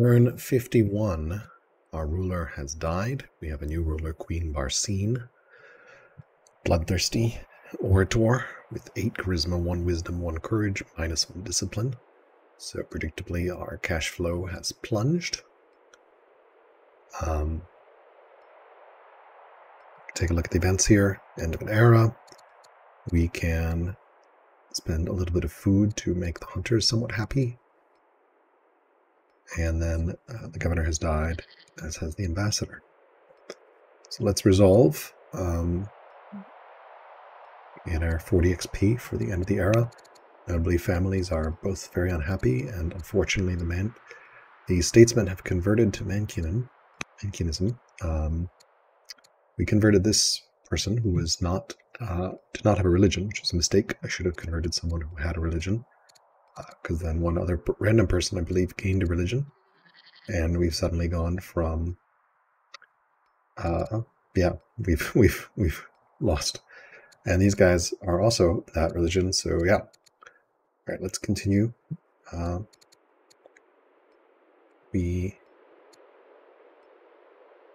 Turn 51. Our ruler has died. We have a new ruler, Queen Barsine. Bloodthirsty orator with 8 charisma, 1 wisdom, 1 courage, -1 discipline. So predictably, our cash flow has plunged. Take a look at the events here. End of an era. We can spend a little bit of food to make the hunters somewhat happy. And then the governor has died, as has the ambassador. So let's resolve. And our 40 XP for the end of the era. Notably, families are both very unhappy, and unfortunately, the statesmen have converted to Mankinism. We converted this person who was not did not have a religion, which was a mistake. I should have converted someone who had a religion, because then one other random person, I believe, gained a religion, and we've suddenly gone from we've lost. And these guys are also that religion, so yeah. All right, let's continue. We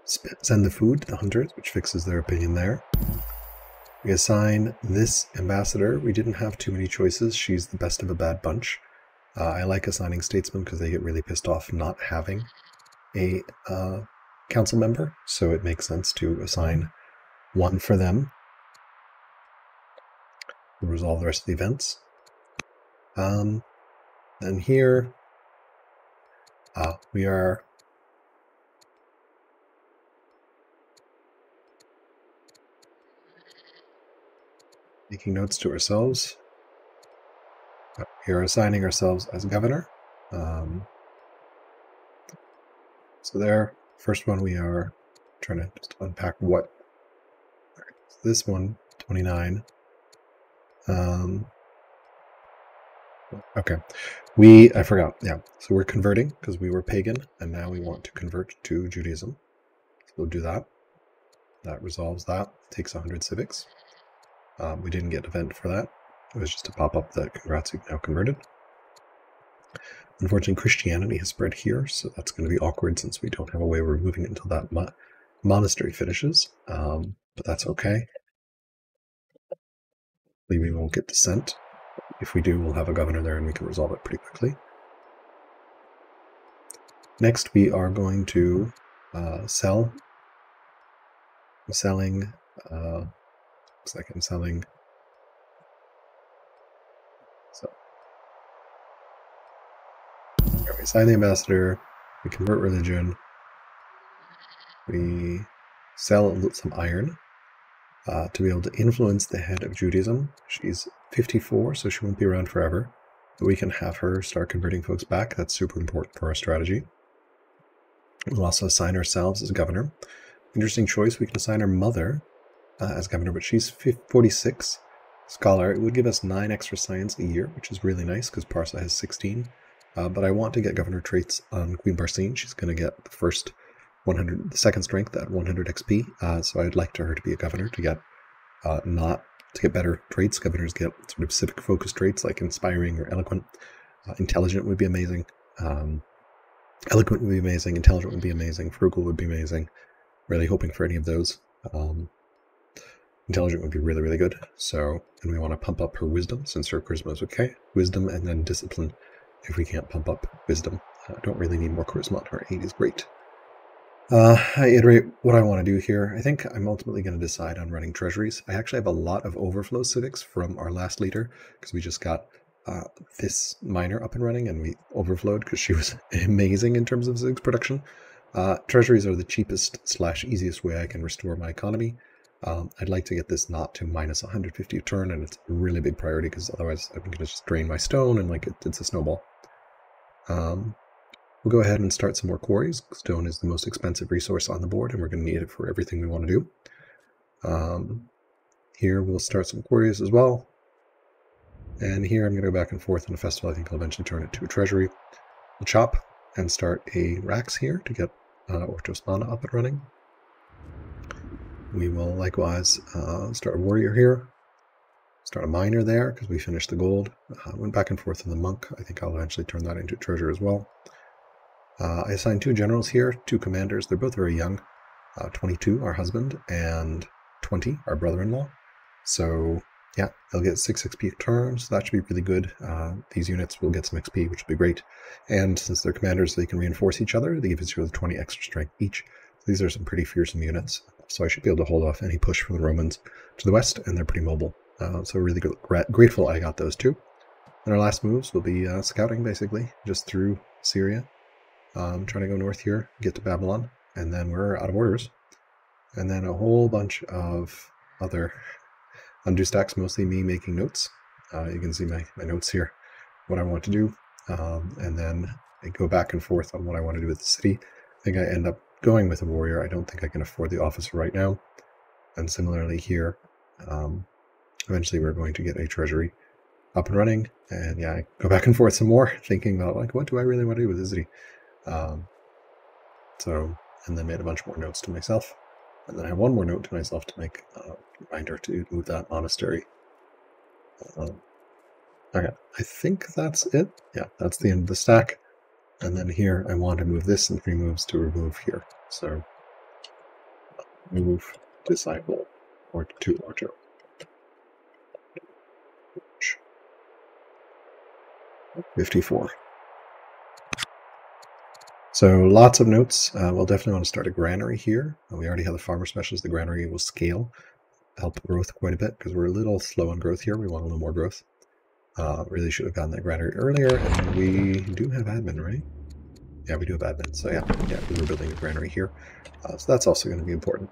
send the food to the hunters, which fixes their opinion there. We assign this ambassador. We didn't have too many choices. She's the best of a bad bunch. I like assigning statesmen because they get really pissed off not having a council member, so it makes sense to assign one for them. We'll resolve the rest of the events. Then here we are making notes to ourselves. We are assigning ourselves as governor. So there, first one we are trying to just unpack what. Right, so this one, 29. Okay, I forgot, yeah. So we're converting because we were pagan, and now we want to convert to Judaism. So we'll do that. That resolves that. Takes 100 civics. We didn't get an event for that. It was just a pop-up that congrats, you've now converted. Unfortunately, Christianity has spread here, so that's going to be awkward since we don't have a way of removing it until that monastery finishes. But that's okay. We won't get dissent. If we do, we'll have a governor there and we can resolve it pretty quickly. Next, we are going to sell. I'm selling. Looks like I'm selling. So, we assign the ambassador. We convert religion. We sell some iron to be able to influence the head of Judaism. She's 54, so she won't be around forever. But we can have her start converting folks back. That's super important for our strategy. We'll also assign ourselves as governor. Interesting choice. We can assign our mother as governor, but she's 46 scholar. It would give us 9 extra science a year, which is really nice because Persia has 16. But I want to get governor traits on Queen Barsine. She's going to get the first 100, the second strength at 100 XP. So I'd like her to be a governor to get better traits. Governors get sort of civic focused traits like inspiring or eloquent. Intelligent would be amazing. Eloquent would be amazing. Intelligent would be amazing. Frugal would be amazing. Really hoping for any of those. Intelligent would be really, really good. So, and we want to pump up her wisdom since her charisma is okay. Wisdom and then discipline if we can't pump up wisdom. Don't really need more charisma on her. 8 is great. I iterate what I want to do here. I think I'm ultimately going to decide on running treasuries. I actually have a lot of overflow civics from our last leader because we just got this miner up and running and we overflowed because she was amazing in terms of civics production. Treasuries are the cheapest / easiest way I can restore my economy. I'd like to get this not to minus 150 a turn, and it's a really big priority because otherwise I'm going to just drain my stone and like it's a snowball. We'll go ahead and start some more quarries. Stone is the most expensive resource on the board, and we're going to need it for everything we want to do. Here we'll start some quarries as well. And here I'm going to go back and forth on a festival. I think I'll eventually turn it to a treasury. We'll chop and start a Rax here to get Ortos Mana up and running. We will likewise start a warrior here. Start a miner there because we finished the gold. Went back and forth in the monk. I think I'll eventually turn that into a treasure as well. I assigned 2 generals here, 2 commanders. They're both very young. 22, our husband, and 20, our brother-in-law. So yeah, they'll get 6 XP a turn, so that should be really good. These units will get some XP, which will be great. And since they're commanders, they can reinforce each other. They give us 20 extra strength each. So these are some pretty fearsome units. So I should be able to hold off any push from the Romans to the west, and they're pretty mobile. So really good, grateful I got those 2. And our last moves will be scouting, basically, just through Syria. Trying to go north here, get to Babylon, and then we're out of orders. And then a whole bunch of other undo stacks, mostly me making notes. You can see my notes here, what I want to do. And then I go back and forth on what I want to do with the city. I think I end up going with a warrior. I don't think I can afford the officer right now. And similarly here, eventually we're going to get a treasury up and running. And yeah, I go back and forth some more, thinking about like, what do I really want to do with the city? And then made a bunch more notes to myself. And then I have one more note to myself to make a reminder to move that monastery. Okay, I think that's it. Yeah, that's the end of the stack. And then here I want to move this in 3 moves to remove here. So move, disciple, or to Mojo. 54. So lots of notes. We'll definitely want to start a granary here. We already have the farmer specials. The granary will scale, help growth quite a bit because we're a little slow on growth here. We want a little more growth. Really should have gotten that granary earlier. And we do have admin, right? Yeah, we do have admin. So yeah, we're building a granary here. So that's also going to be important.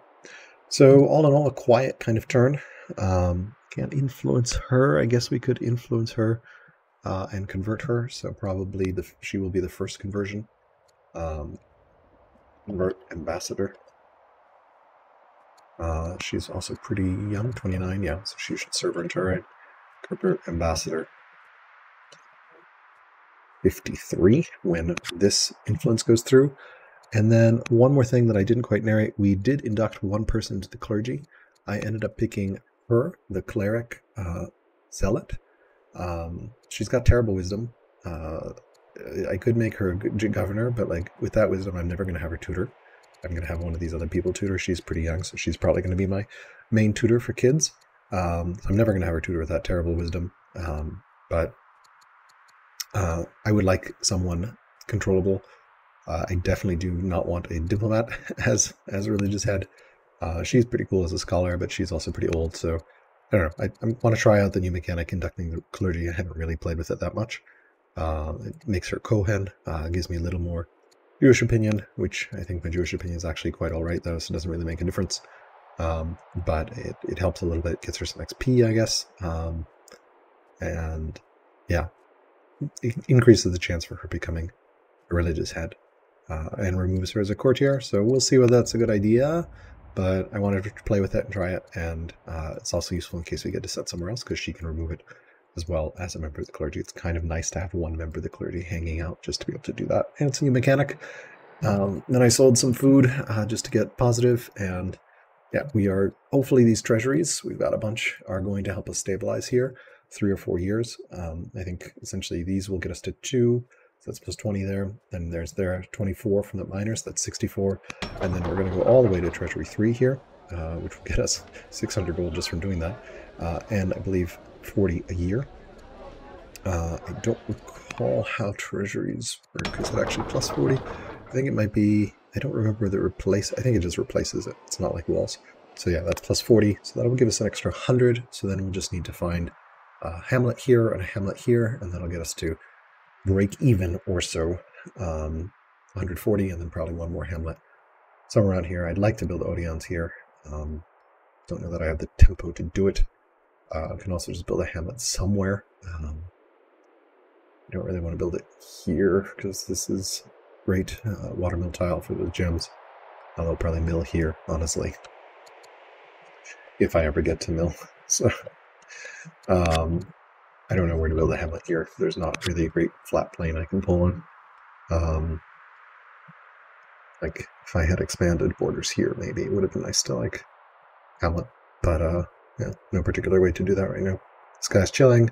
So all in all, a quiet kind of turn. Can't influence her. I guess we could influence her and convert her. So probably she will be the first conversion. Convert ambassador. She's also pretty young, 29, yeah, so she should serve her into right. Convert ambassador. 53 when this influence goes through. And then one more thing that I didn't quite narrate, we did induct 1 person into the clergy. I ended up picking her, the cleric zealot. She's got terrible wisdom. I could make her a good governor, but like with that wisdom, I'm never going to have her tutor. I'm going to have one of these other people tutor. She's pretty young, so she's probably going to be my main tutor for kids. I'm never going to have her tutor with that terrible wisdom. But I would like someone controllable. I definitely do not want a diplomat as a religious head. She's pretty cool as a scholar, but she's also pretty old. So I don't know. I want to try out the new mechanic inducting the clergy. I haven't really played with it that much. It makes her Kohen, gives me a little more Jewish opinion, which I think my Jewish opinion is actually quite all right, though, so it doesn't really make a difference. But it helps a little bit, gets her some XP, I guess. And yeah, it increases the chance for her becoming a religious head and removes her as a courtier. So we'll see whether that's a good idea, but I wanted to play with it and try it. And it's also useful in case we get to set somewhere else because she can remove it as well as a member of the clergy. It's kind of nice to have 1 member of the clergy hanging out just to be able to do that. And it's a new mechanic. Then I sold some food just to get positive. And yeah, we are, hopefully these treasuries, we've got a bunch, are going to help us stabilize here 3 or 4 years. I think essentially these will get us to 2. So that's plus 20 there. Then there's 24 from the miners, that's 64. And then we're going to go all the way to treasury 3 here, which will get us 600 gold just from doing that. And I believe 40 a year. I don't recall how treasuries work. Is it actually plus 40? I think it might be, I don't remember the replace. I think it just replaces it. It's not like walls. So yeah, that's plus 40. So that'll give us an extra 100. So then we'll just need to find a hamlet here and a hamlet here, and that'll get us to break even or so. 140, and then probably 1 more hamlet somewhere around here. I'd like to build Odeons here. Don't know that I have the tempo to do it. I can also just build a hamlet somewhere. I don't really want to build it here because this is great watermill tile for the gems. I'll probably mill here, honestly, if I ever get to mill. So I don't know where to build a hamlet here. There's not really a great flat plane I can pull on. Like if I had expanded borders here, maybe it would have been nice to like hamlet, but yeah, no particular way to do that right now. This guy's chilling.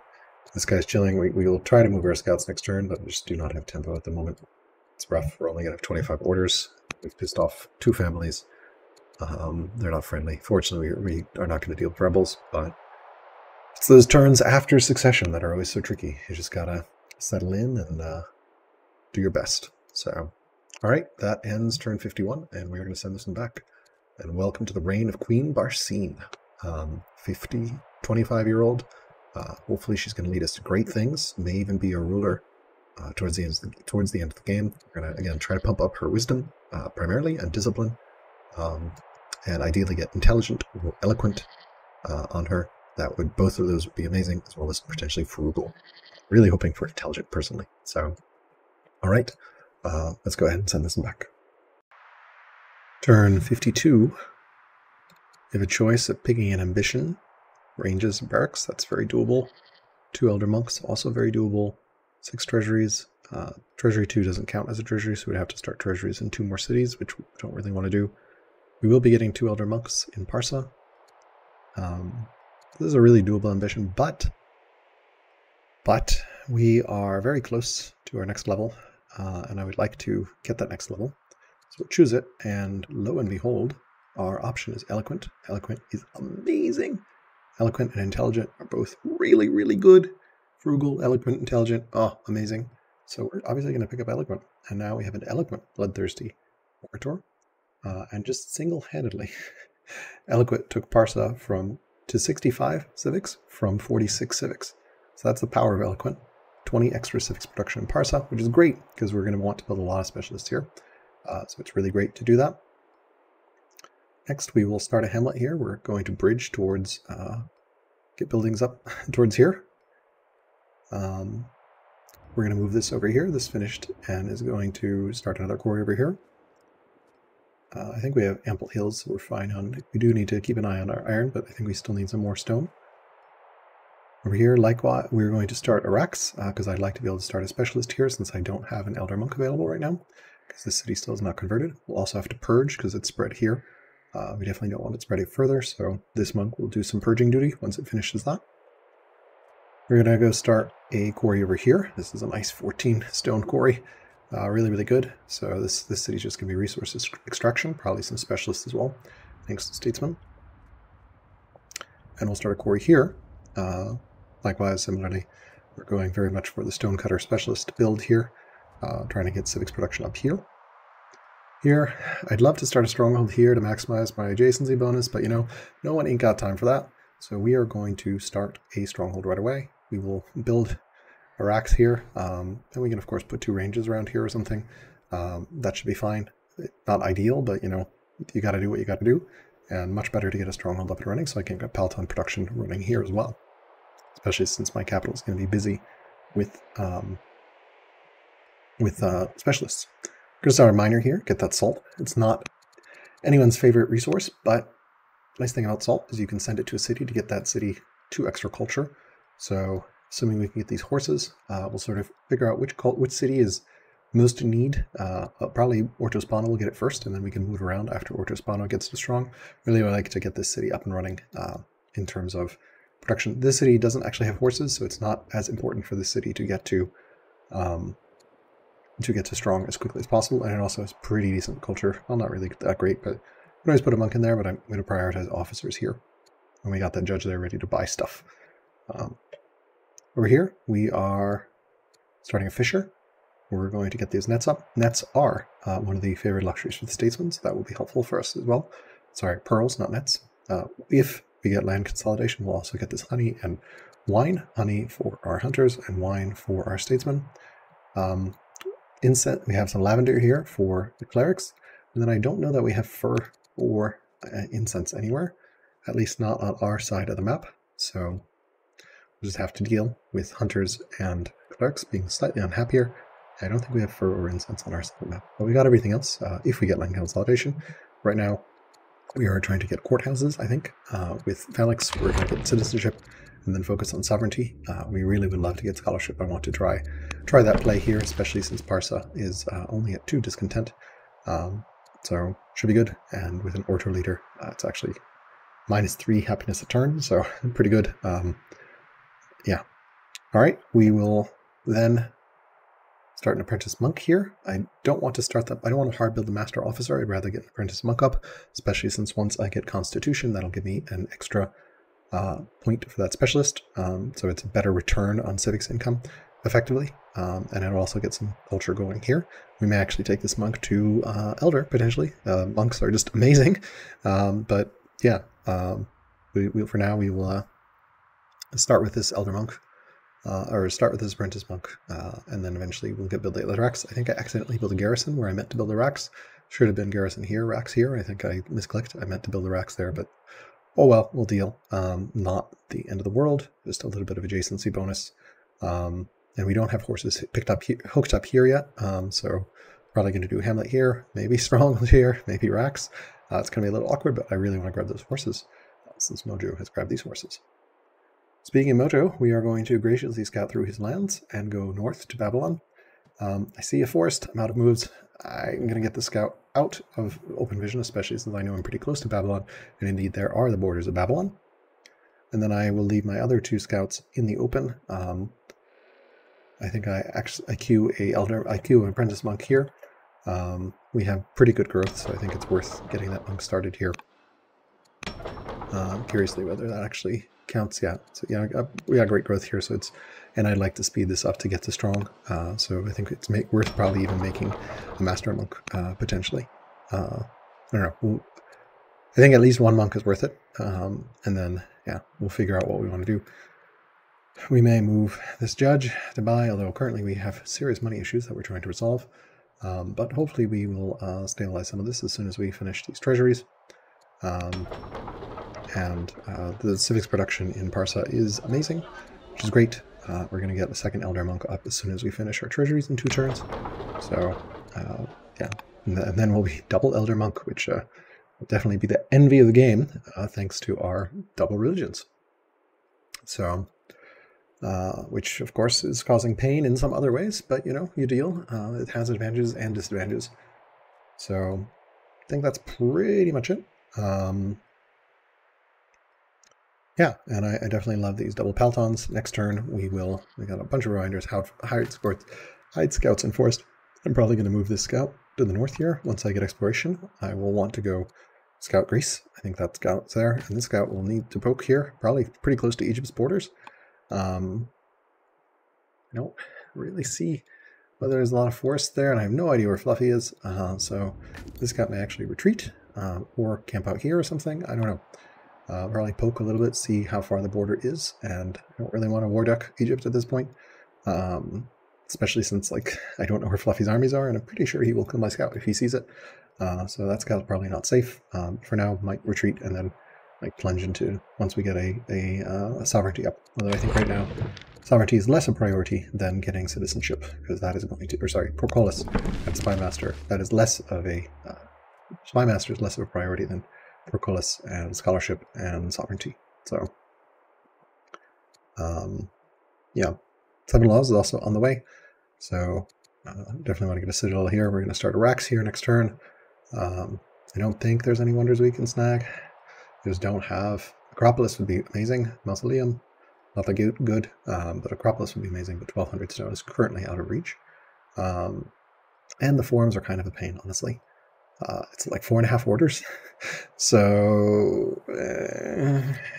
This guy's chilling. We will try to move our scouts next turn, but we just do not have tempo at the moment. It's rough. We're only going to have 25 orders. We've pissed off 2 families. They're not friendly. Fortunately, we are not going to deal with rebels, but it's those turns after succession that are always so tricky. You just gotta settle in and do your best. So, all right, that ends turn 51, and we're going to send this one back. And welcome to the reign of Queen Barsine, 25-year-old. Hopefully, she's going to lead us to great things. May even be a ruler towards the end of the game. We're going to again try to pump up her wisdom primarily and discipline, and ideally get intelligent or eloquent on her. Both of those would be amazing, as well as potentially frugal. Really hoping for intelligent personally. So, all right, let's go ahead and send this one back. Turn 52. You have a choice of picking an ambition, ranges, and barracks. That's very doable. 2 elder monks, also very doable. 6 treasuries. Treasury 2 doesn't count as a treasury, so we'd have to start treasuries in 2 more cities, which we don't really want to do. We will be getting 2 elder monks in Persia. This is a really doable ambition, but we are very close to our next level, and I would like to get that next level. So we'll choose it, and lo and behold, our option is eloquent. Eloquent is amazing. Eloquent and intelligent are both really, really good. Frugal, eloquent, intelligent, oh, amazing. So we're obviously going to pick up eloquent, and now we have an eloquent, bloodthirsty orator, and just single-handedly, eloquent took Persia to 65 civics from 46 civics. So that's the power of eloquent. 20 extra civics production in Persia, which is great because we're going to want to build a lot of specialists here. So it's really great to do that. Next, we will start a hamlet here. We're going to bridge towards, get buildings up towards here. We're going to move this over here. This finished and is going to start another quarry over here. I think we have ample hills, so we're fine on. We do need to keep an eye on our iron, but I think we still need some more stone. Over here, likewise, we're going to start Iraqs, because I'd like to be able to start a specialist here since I don't have an elder monk available right now, because this city still is not converted. We'll also have to purge because it's spread here. We definitely don't want it spreading further, so this monk will do some purging duty once it finishes that. We're going to go start a quarry over here. This is a nice 14 stone quarry. Really, really good. So this city is just going to be resource extraction, probably some specialists as well, thanks to Statesman. And we'll start a quarry here. Likewise, similarly, we're going very much for the stonecutter specialist build here, trying to get civics production up here. Here, I'd love to start a stronghold here to maximize my adjacency bonus, but no one ain't got time for that. So we are going to start a stronghold right away. We will build Iraqs here, and we can of course put 2 ranges around here or something. That should be fine. Not ideal, but you got to do what you got to do, and much better to get a stronghold up and running so I can get Peloton production running here as well, especially since my capital is going to be busy with specialists. We're going to start a miner here, get that salt. It's not anyone's favorite resource, but the nice thing about salt is you can send it to a city to get that city 2 extra culture. So assuming we can get these horses, we'll sort of figure out which city is most in need. Probably Ortospano will get it first, and then we can move around after Ortospano gets too strong. Really would like to get this city up and running in terms of production. This city doesn't actually have horses, so it's not as important for the city to get to strong as quickly as possible, and it also has pretty decent culture. Well, not really that great, but we can always put a monk in there, but I'm going to prioritize officers here. And we got that judge there ready to buy stuff. Over here, we are starting a fisher. We're going to get these nets up. Nets are one of the favored luxuries for the statesmen, so that will be helpful for us as well. Sorry, pearls, not nets. If we get land consolidation, we'll also get this honey and wine. Honey for our hunters and wine for our statesmen. Incense, we have some lavender here for the clerics. And then I don't know that we have fir or incense anywhere, at least not on our side of the map. So we'll just have to deal with hunters and clerics being slightly unhappier. I don't think we have fur or incense on our side of the map, but we got everything else if we get land consolidation. Right now, we are trying to get courthouses, I think. With Felix, we're going to get citizenship and then focus on sovereignty. We really would love to get scholarship. I want to try that play here, especially since Persia is only at 2 discontent. So should be good. And with an Orto leader, it's actually -3 happiness a turn, so pretty good. Yeah. All right, we will then start an apprentice monk here. I don't want to start that. I don't want to hard build the master officer. I'd rather get an apprentice monk up, especially since once I get constitution, that'll give me an extra point for that specialist. So it's a better return on civics income, effectively. And it'll also get some culture going here. We may actually take this monk to elder, potentially. Monks are just amazing. But yeah, for now we will start with this elder monk. Or start with this apprentice monk, and then eventually we'll build the racks. I think I accidentally built a garrison where I meant to build the racks. Should have been garrison here, racks here. I think I misclicked. I meant to build the racks there, but oh well, we'll deal. Not the end of the world, just a little bit of adjacency bonus. And we don't have horses hooked up here yet, so probably going to do Hamlet here, maybe Stronghold here, maybe racks. It's going to be a little awkward, but I really want to grab those horses, since Mojo has grabbed these horses. Speaking of Mojo, we are going to graciously scout through his lands and go north to Babylon. I see a forest. I'm out of moves. I'm going to get the scout out of open vision, especially since I know I'm pretty close to Babylon, and indeed there are the borders of Babylon. And then I will leave my other 2 scouts in the open. I think I queue an apprentice monk here. We have pretty good growth, so I think it's worth getting that monk started here. Curiously, whether that actually counts. Yeah, so yeah, we got great growth here, so and I'd like to speed this up to get to strong, so I think it's worth probably even making a master monk, potentially. I don't know, I think at least 1 monk is worth it, and then yeah, we'll figure out what we want to do. We may move this judge to buy, although currently we have serious money issues that we're trying to resolve, but hopefully we will stabilize some of this as soon as we finish these treasuries. And the civics production in Persia is amazing, which is great. We're going to get a second elder monk up as soon as we finish our treasuries in 2 turns. So yeah, and then we'll be double elder monk, which will definitely be the envy of the game, thanks to our double religions. So, which of course is causing pain in some other ways, but you know, you deal. It has advantages and disadvantages. So I think that's pretty much it. Yeah, and I definitely love these double peltons. Next turn, we got a bunch of reminders, hide scouts in forest. I'm probably going to move this scout to the north here. Once I get exploration, I will want to go scout Greece. I think that scout's there, and this scout will need to poke here, probably pretty close to Egypt's borders. I don't really see whether there's a lot of forest there, and I have no idea where Fluffy is, so this scout may actually retreat, or camp out here or something. I don't know. Probably poke a little bit, see how far the border is, and I don't really want to war duck Egypt at this point, especially since I don't know where Fluffy's armies are, and I'm pretty sure he will kill my scout if he sees it. So that scout's probably not safe. For now, might retreat and then plunge into once we get a sovereignty up. Although I think right now sovereignty is less a priority than getting citizenship, because that is going to, or sorry, Portcullis and Spymaster. That is less of a Spymaster is less of a priority than Portcullis and scholarship and sovereignty. So yeah, 7 laws is also on the way, so definitely want to get a citadel here. We're going to start a racks here next turn. I don't think there's any wonders we can snag. Just don't have Acropolis would be amazing. Mausoleum, not that good, but Acropolis would be amazing. But 1200 stone is currently out of reach, and the forums are kind of a pain, honestly. It's like 4.5 orders, so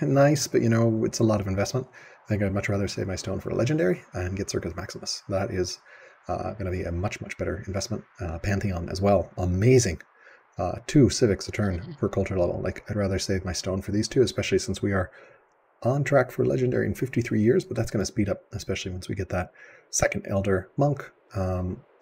nice, but you know, it's a lot of investment. I think I'd much rather save my stone for a legendary and get Circus Maximus. That is going to be a much better investment. Pantheon as well, amazing. 2 civics a turn per culture level. I'd rather save my stone for these 2, especially since we are on track for legendary in 53 years, but that's going to speed up, especially once we get that second elder monk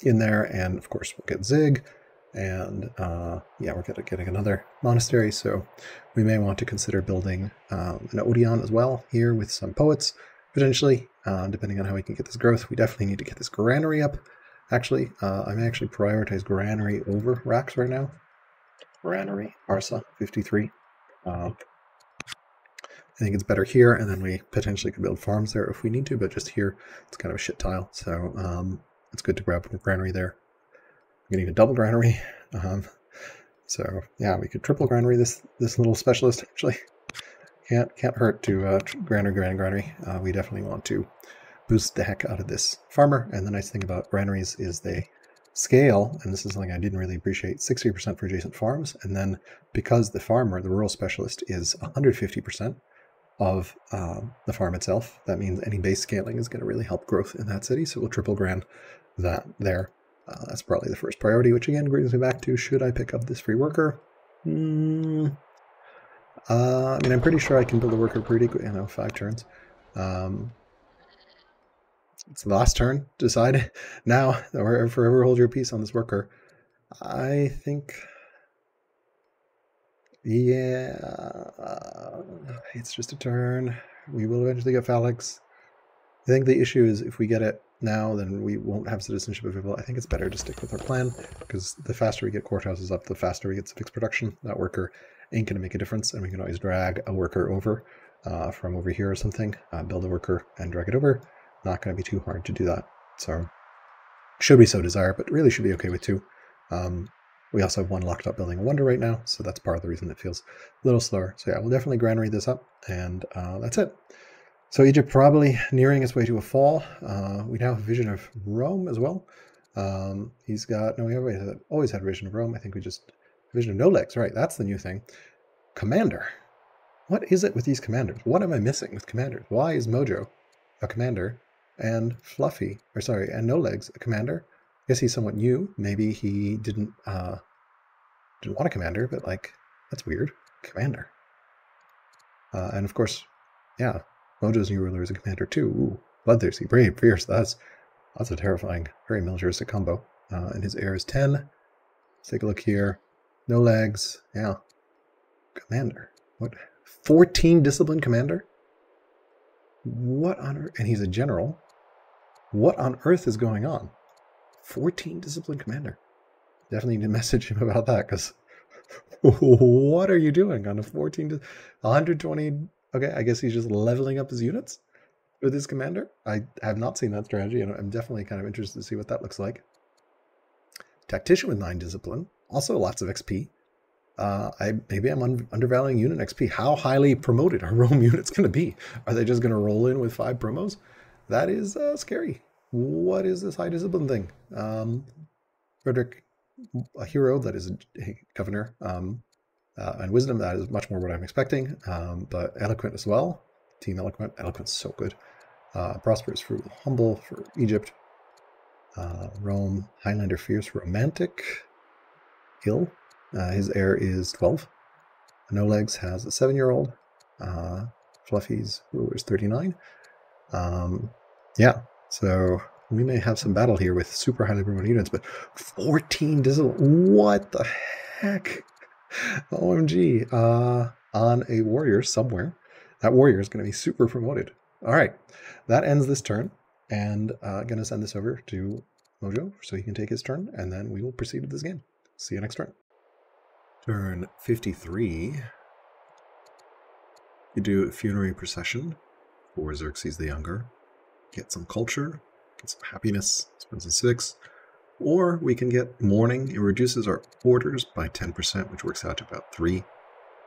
in there, and of course we'll get Zig. And yeah, we're getting another monastery, so we may want to consider building an Odeon as well here with some poets, potentially, depending on how we can get this growth. We definitely need to get this granary up. Actually, I may actually prioritize granary over racks right now. Granary, Arsa, 53. I think it's better here, and then we potentially could build farms there if we need to, but just here, it's kind of a shit tile, so it's good to grab a granary there. We need a double granary, so yeah, we could triple granary this little specialist. Actually, can't hurt to granary. We definitely want to boost the heck out of this farmer. And the nice thing about granaries is they scale, and this is something I didn't really appreciate, 60% for adjacent farms. And then because the farmer, the rural specialist, is 150% of the farm itself, that means any base scaling is going to really help growth in that city. So we'll triple gran that there. That's probably the first priority, which again brings me back to, should I pick up this free worker? I mean, I'm pretty sure I can build a worker pretty quick, 5 turns. It's the last turn. Decide now, or forever hold your peace on this worker. I think, yeah, it's just a turn. We will eventually get Phalanx. I think the issue is if we get it now, then we won't have citizenship available. I think it's better to stick with our plan, because the faster we get courthouses up, the faster we get fixed production. That worker ain't going to make a difference, and we can always drag a worker over from over here or something, build a worker and drag it over. Not going to be too hard to do that. So should we so desire, but really should be okay with 2. We also have 1 locked up building a wonder right now, so that's part of the reason it feels a little slower. So yeah, we'll definitely granary this up, and that's it. So Egypt probably nearing its way to a fall. We now have vision of Rome as well. He's got, no, we always had vision of Rome. I think we just, vision of no legs, right? That's the new thing. Commander. What is it with these commanders? What am I missing with commanders? Why is Mojo a commander and Fluffy, or sorry, and no legs a commander? I guess he's somewhat new. Maybe he didn't want a commander, but like, that's weird. Commander. And of course, yeah, Mojo's new ruler is a commander too. Ooh, bloodthirsty, brave, fierce. That's a terrifying, very militaristic combo. And his heir is 10. Let's take a look here. No legs. Yeah. Commander. What? 14 discipline commander? What on earth? And he's a general. What on earth is going on? 14 discipline commander. Definitely need to message him about that, because what are you doing on a 120? Okay, I guess he's just leveling up his units with his commander. I have not seen that strategy, and I'm definitely kind of interested to see what that looks like. Tactician with 9 discipline. Also lots of XP. Maybe I'm undervaluing unit XP. How highly promoted are Rome units going to be? Are they just going to roll in with 5 promos? That is scary. What is this high discipline thing? Frederik, a hero, that is a governor. And wisdom, that is much more what I'm expecting. But eloquent as well. Team eloquent. Eloquent's so good. Prosperous, frugal, humble for Egypt. Rome, Highlander, fierce, romantic. Ill. His heir is 12. No legs has a 7-year-old. Fluffy's ruler is 39. Yeah, so we may have some battle here with super highly promoted units, but 14 discipline. What the heck? OMG. On a warrior somewhere. That warrior is going to be super promoted. All right, that ends this turn, and I'm going to send this over to Mojo so he can take his turn, and then we will proceed with this game. See you next turn. Turn 53. You do a funerary procession for Xerxes the Younger. Get some culture, get some happiness, spend some civics. Or we can get mourning. It reduces our orders by 10%, which works out to about 3.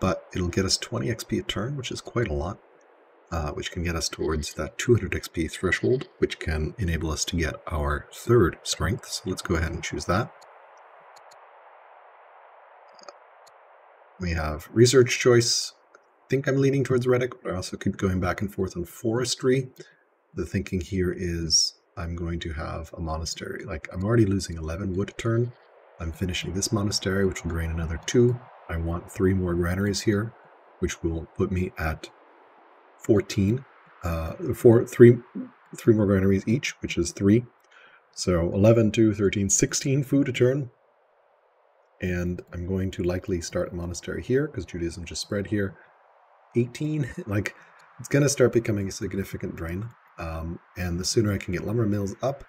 But it'll get us 20 XP a turn, which is quite a lot. Which can get us towards that 200 XP threshold, which can enable us to get our 3rd strength. So let's go ahead and choose that. We have research choice. I think I'm leaning towards Rhetoric, but I also keep going back and forth on forestry. The thinking here is I'm going to have a monastery. Like, I'm already losing 11 wood a turn. I'm finishing this monastery, which will drain another 2. I want 3 more granaries here, which will put me at 14. 3 more granaries each, which is 3. So 11, 2, 13, 16 food a turn. And I'm going to likely start a monastery here, because Judaism just spread here. 18, like, it's going to start becoming a significant drain. And the sooner I can get lumber mills up,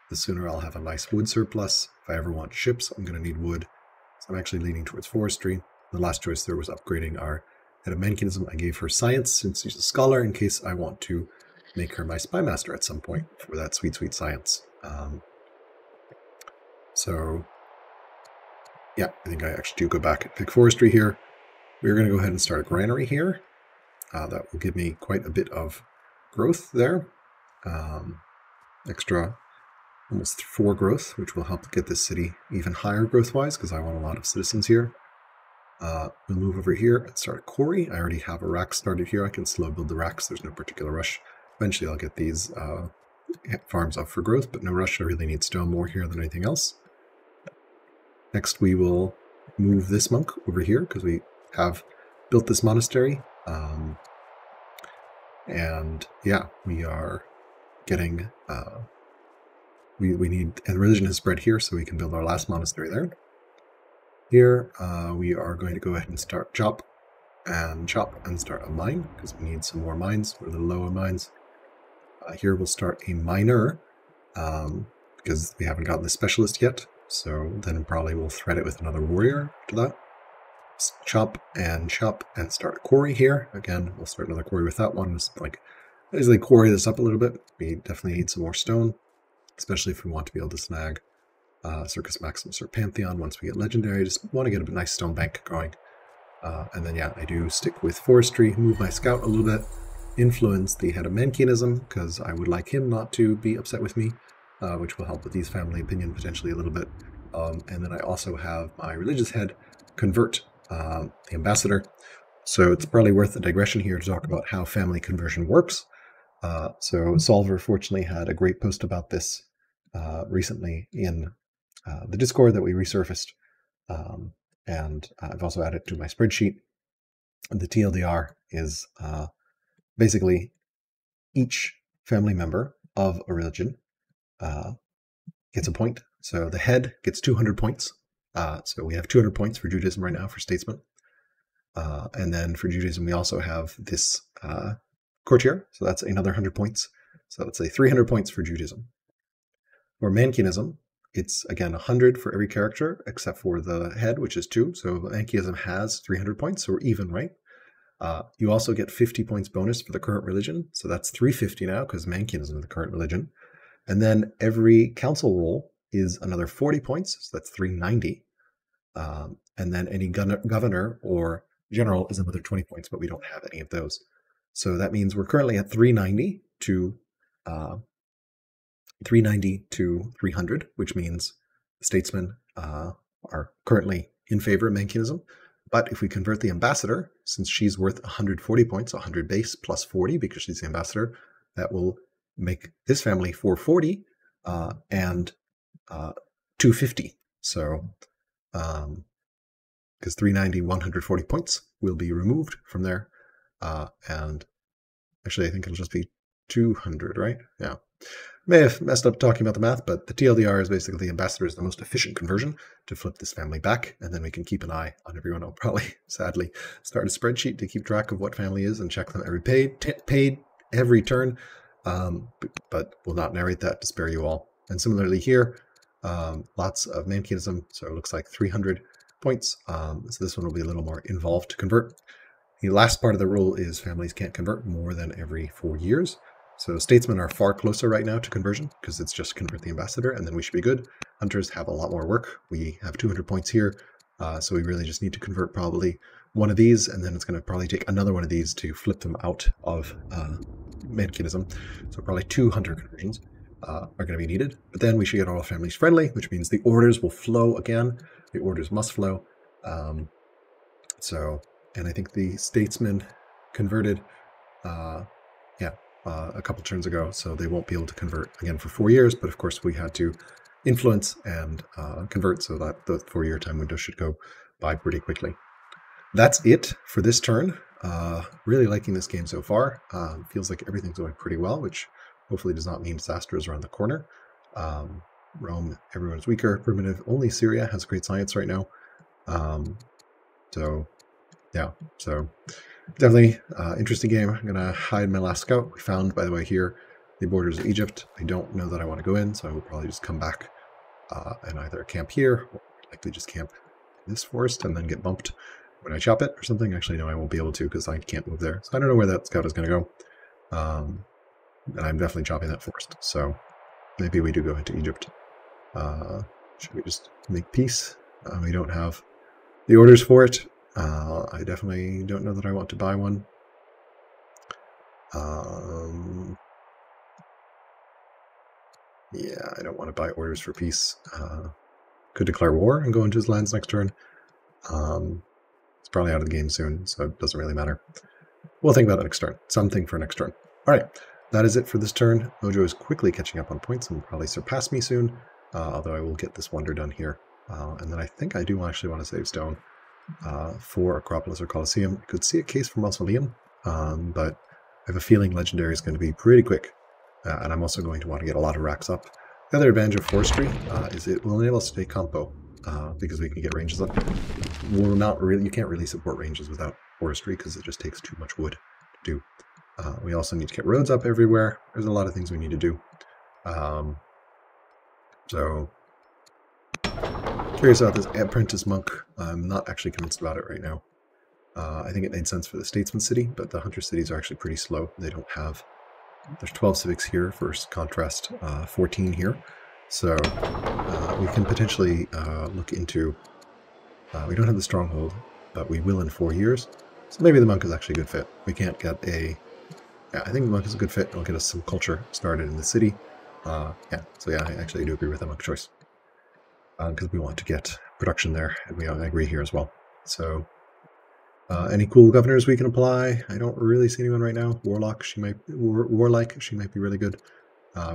the sooner I'll have a nice wood surplus. If I ever want ships, I'm going to need wood. So I'm actually leaning towards forestry. The last choice there was upgrading our head of Menkinism. I gave her science, since she's a scholar, in case I want to make her my spy master at some point for that sweet, sweet science. So yeah, I think I actually do go back and pick forestry here. We're going to go ahead and start a granary here. That will give me quite a bit of growth there. extra almost 4 growth, which will help get this city even higher growth-wise, because I want a lot of citizens here. We'll move over here and start a quarry. I already have a rack started here. I can slow build the racks. There's no particular rush. Eventually I'll get these farms up for growth, but no rush. I really need stone more here than anything else. Next we will move this monk over here, because we have built this monastery. And yeah, we are getting... we need... And religion has spread here, so we can build our last monastery there. Here, we are going to go ahead and start chop and start a mine, because we need some more mines. We're a little low on mines. Here we'll start a miner, because we haven't gotten the specialist yet, so then probably we'll thread it with another warrior after that. Chop and start a quarry here. Again, we'll start another quarry with that one. Just like, basically quarry this up a little bit. We definitely need some more stone, especially if we want to be able to snag Circus Maximus or Pantheon once we get legendary. Just want to get a nice stone bank going. And then yeah, I do stick with forestry, move my scout a little bit, influence the head of Mankianism, because I would like him not to be upset with me, which will help with these family opinion potentially a little bit. And then I also have my religious head convert the ambassador. So it's probably worth a digression here to talk about how family conversion works. So Solver fortunately had a great post about this recently in the Discord that we resurfaced, and I've also added to my spreadsheet. The TLDR is basically each family member of a religion gets a point. So the head gets 200 points. So we have 200 points for Judaism right now for statesmen. And then for Judaism, we also have this courtier. So that's another 100 points. So let's say 300 points for Judaism. For Mankianism, it's again 100 for every character except for the head, which is 2. So Mankianism has 300 points, so we're even, right? You also get 50 points bonus for the current religion. So that's 350 now, because Mankianism is the current religion. And then every council roll is another 40 points, so that's 390. And then any governor or general is another 20 points, but we don't have any of those. So that means we're currently at 390 to 300, which means the statesmen are currently in favor of Mankianism. But if we convert the ambassador, since she's worth 140 points, 100 base plus 40 because she's the ambassador, that will make this family 440 and 250. So, because 390, 140 points will be removed from there. And actually, I think it'll just be 200, right? Yeah. May have messed up talking about the math, but the TLDR is basically the ambassador is the most efficient conversion to flip this family back, and then we can keep an eye on everyone. I'll probably, sadly, start a spreadsheet to keep track of what family is and check them every paid every turn, but will not narrate that to spare you all. And similarly here, lots of Mankianism, so it looks like 300 points. So this one will be a little more involved to convert. The last part of the rule is families can't convert more than every 4 years. So statesmen are far closer right now to conversion because it's just convert the ambassador and then we should be good. Hunters have a lot more work. We have 200 points here. So we really just need to convert probably one of these, and then it's going to probably take another one of these to flip them out of Mankianism. So probably 2 hunter conversions are going to be needed. But then we should get all families friendly, which means the orders will flow again. The orders must flow. And I think the statesmen converted, a couple turns ago, so they won't be able to convert again for 4 years. But of course, we had to influence and convert, so that the 4-year time window should go by pretty quickly. That's it for this turn. Really liking this game so far. Feels like everything's going pretty well, which hopefully does not mean disaster is around the corner. Rome, everyone's weaker. Primitive, only Syria has great science right now. So definitely interesting game. I'm going to hide my last scout. We found, by the way, here the borders of Egypt. I don't know that I want to go in, so I will probably just come back and either camp here, or likely just camp in this forest and then get bumped when I chop it or something. Actually, no, I won't be able to because I can't move there. So I don't know where that scout is going to go. And I'm definitely chopping that forest. So maybe we do go into Egypt. Should we just make peace? We don't have the orders for it. I definitely don't know that I want to buy one. Yeah, I don't want to buy orders for peace. Could declare war and go into his lands next turn. It's probably out of the game soon, so it doesn't really matter. We'll think about it next turn. Something for next turn. All right, that is it for this turn. Mojo is quickly catching up on points and will probably surpass me soon, although I will get this wonder done here. And then I think I do actually want to save stone for Acropolis or Colosseum. I could see a case for Mausoleum, but I have a feeling Legendary is going to be pretty quick. And I'm also going to want to get a lot of racks up. The other advantage of Forestry is it will enable us to take compo, because we can get ranges up. You can't really support ranges without Forestry because it just takes too much wood to do. We also need to get roads up everywhere. There's a lot of things we need to do. So, curious about this Apprentice Monk. I'm not actually convinced about it right now. I think it made sense for the Statesman City, but the Hunter Cities are actually pretty slow. They don't have... There's 12 civics here versus contrast 14 here. So we can potentially look into... we don't have the Stronghold, but we will in 4 years. So maybe the Monk is actually a good fit. We can't get a... Yeah, I think the Monk is a good fit. It'll get us some culture started in the city. I actually do agree with the Monk choice. Because we want to get production there, and I agree here as well. So... any cool governors we can apply? I don't really see anyone right now. Warlike, she might be really good.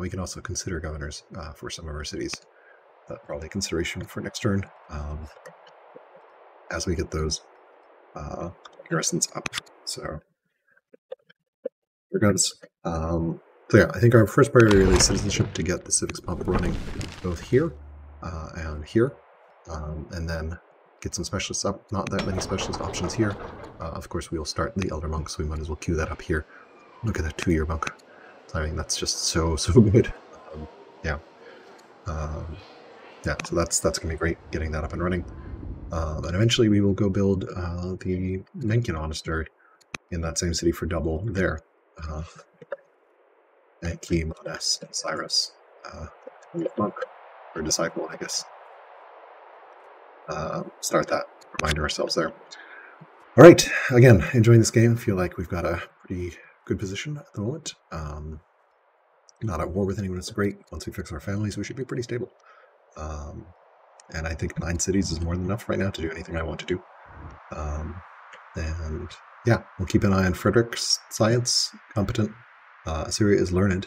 We can also consider governors for some of our cities. That's probably a consideration for next turn as we get those garrisons up. So, regardless. So yeah, I think our first priority really is citizenship to get the civics pump running both here and here, and then get some specialists up. Not that many specialist options here. Of course, we will start the Elder Monk, so we might as well queue that up here. Look at that 2-year monk. I mean, that's just so good. Yeah, so that's going to be great, getting that up and running. And eventually we will go build the Menkian Monastery in that same city for double there. Menki, Monas, Cyrus, monk, or disciple, I guess. Start that, remind ourselves there. All right, again, enjoying this game. Feel like we've got a pretty good position at the moment. Not at war with anyone, it's great. Once we fix our families, we should be pretty stable. And I think 9 cities is more than enough right now to do anything I want to do. And yeah, we'll keep an eye on Frederik's science, competent. Assyria is learned,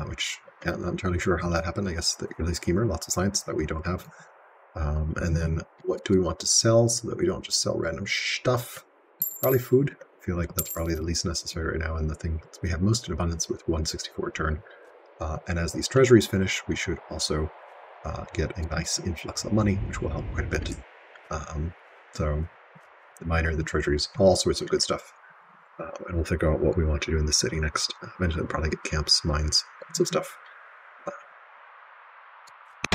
which I'm not entirely sure how that happened. I guess the early schemer, lots of science that we don't have. And then what do we want to sell so that we don't just sell random stuff? Probably food. I feel like that's probably the least necessary right now, and the thing we have most in abundance with 164 turn. And as these treasuries finish, we should also get a nice influx of money, which will help quite a bit. So the minor, the treasuries, all sorts of good stuff. And we'll figure out what we want to do in the city next. Eventually we'll probably get camps, mines, lots of stuff.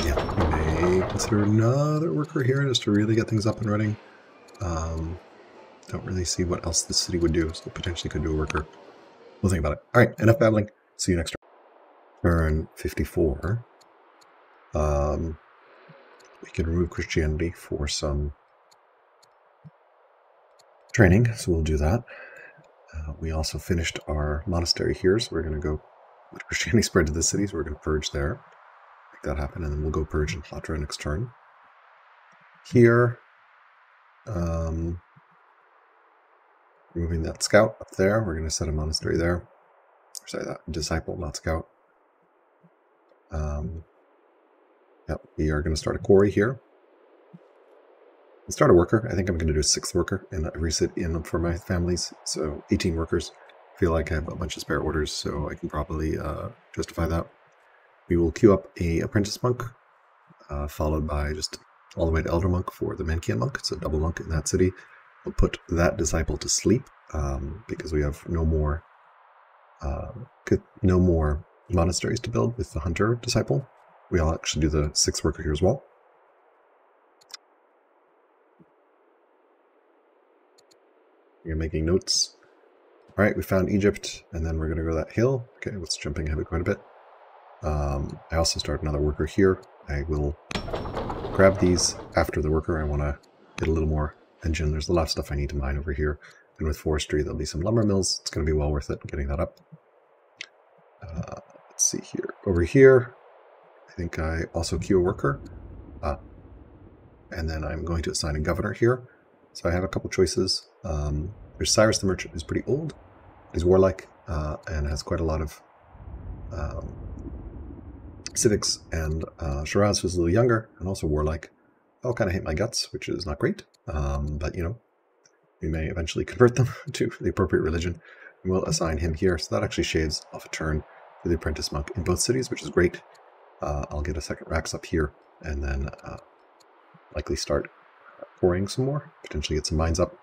Yeah, we may consider another worker here just to really get things up and running. Don't really see what else this city would do, so potentially could do a worker. We'll think about it. All right, enough babbling. See you next turn. Turn 54. We can remove Christianity for some training, so we'll do that. We also finished our monastery here, so we're going to go let Christianity spread to the city, so we're going to purge there. Make that happen, and then we'll go purge in Platra next turn. Here, moving that scout up there, we're going to set a monastery there. Sorry, that disciple, not scout. Yep, we are going to start a quarry here. We'll start a worker. I think I'm going to do a 6th worker in every sit-in for my families. So 18 workers. I feel like I have a bunch of spare orders, so I can probably justify that. We will queue up a apprentice monk, followed by just all the way to elder monk for the Menkian monk. It's a double monk in that city. We'll put that disciple to sleep because we have no more monasteries to build with the hunter disciple. We'll actually do the 6th worker here as well. We're making notes. All right, we found Egypt, and then we're going to go that hill. Okay, let's jumping ahead quite a bit. I also start another worker here. I will grab these after the worker. I want to get a little more engine. There's a lot of stuff I need to mine over here. And with forestry, there'll be some lumber mills. It's going to be well worth it getting that up. Let's see here. Over here, I think I also queue a worker. And then I'm going to assign a governor here. So I have a couple choices. There's Cyrus the Merchant, who's pretty old. He's warlike and has quite a lot of civics, and Shiraz, who's a little younger and also warlike. I'll kind of hate my guts, which is not great. But, you know, we may eventually convert them to the appropriate religion. And we'll assign him here. So that actually shaves off a turn for the apprentice monk in both cities, which is great. I'll get a second Rax up here and then likely start pouring some more, potentially get some mines up.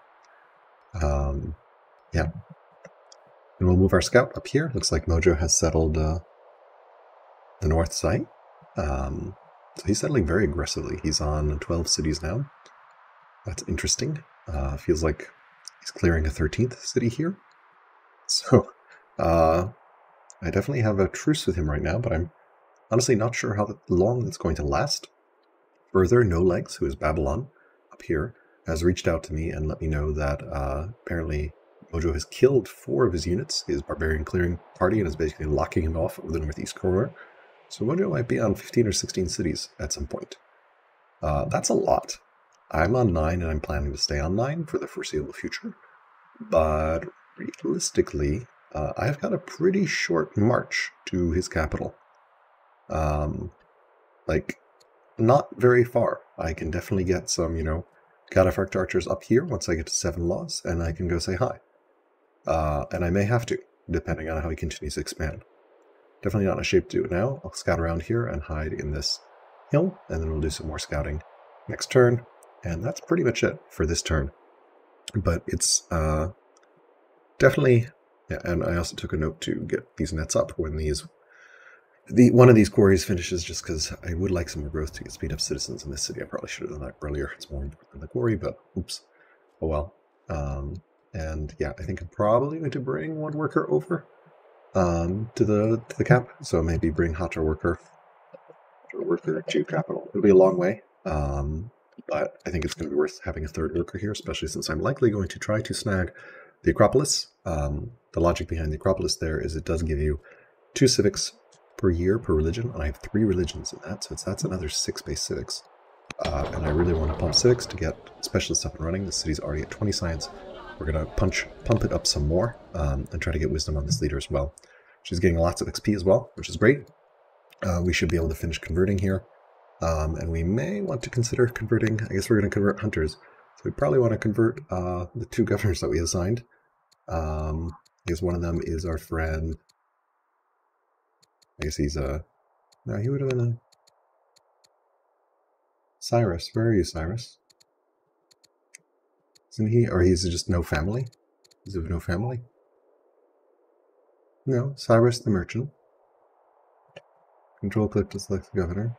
Yeah. And we'll move our scout up here. Looks like Mojo has settled the north site. So he's settling very aggressively. He's on 12 cities now. That's interesting. Feels like he's clearing a 13th city here. So I definitely have a truce with him right now, but I'm honestly not sure how long it's going to last. Further, No Legs, who is Babylon up here, has reached out to me and let me know that apparently Mojo has killed 4 of his units, his barbarian clearing party, and is basically locking him off of the northeast corridor. So Mojo might be on 15 or 16 cities at some point. That's a lot. I'm on 9 and I'm planning to stay on 9 for the foreseeable future. But realistically, I've got a pretty short march to his capital. Like, not very far. I can definitely get some, you know, cataphract archers up here once I get to 7 laws, and I can go say hi. And I may have to, depending on how he continues to expand. Definitely not in a shape to do it now. I'll scout around here and hide in this hill, and then we'll do some more scouting next turn. And that's pretty much it for this turn. But it's definitely... Yeah, and I also took a note to get these nets up when one of these quarries finishes, just because I would like some more growth to get speed up citizens in this city. I probably should have done that earlier. It's more important than the quarry, but oops. Oh well. And yeah, I think I'm probably going to bring one worker over to the cap. So maybe bring Hatra worker to capital. It'll be a long way. But I think it's going to be worth having a third worker here, especially since I'm likely going to try to snag the Acropolis. The logic behind the Acropolis there is it does give you 2 civics per year per religion, and I have 3 religions in that, so that's another 6 base civics. And I really want to pump civics to get specialists up and running. The city's already at 20 science. We're going to pump it up some more and try to get wisdom on this leader as well. She's getting lots of XP as well, which is great. We should be able to finish converting here. And we may want to consider converting, I guess we're going to convert hunters. So we probably want to convert the 2 governors that we assigned. I guess one of them is our friend. I guess he's no, he would have been a Cyrus. Where are you, Cyrus? Isn't he, or he's just no family? He's of no family? No, Cyrus the Merchant. Control click to select the governor.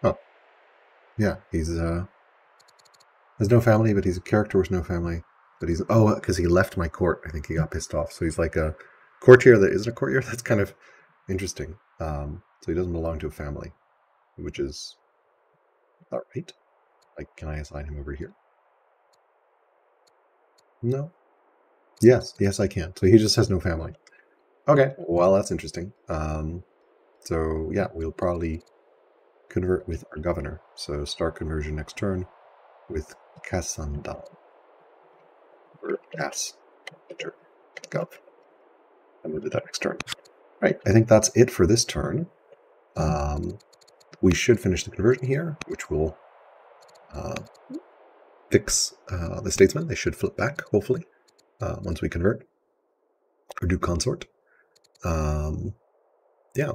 Oh. Yeah, he's has no family, but he's a character with no family. But he's, oh, because he left my court. I think he got pissed off. So he's like a courtier that isn't a courtier. That's kind of interesting. So he doesn't belong to a family, which is not right. Like, can I assign him over here? No. Yes, I can. So he just has no family. Okay, well, that's interesting. So yeah, we'll probably convert with our governor. So start conversion next turn with Kassandal. Or Cass. Enter. Gov. And we'll do that next turn. Right, I think that's it for this turn. We should finish the conversion here, which will fix the statesmen. They should flip back, hopefully, once we convert. Or do consort. Yeah.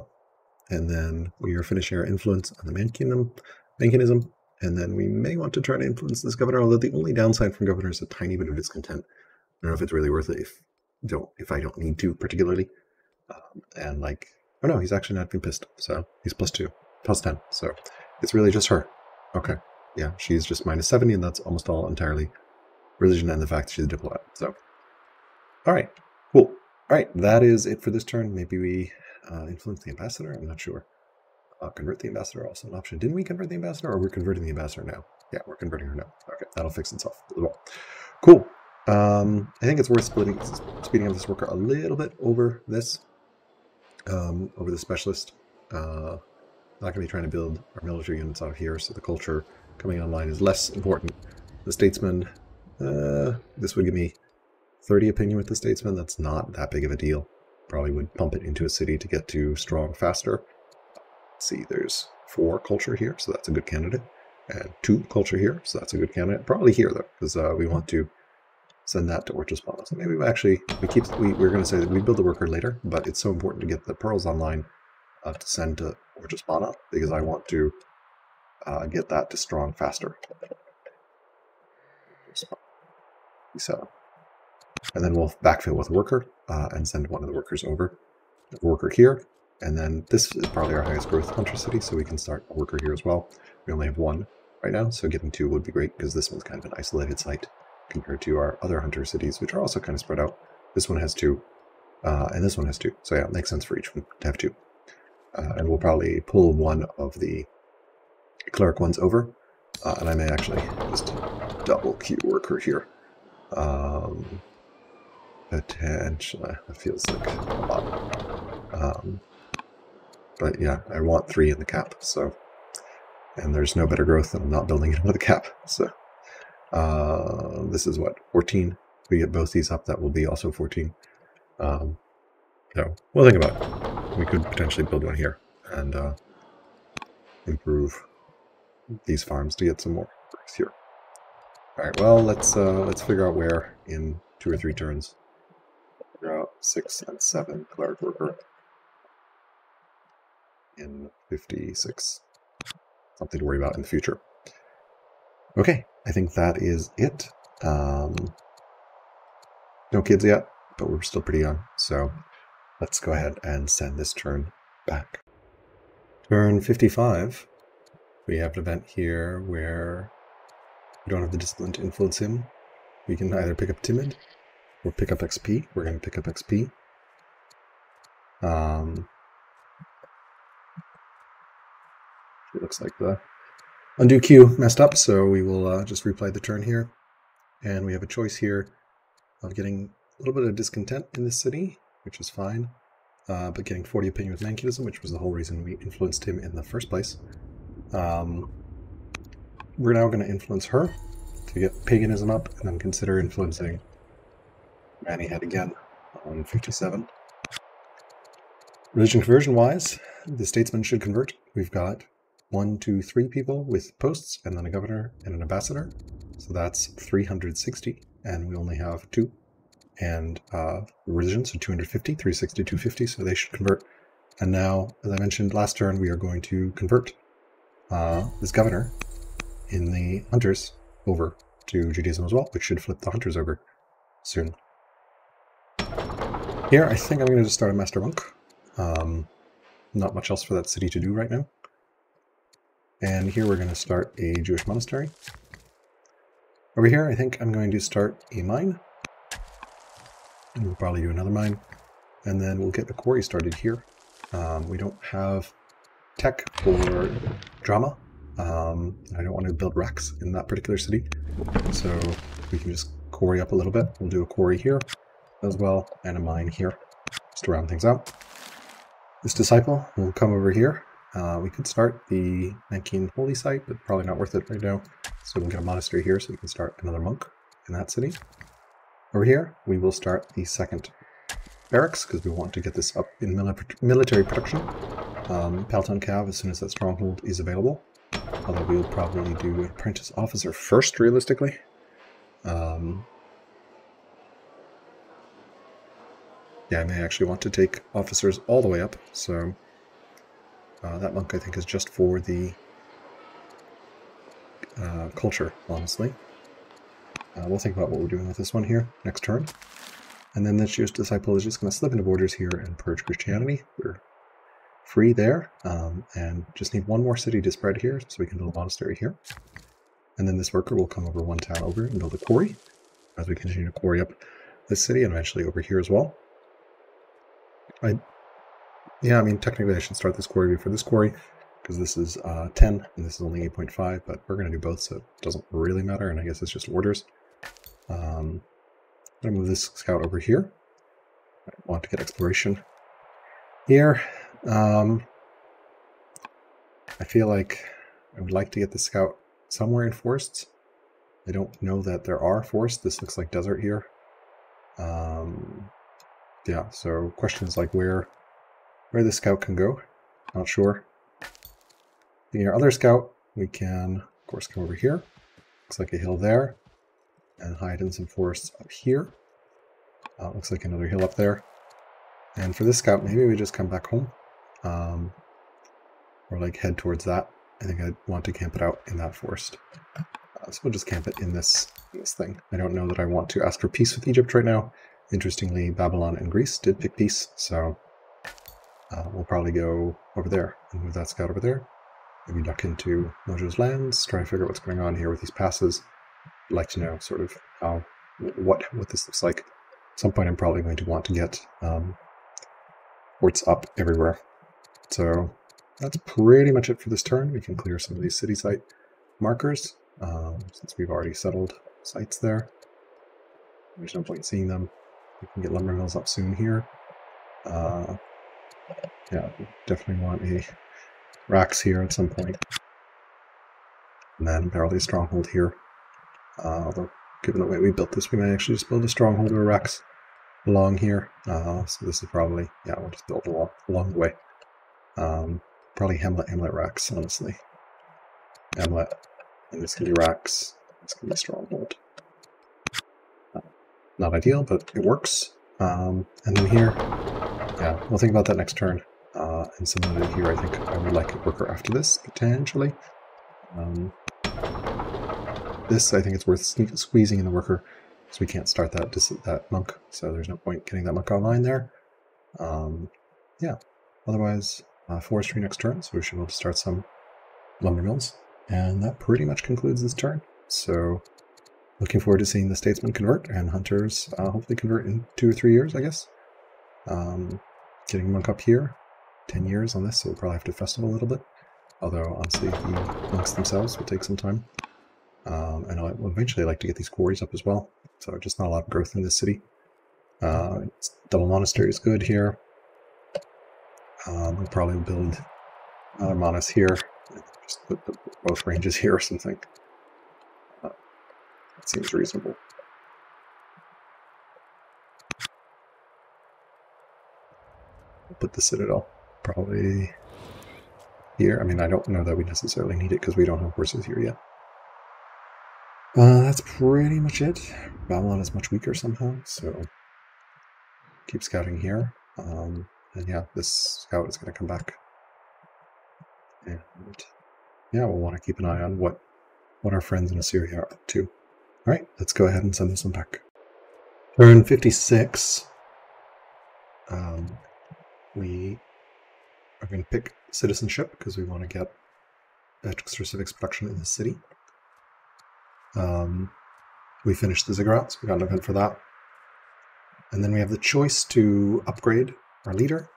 And then we are finishing our influence on the Mankinism. And then we may want to try to influence this governor, although the only downside from governor is a tiny bit of discontent. I don't know if it's really worth it if I don't need to particularly. And like, oh no, he's actually not been pissed. So he's +2, +10. So it's really just her. Okay. Yeah, she's just -70, and that's almost all entirely religion and the fact that she's a diplomat. So, all right, cool. All right, that is it for this turn. Maybe we influence the ambassador. I'm not sure. Convert the ambassador, also an option. Didn't we convert the ambassador, or we're converting the ambassador now? Yeah, we're converting her now. Okay, that'll fix itself as well. Cool. I think it's worth speeding up this worker a little bit over this, over the specialist Not going to be trying to build our military units out of here, so the culture coming online is less important. The statesman, this would give me 30 opinion with the statesman. That's not that big of a deal. Probably would pump it into a city to get to strong faster. Let's see, there's 4 culture here, so that's a good candidate. And 2 culture here, so that's a good candidate. Probably here, though, because we want to send that to Orchespawn. So maybe we're going to say that we build the worker later, but it's so important to get the pearls online to send to Orchespawn, because I want to get that to strong faster. So, and then we'll backfill with a worker and send one of the workers over. A worker here, and then this is probably our highest growth hunter city, so we can start a worker here as well. We only have 1 right now, so getting 2 would be great, because this one's kind of an isolated site compared to our other hunter cities, which are also kind of spread out. This one has 2, and this one has 2. So yeah, it makes sense for each one to have 2. And we'll probably pull one of the cleric ones over, and I may actually just double queue worker here. Potentially, that feels like a lot. But yeah, I want 3 in the cap, so, and there's no better growth than not building it into the cap. So this is what, 14? If we get both these up, that will be also 14. So we'll think about it. We could potentially build one here and improve these farms to get some more workers here. All right, well, let's figure out where in 2 or 3 turns. Figure out 6 and 7 cleric worker in 56. Something to worry about in the future. Okay, I think that is it. No kids yet, but we're still pretty young, so let's go ahead and send this turn back. Turn 55. We have an event here where we don't have the discipline to influence him. We can either pick up Timid or pick up XP. We're going to pick up XP. It looks like the undo queue messed up, so we will just replay the turn here. And we have a choice here of getting a little bit of discontent in this city, which is fine, but getting 40 opinion with Mancutism, which was the whole reason we influenced him in the first place. We're now going to influence her to get paganism up, and then consider influencing Mannyhead again on 57. Religion conversion-wise, the statesman should convert. We've got 1, 2, 3 people with posts, and then a governor and an ambassador. So that's 360, and we only have 2. And religion, so 250, 360, 250, so they should convert. And now, as I mentioned last turn, we are going to convert this governor in the hunters over to Judaism as well, which should flip the hunters over soon. Here, I think I'm going to just start a master monk. Not much else for that city to do right now. And here we're going to start a Jewish monastery. Over here, I think I'm going to start a mine. And we'll probably do another mine. And then we'll get the quarry started here. We don't have tech or drama. I don't want to build racks in that particular city. So we can just quarry up a little bit. We'll do a quarry here as well, and a mine here, just to round things out. This disciple will come over here. We could start the Nankin holy site, but probably not worth it right now. So we'll get a monastery here so we can start another monk in that city. Over here, we will start the second barracks, because we want to get this up in military production. Palton Cav as soon as that stronghold is available. Although we'll probably do an apprentice officer first, realistically. Yeah, I may actually want to take officers all the way up, so that monk I think is just for the culture, honestly. We'll think about what we're doing with this one here next turn. And then this Jewish disciple is just going to slip into borders here and purge Christianity. We're free there, and just need 1 more city to spread here, so we can build a monastery here. And then this worker will come over 1 town over and build a quarry, as we continue to quarry up this city, and eventually over here as well. Yeah, I mean, technically I should start this quarry before this quarry, because this is 10, and this is only 8.5, but we're going to do both, so it doesn't really matter, and I guess it's just orders. I'm going to move this scout over here. I want to get exploration here. I feel like I would like to get the scout somewhere in forests. I don't know that there are forests. This looks like desert here. Yeah, so questions like where the scout can go. Not sure. Being our other scout, we can, of course, come over here. Looks like a hill there. And hide in some forests up here. Looks like another hill up there. And for this scout, maybe we just come back home. Or like head towards that. I think I'd want to camp it out in that forest. So we'll just camp it in this thing. I don't know that I want to ask for peace with Egypt right now. Interestingly, Babylon and Greece did pick peace, so we'll probably go over there and move that scout over there. Maybe duck into Mojo's lands, try to figure out what's going on here with these passes. I'd like to know sort of how, what this looks like. At some point I'm probably going to want to get forts up everywhere. So that's pretty much it for this turn. We can clear some of these city site markers, since we've already settled sites there. There's no point seeing them. We can get lumber mills up soon here. Yeah, we definitely want a racks here at some point. And then probably a stronghold here. Although, given the way we built this, we might actually just build a stronghold or racks along here. So this is probably, yeah, we'll just build along the way. Probably Hamlet racks, honestly. Hamlet, and this can be racks. This can be stronghold. Not ideal, but it works. And then here, yeah, we'll think about that next turn. And similarly here, I think I would like a worker after this, potentially. This, I think it's worth squeezing in the worker, because we can't start that monk, so there's no point getting that monk online there. Yeah, otherwise, forestry next turn, so we should be able to start some lumber mills. And that pretty much concludes this turn. So, looking forward to seeing the statesmen convert, and hunters hopefully convert in 2 or 3 years, I guess. Getting monk up here, 10 years on this, so we'll probably have to festival a little bit. Although, honestly, the monks themselves will take some time. And I'll eventually like to get these quarries up as well. So just not a lot of growth in this city. Double monastery is good here. We'll probably build another monas here. Just put both ranges here or something. That seems reasonable. We'll put the citadel probably here. I mean, I don't know that we necessarily need it because we don't have horses here yet. That's pretty much it. Babylon is much weaker somehow, so keep scouting here. And yeah, this scout is going to come back. And yeah, we'll want to keep an eye on what our friends in Assyria are up to. Alright, let's go ahead and send this one back. Turn 56. We are going to pick citizenship because we want to get extra civics production in the city. We finished the ziggurats, we got an event for that. And then we have the choice to upgrade our leader.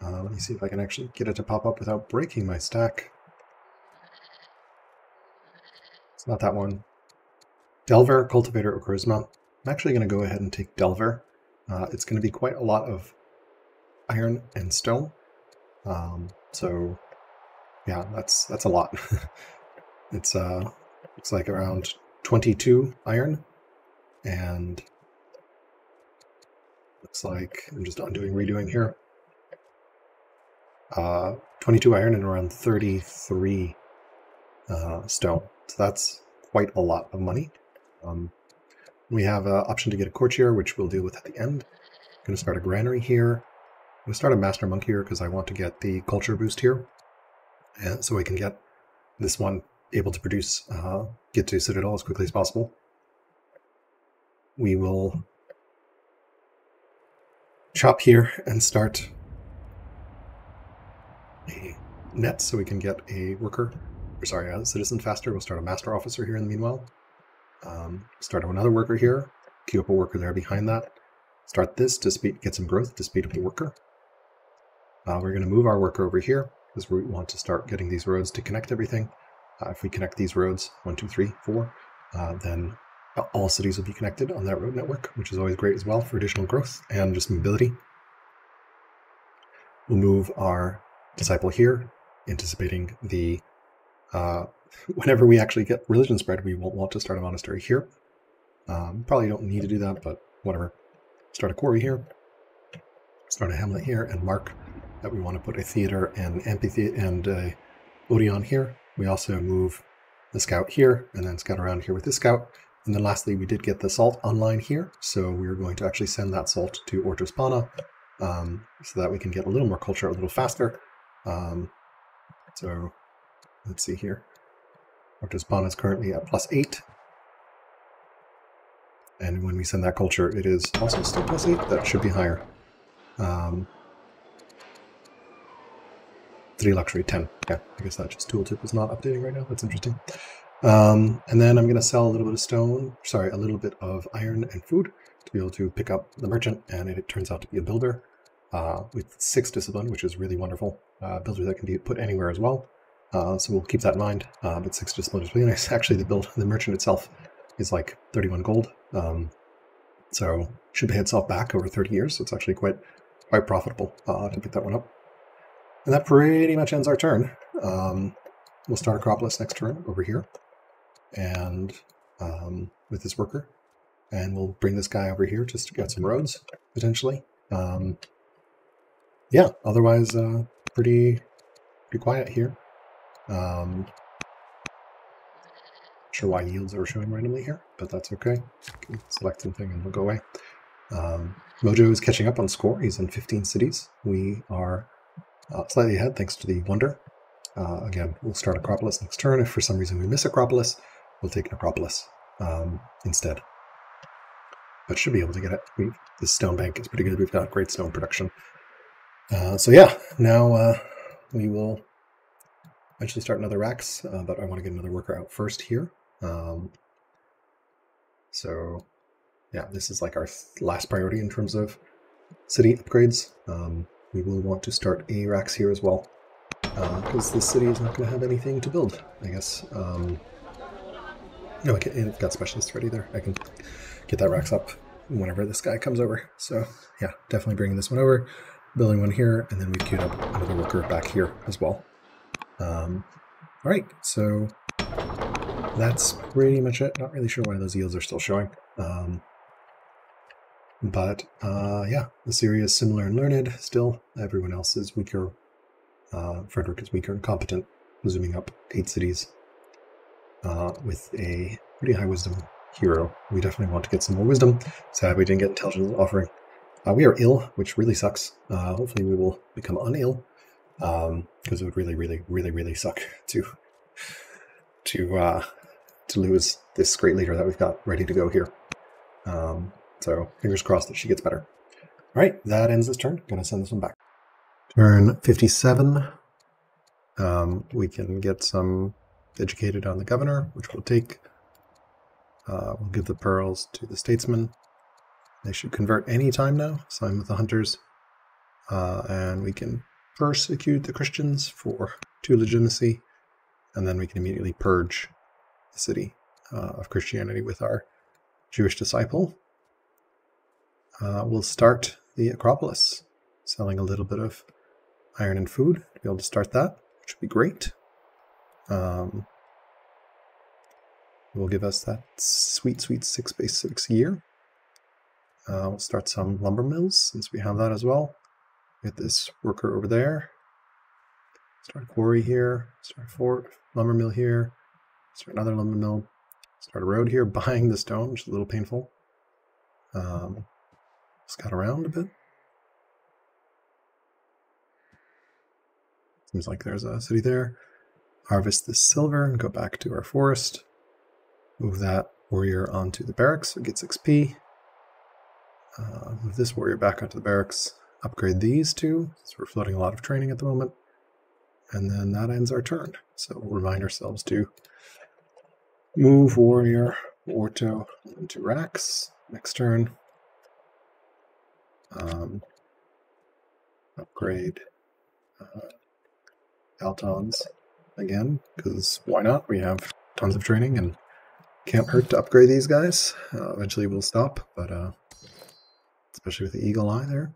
Let me see if I can actually get it to pop up without breaking my stack. It's not that one. Delver, Cultivator, or Charisma. I'm actually going to go ahead and take Delver. It's going to be quite a lot of iron and stone. So, yeah, that's a lot. It's looks like around 22 iron, and looks like I'm just undoing, redoing here. 22 iron and around 33 stone. So that's quite a lot of money. We have an option to get a courtier, which we'll deal with at the end. I'm going to start a granary here. I'm going to start a master monk here because I want to get the culture boost here, and so I can get this one able to produce, get to Citadel as quickly as possible. We will chop here and start a net so we can get a worker, or sorry, a citizen faster. We'll start a master officer here in the meanwhile. Start another worker here, queue up a worker there behind that. Start this to get some growth to speed up the worker. We're going to move our worker over here because we want to start getting these roads to connect everything. If we connect these roads, 1, 2, 3, 4, then all cities will be connected on that road network, which is always great as well for additional growth and just mobility. We'll move our disciple here anticipating the whenever we actually get religion spread, we won't want to start a monastery here. Probably don't need to do that, but whatever. Start a quarry here, start a hamlet here, and mark that we want to put a theater and amphitheater and a Odeon here. We also move the scout here, and then scout around here with this scout. And then lastly, we did get the salt online here, so we're going to actually send that salt to Ortospana, so that we can get a little more culture a little faster. So let's see here. Ortospana is currently at +8. And when we send that culture, it is also still +8. That should be higher. 3 luxury, 10. Yeah, I guess that just tooltip is not updating right now. That's interesting. And then I'm going to sell a little bit of stone, sorry, a little bit of iron and food to be able to pick up the merchant. And it turns out to be a builder with 6 discipline, which is really wonderful. Builder that can be put anywhere as well. So we'll keep that in mind. But 6 discipline is really nice. Actually, the merchant itself is like 31 gold. So should pay itself back over 30 years. So it's actually quite profitable to pick that one up. And that pretty much ends our turn. We'll start Acropolis next turn over here. And with this worker. And we'll bring this guy over here just to get some roads, potentially. Yeah, otherwise pretty quiet here. Not sure why yields are showing randomly here, but that's okay. Can select something and we'll go away. Mojo is catching up on score. He's in 15 cities. We are slightly ahead thanks to the wonder. Again, we'll start Acropolis next turn. If for some reason we miss Acropolis, we'll take Acropolis instead. But should be able to get it. This stone bank is pretty good. We've got great stone production. So yeah, now we will eventually start another racks, but I want to get another worker out first here. So yeah, this is like our last priority in terms of city upgrades. We will want to start a racks here as well, because this city is not going to have anything to build, I guess. No, I've got specialists ready there. I can get that racks up whenever this guy comes over. So yeah, definitely bringing this one over, building one here, and then we've queued up another worker back here as well. All right, so that's pretty much it. Not really sure why those yields are still showing. But yeah, Assyria is similar and learned still. Everyone else is weaker. Frederik is weaker and competent, zooming up 8 cities with a pretty high wisdom hero. We definitely want to get some more wisdom. Sad we didn't get intelligence offering. We are ill, which really sucks. Hopefully we will become unill, because it would really suck to lose this great leader that we've got ready to go here. So fingers crossed that she gets better. All right, that ends this turn. Gonna send this one back. Turn 57. We can get some educated on the governor, which we'll take. We'll give the pearls to the statesman. They should convert any time now. Sign with the hunters. And we can persecute the Christians for 2 legitimacy. And then we can immediately purge the city of Christianity with our Jewish disciple. We'll start the Acropolis, selling a little bit of iron and food to be able to start that, which would be great. Will give us that sweet 6 base 6 a year. We'll start some lumber mills since we have that as well. Get this worker over there. Start a quarry here. Start a fort, lumber mill here. Start another lumber mill. Start a road here, buying the stone, which is a little painful. Scout around a bit. Seems like there's a city there. Harvest this silver and go back to our forest. Move that warrior onto the barracks so it gets XP. Move this warrior back onto the barracks. Upgrade these 2, so we're floating a lot of training at the moment. And then that ends our turn. So we'll remind ourselves to move warrior, orto into racks next turn. Upgrade Altons again, because why not? We have tons of training and can't hurt to upgrade these guys. Eventually we'll stop, but especially with the eagle eye there,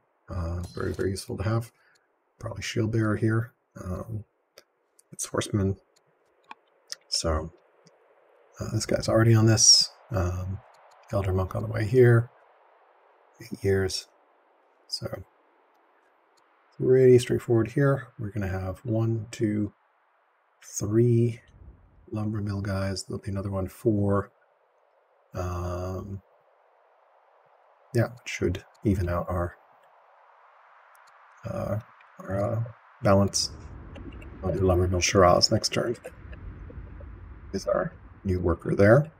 very useful to have. Probably shield bearer here. It's horsemen. So this guy's already on this. Elder monk on the way here. 8 years. So pretty straightforward here. We're going to have 1, 2, 3 lumber mill guys. There'll be another one, 4. Yeah, it should even out our balance. I'll do lumber mill Shiraz next turn. Is our new worker there.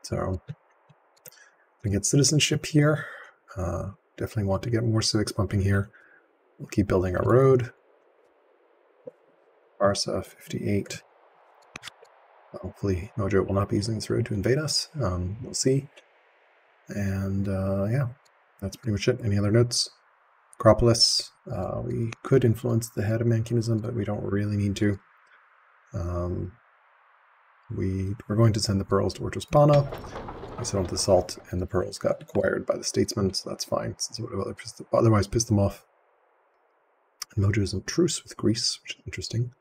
So we get citizenship here. Definitely want to get more civics pumping here. We'll keep building our road. Persia 58. Hopefully Mojo will not be using this road to invade us. We'll see. And yeah, that's pretty much it. Any other notes? Acropolis. We could influence the head of Mancunism, but we don't really need to. We're going to send the pearls to Ortospana. We sent the salt, and the pearls got acquired by the statesman, so that's fine, since it would have otherwise pissed them off. And Mojo is in truce with Greece, which is interesting.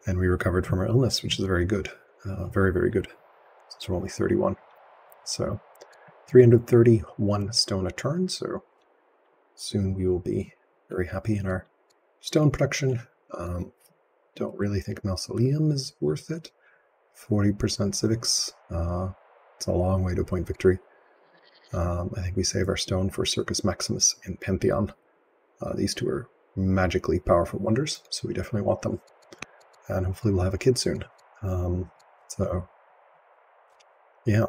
And we recovered from our illness, which is very good. Very, very good. Since we're only 31. So 331 stone a turn, so soon we will be very happy in our stone production. Don't really think Mausoleum is worth it. 40% civics. It's a long way to a point victory. I think we save our stone for Circus Maximus and Pantheon. These two are magically powerful wonders, so we definitely want them. And hopefully we'll have a kid soon. So, yeah.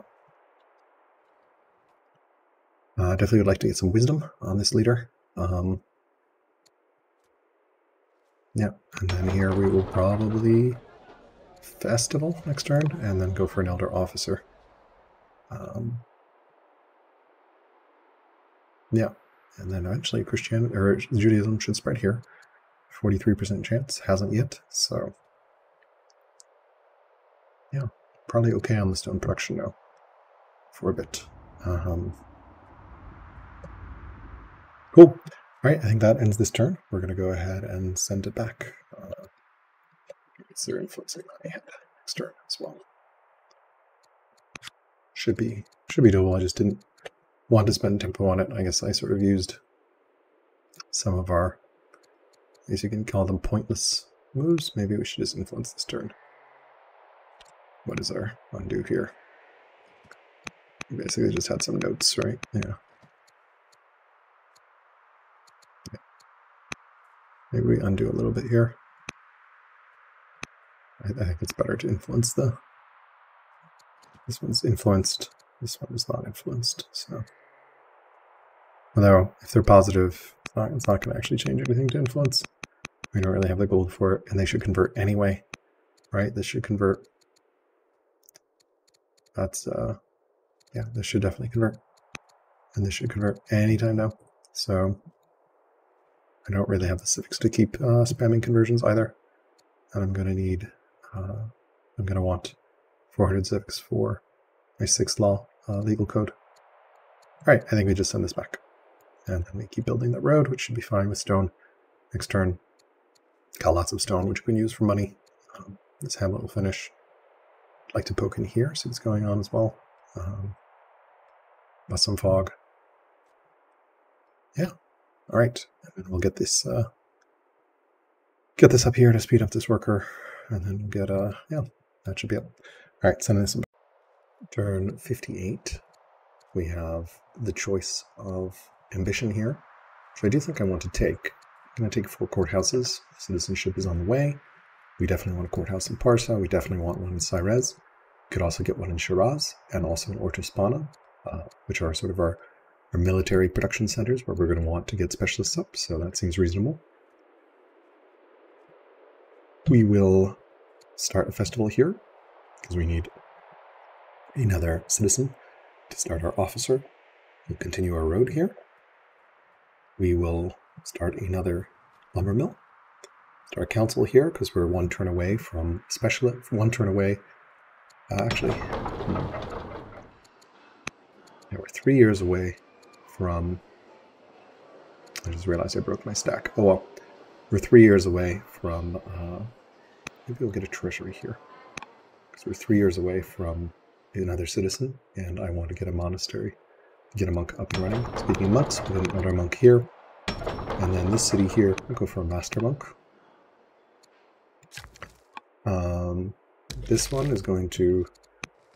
Definitely would like to get some wisdom on this leader. Yeah, and then here we will probably festival next turn, and then go for an elder officer. Yeah, and then eventually Christianity or Judaism should spread here. 43% chance, hasn't yet, so yeah, probably okay on the stone production now for a bit. Cool. All right, I think that ends this turn. We're going to go ahead and send it back. Consider influencing my hand next turn as well. Should be doable. I just didn't want to spend tempo on it. I guess I sort of used some of our, I guess you can call them pointless moves. Maybe we should just influence this turn. What is our undo here? We basically just had some notes, right? Yeah. Maybe we undo a little bit here. I think it's better to influence the... This one's influenced. This one is not influenced, so... Although, if they're positive, it's not going to actually change anything to influence. We don't really have the gold for it, and they should convert anyway, right? This should convert. That's, yeah, this should definitely convert. And this should convert anytime now. So, I don't really have the civics to keep spamming conversions either. And I'm going to need, I'm going to want 400 civics for my 6th law legal code. All right, I think we just send this back. And then we keep building that road, which should be fine with stone. Next turn, got lots of stone, which we can use for money. This hamlet will finish. I'd like to poke in here, see what's going on as well. Bust some fog. Yeah, all right. And then we'll get this up here to speed up this worker. And then we'll get, yeah, that should be it. All right, sending this back. Turn 58. We have the choice of ambition here, which I do think I want to take. I'm going to take 4 courthouses. Citizenship is on the way. We definitely want a courthouse in Persia. We definitely want one in Cyrez. We could also get one in Shiraz and also in Ortospana, which are sort of our military production centers where we're going to want to get specialists up, so that seems reasonable. We will start a festival here because we need another citizen to start our officer. We'll continue our road here. We will start another lumber mill. Start a council here because we're 1 turn away from specialist. 1 turn away. Actually, yeah, we're 3 years away from I just realized I broke my stack. Oh well, we're 3 years away from, maybe we'll get a treasury here. Because we're 3 years away from another citizen, and I want to get a monastery, get a monk up and running. Speaking of monks, we'll get another monk here. And then this city here, I'll go for a master monk. This one is going to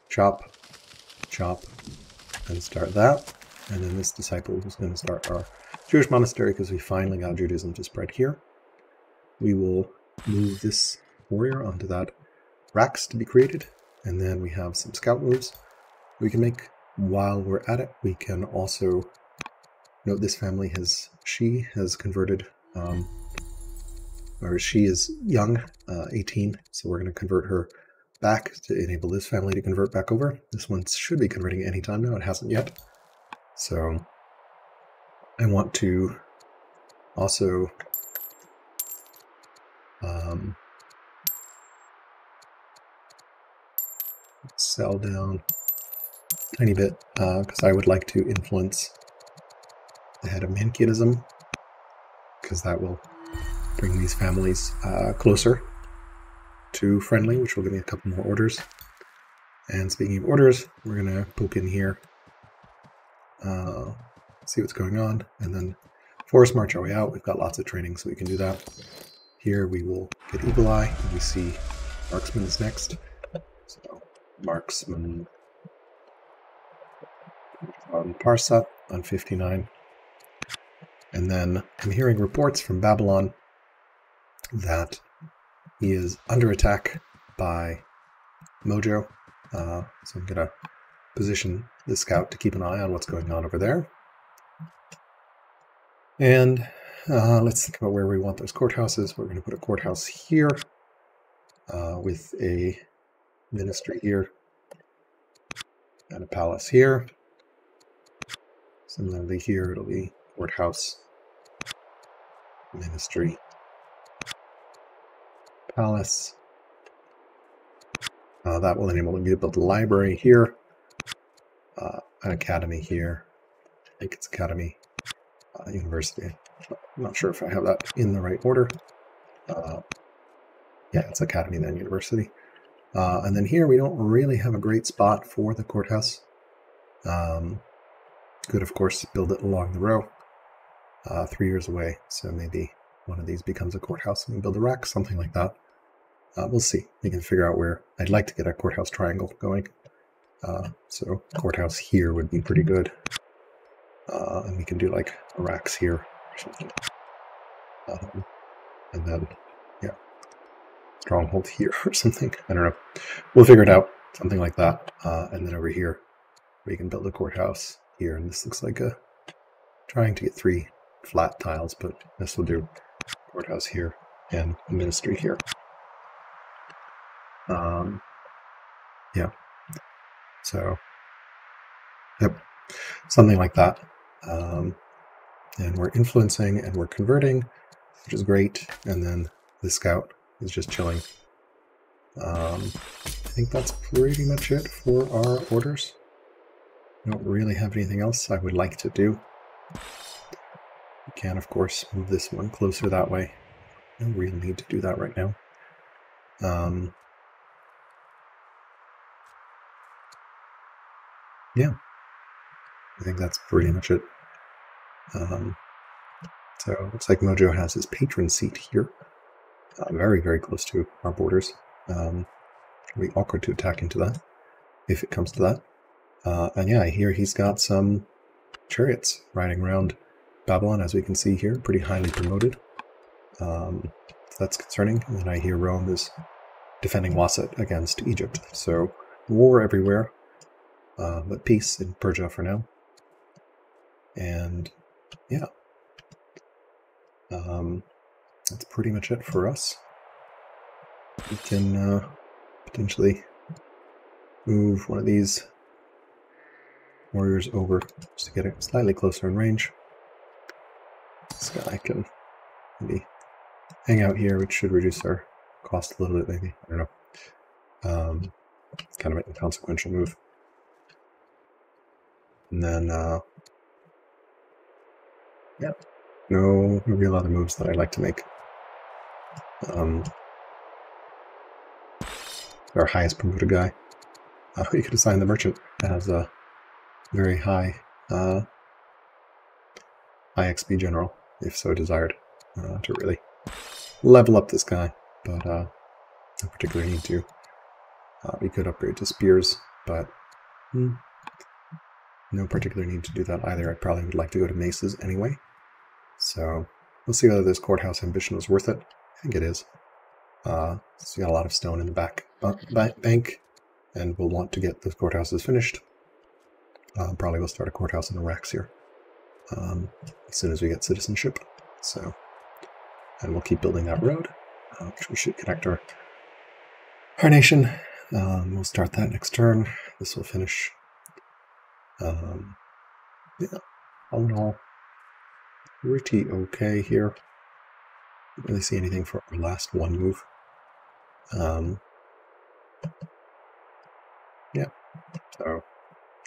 chop, and start that. And then this disciple is going to start our Jewish monastery because we finally got Judaism to spread here. We will move this warrior onto that racks to be created. And then we have some scout moves we can make. While we're at it, we can also note this family she has converted, or she is young, 18, so we're going to convert her back to enable this family to convert back over. This one should be converting any time now, it hasn't yet. So I want to also sell down a tiny bit, because I would like to influence the head of Manichaeism, because that will bring these families closer to friendly, which will give me a couple more orders. And speaking of orders, we're going to poke in here, see what's going on, and then forest march our way out. We've got lots of training, so we can do that. Here we will get Eagle Eye, and we see Marksman is next. So Marksman on Persia on 59. And then I'm hearing reports from Babylon that he is under attack by Mojo. So I'm going to position the scout to keep an eye on what's going on over there. And let's think about where we want those courthouses. We're going to put a courthouse here with a ministry here and a palace here. Similarly here, it'll be courthouse, ministry, palace. That will enable me to build a library here, an academy here. I think it's academy, university. I'm not sure if I have that in the right order. Yeah, it's academy, then university. And then here we don't really have a great spot for the courthouse. Could, of course, build it along the row. 3 years away, so maybe one of these becomes a courthouse and we build a rack, something like that. We'll see. We can figure out where. I'd like to get a courthouse triangle going. So courthouse here would be pretty good. And we can do like racks here or something. And then, yeah, stronghold here or something. I don't know. We'll figure it out. Something like that. And then over here, we can build a courthouse here. And this looks like a trying to get 3 flat tiles, but this will do. Courthouse here and a ministry here. Yeah. So, yep, something like that. And we're influencing and we're converting, which is great. And then the scout is just chilling. I think that's pretty much it for our orders. I don't really have anything else I would like to do. We can, of course, move this one closer that way. No real need to do that right now. Yeah, I think that's pretty much it. So it looks like Mojo has his patron seat here, very, very close to our borders. It'll be awkward to attack into that, if it comes to that. And yeah, I hear he's got some chariots riding around Babylon, as we can see here, pretty highly promoted. So that's concerning. And then I hear Rome is defending Wasset against Egypt. So war everywhere, but peace in Persia for now. And yeah, that's pretty much it for us. We can potentially move one of these warriors over just to get it slightly closer in range. This guy can maybe hang out here, which should reduce our cost a little bit, maybe. I don't know. Kind of an inconsequential move. And then, yeah, No real other moves that I like to make. Our highest promoted guy. You could assign the merchant as a very high XP general, if so desired, to really level up this guy, but no particular need to. We could upgrade to spears, but no particular need to do that either. I probably would like to go to maces anyway. So we'll see whether this courthouse ambition is worth it. I think it is. So we got a lot of stone in the back bank, and we'll want to get those courthouses finished. Probably we'll start a courthouse in Iraq here as soon as we get citizenship. So, and we'll keep building that road, which should connect our nation. We'll start that next turn. This will finish. Yeah, all in all, pretty okay here. Don't really see anything for our last one move. Yeah, so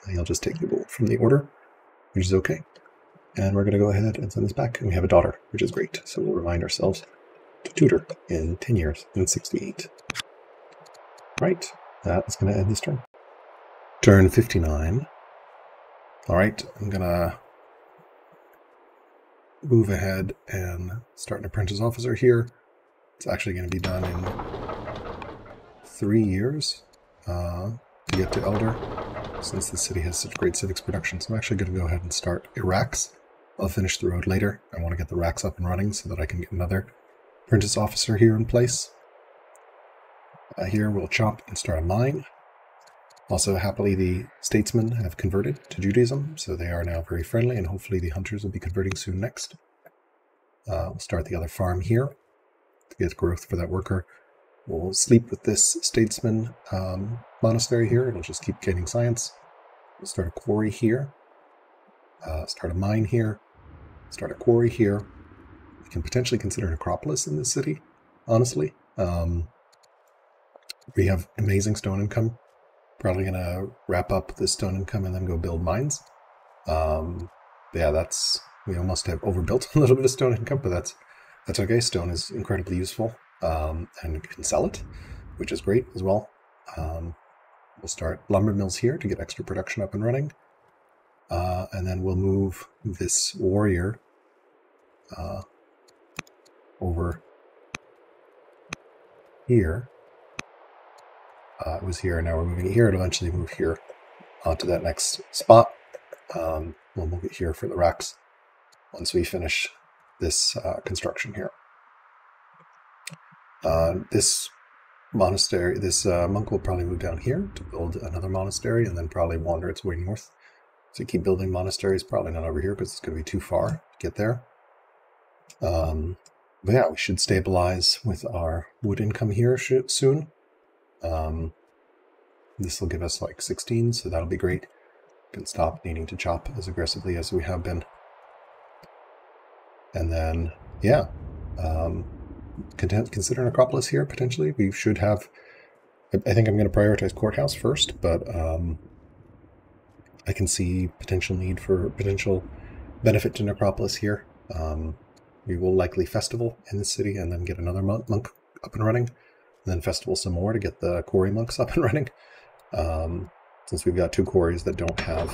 I think I'll just take the gold from the order, which is okay. And we're going to go ahead and send this back. And we have a daughter, which is great. So we'll remind ourselves to tutor in 10 years, in 68. Right, that is going to end this turn. Turn 59. All right, I'm going to move ahead and start an apprentice officer here. It's actually going to be done in 3 years to get to elder, since the city has such great civics production. So I'm actually going to go ahead and start Iraqs. I'll finish the road later. I want to get the racks up and running so that I can get another apprentice officer here in place. Here we'll chop and start a mine. Also, happily, the statesmen have converted to Judaism, so they are now very friendly, and hopefully the hunters will be converting soon next. We'll start the other farm here to get growth for that worker. We'll sleep with this statesman monastery here. It'll just keep gaining science. We'll start a quarry here. Start a mine here. Start a quarry here. We can potentially consider an acropolis in this city, honestly. We have amazing stone income. Probably going to wrap up this stone income and then go build mines. Yeah, we almost have overbuilt a little bit of stone income, but that's okay. Stone is incredibly useful, and you can sell it, which is great as well. We'll start lumber mills here to get extra production up and running. And then we'll move this warrior over here. It was here, now we're moving it here. It'll eventually move here to that next spot. We'll move it here for the racks once we finish this construction here. This monastery, this monk will probably move down here to build another monastery and then probably wander its way north. So keep building monasteries, probably not over here because it's going to be too far to get there. But yeah, we should stabilize with our wood income here soon. This will give us like 16, so that'll be great. We can stop needing to chop as aggressively as we have been. And then, yeah, consider an acropolis here, potentially. We should have, I think I'm going to prioritize courthouse first, but I can see potential need for potential benefit to necropolis here. We will likely festival in the city and then get another monk up and running. And then festival some more to get the quarry monks up and running. Since we've got 2 quarries that don't have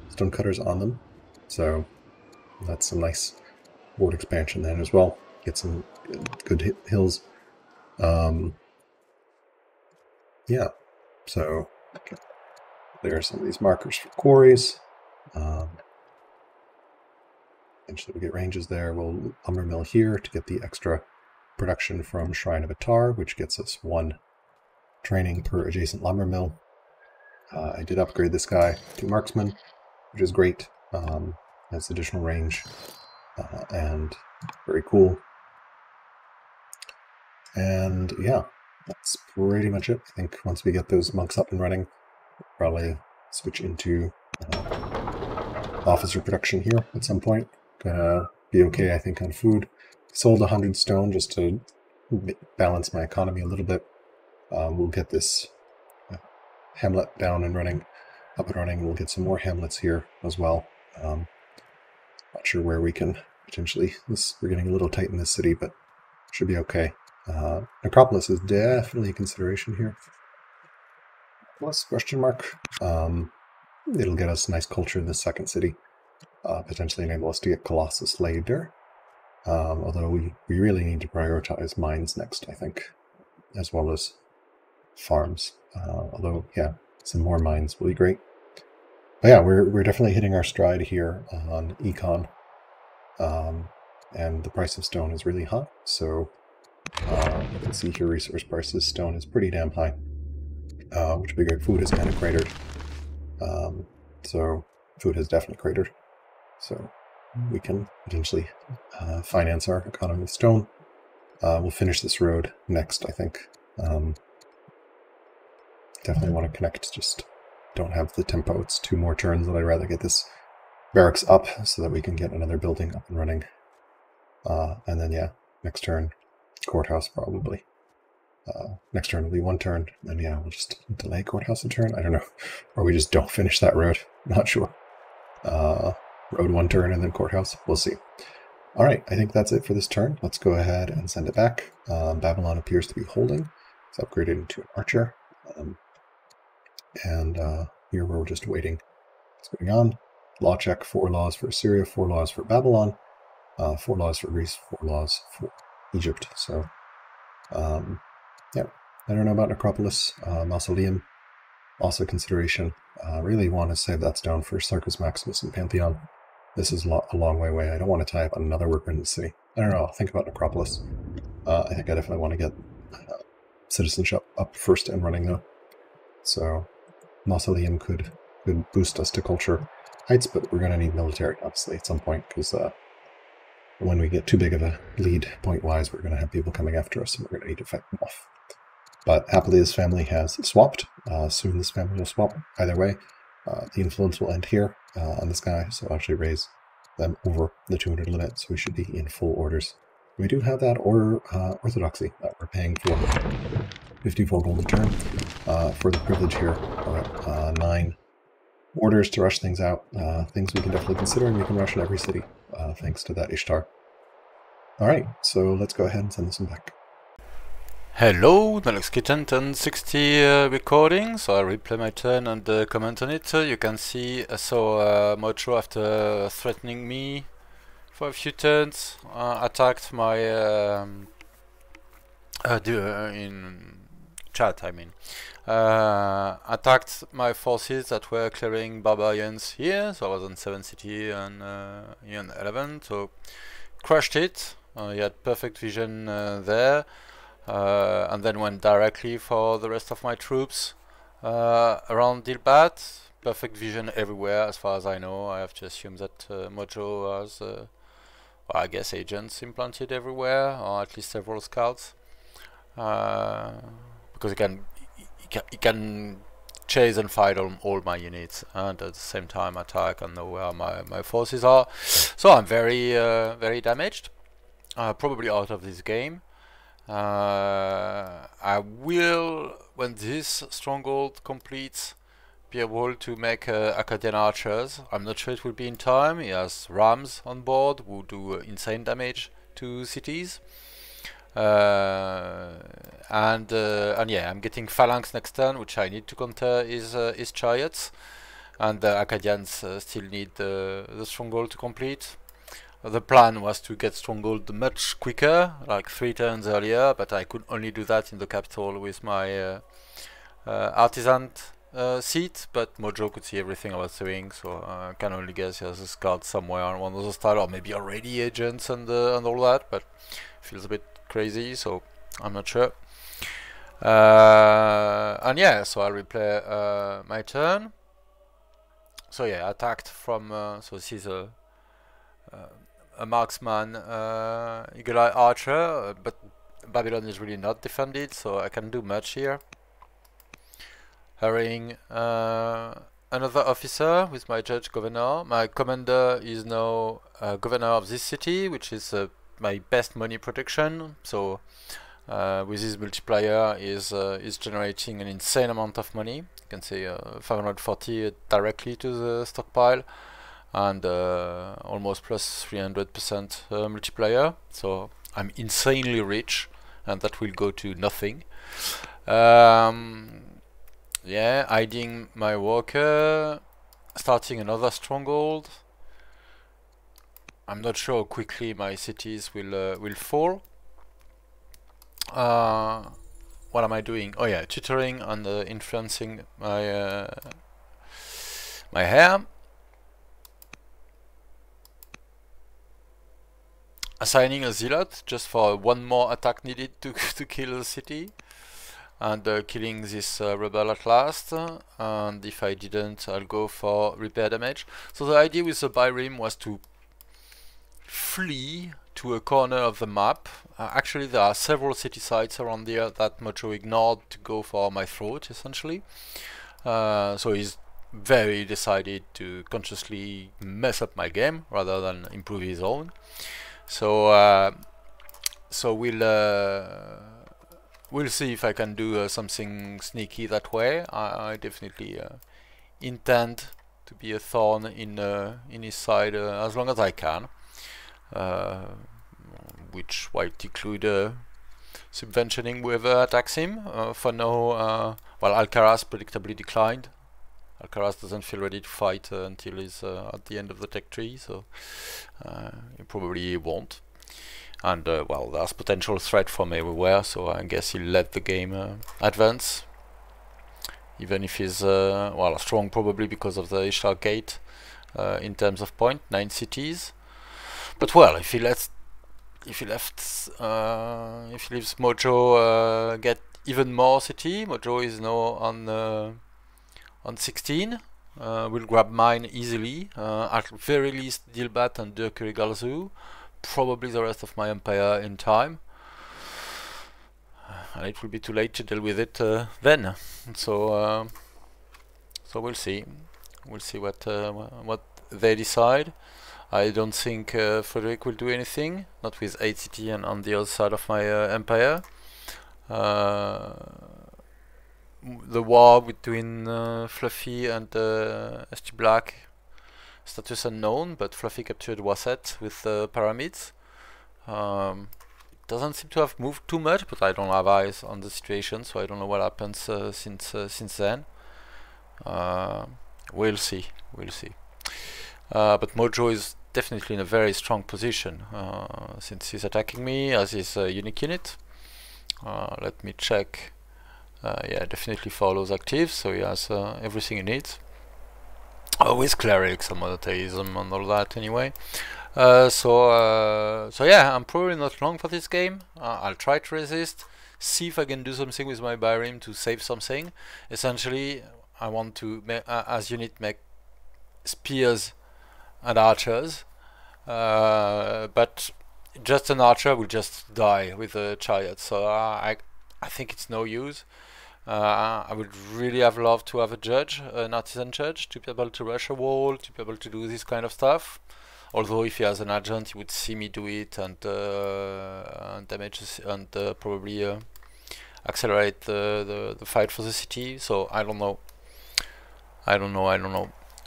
stone cutters on them. So that's some nice board expansion then as well. Get some good hills. Yeah, so there are some of these markers for quarries. Eventually we get ranges there. We'll lumber mill here to get the extra production from Shrine of Atar, which gets us 1 training per adjacent lumber mill. I did upgrade this guy to marksman, which is great. Has additional range and very cool. And yeah, that's pretty much it. I think once we get those monks up and running, we'll probably switch into officer production here at some point. Gonna be okay, I think, on food. Sold 100 stone just to balance my economy a little bit. We'll get this hamlet down and running, up and running, and we'll get some more hamlets here as well. Not sure where we can potentially. We're getting a little tight in this city, but should be okay. Necropolis is definitely a consideration here. Plus question mark. It'll get us nice culture in the second city. Potentially enable us to get Colossus later. Although we really need to prioritize mines next, I think, as well as farms. Although, yeah, some more mines will be great. But yeah, we're definitely hitting our stride here on econ. And the price of stone is really high. So you can see here resource prices. Stone is pretty damn high, which would be great. Food is kind of cratered. So food has definitely cratered. So we can potentially finance our economy with stone. We'll finish this road next, I think. Definitely want to connect, just don't have the tempo. It's 2 more turns that I'd rather get this barracks up so that we can get another building up and running. And then, yeah, next turn, courthouse probably. Next turn will be 1 turn, and yeah, we'll just delay courthouse a turn. I don't know. Or we just don't finish that road. Not sure. Road 1 turn and then courthouse. We'll see. All right, I think that's it for this turn. Let's go ahead and send it back. Babylon appears to be holding. It's upgraded into an archer. Here we're just waiting. What's going on? Law check, 4 laws for Assyria, 4 laws for Babylon, 4 laws for Greece, 4 laws for Egypt. So, yeah, I don't know about Necropolis. Mausoleum, also consideration. Really want to save that stone for Sarkis Maximus and Pantheon. This is a long way away. I don't want to tie up another worker in the city. I don't know. I'll think about Necropolis. I think I definitely want to get citizenship up first and running though. So Mausoleum could boost us to culture heights, but we're going to need military, obviously, at some point, because when we get too big of a lead point-wise, we're going to have people coming after us, and we're going to need to fight them off. But happily, this family has swapped. Soon this family will swap. Either way, the influence will end here on this guy, so I'll actually raise them over the 200 limit, so we should be in full orders. We do have that orthodoxy that we're paying for 54 gold a turn for the privilege here. We're at 9 orders to rush things out. Things we can definitely consider, and we can rush in every city thanks to that Ishtar. Alright, so let's go ahead and send this one back. Hello, nolegskitten23 recording. So I replay my turn and comment on it. You can see, Mojo, after threatening me for a few turns, attacked my in chat, I mean, attacked my forces that were clearing barbarians here. So I was on 7 city and here on 11, so crushed it. He had perfect vision there, and then went directly for the rest of my troops around Dilbat. Perfect vision everywhere, as far as I know. I have to assume that Mojo has, well, I guess, agents implanted everywhere, or at least several scouts, because he can chase and fight all my units, and at the same time attack and know where my forces are. So I'm very very damaged, probably out of this game. I will, when this stronghold completes, be able to make Akkadian archers. I'm not sure it will be in time. He has rams on board who do insane damage to cities. And yeah, I'm getting phalanx next turn, which I need to counter his chariots, and the Akkadians still need the stronghold to complete. The plan was to get stronghold much quicker, like 3 turns earlier, but I could only do that in the capital with my artisan seat. But Mojo could see everything I was doing, so I can only guess he has a scout somewhere on one of those tiles, or maybe already agents and all that, but feels a bit crazy, so I'm not sure. And yeah, so I'll replay my turn. So yeah, attacked from so this is a marksman eagle-eye archer, but Babylon is really not defended, so I can do much here. Hiring another officer with my judge governor. My commander is now governor of this city, which is my best money protection. So with this multiplier is generating an insane amount of money. You can say 540 directly to the stockpile, and almost plus 300% multiplier. So I'm insanely rich, and that will go to nothing. Yeah, hiding my worker, starting another stronghold. I'm not sure how quickly my cities will fall. What am I doing? Oh yeah, tutoring and influencing my my hair. Assigning a zealot just for one more attack needed to to kill the city, and killing this rebel at last. And if I didn't, I'll go for repair damage. So the idea with the Byrim was to flee to a corner of the map. Actually, there are several city sites around there that Mojo ignored to go for my throat, essentially. So he's very decided to consciously mess up my game rather than improve his own. So so we'll see if I can do something sneaky that way. I definitely intend to be a thorn in his side as long as I can. Which might include subventioning whoever attacks him. For now, well, alcaras predictably declined. Alcaras doesn't feel ready to fight until he's at the end of the tech tree, so he probably won't. And well, there's potential threat from everywhere, so I guess he'll let the game advance, even if he's well, strong probably because of the Ishtar Gate in terms of point, 9 cities. But well, if he leaves Mojo get even more city, Mojo is now on 16. We'll grab mine easily. At very least Dilbat and Irregularity, probably the rest of my empire in time. And it will be too late to deal with it then. So so we'll see. We'll see what they decide. I don't think Frederik will do anything, not with 8 city and on the other side of my empire. The war between Fluffy and StBlak, status unknown, but Fluffy captured Wasset with pyramids. It doesn't seem to have moved too much, but I don't have eyes on the situation, so I don't know what happens since then. We'll see. But Mojo is definitely in a very strong position since he's attacking me as his unique unit. Let me check. Yeah, definitely follows active, so he has everything he needs. With clerics and monotheism and all that anyway. So yeah, I'm probably not long for this game. I'll try to resist, see if I can do something with my Byrim to save something. Essentially, I want to, as unit, make spears and archers, but just an archer will just die with a chariot, so I think it's no use. I would really have loved to have a judge, an artisan judge, to be able to rush a wall, to be able to do this kind of stuff. Although if he has an agent, he would see me do it and damage and probably accelerate the fight for the city. So I don't know.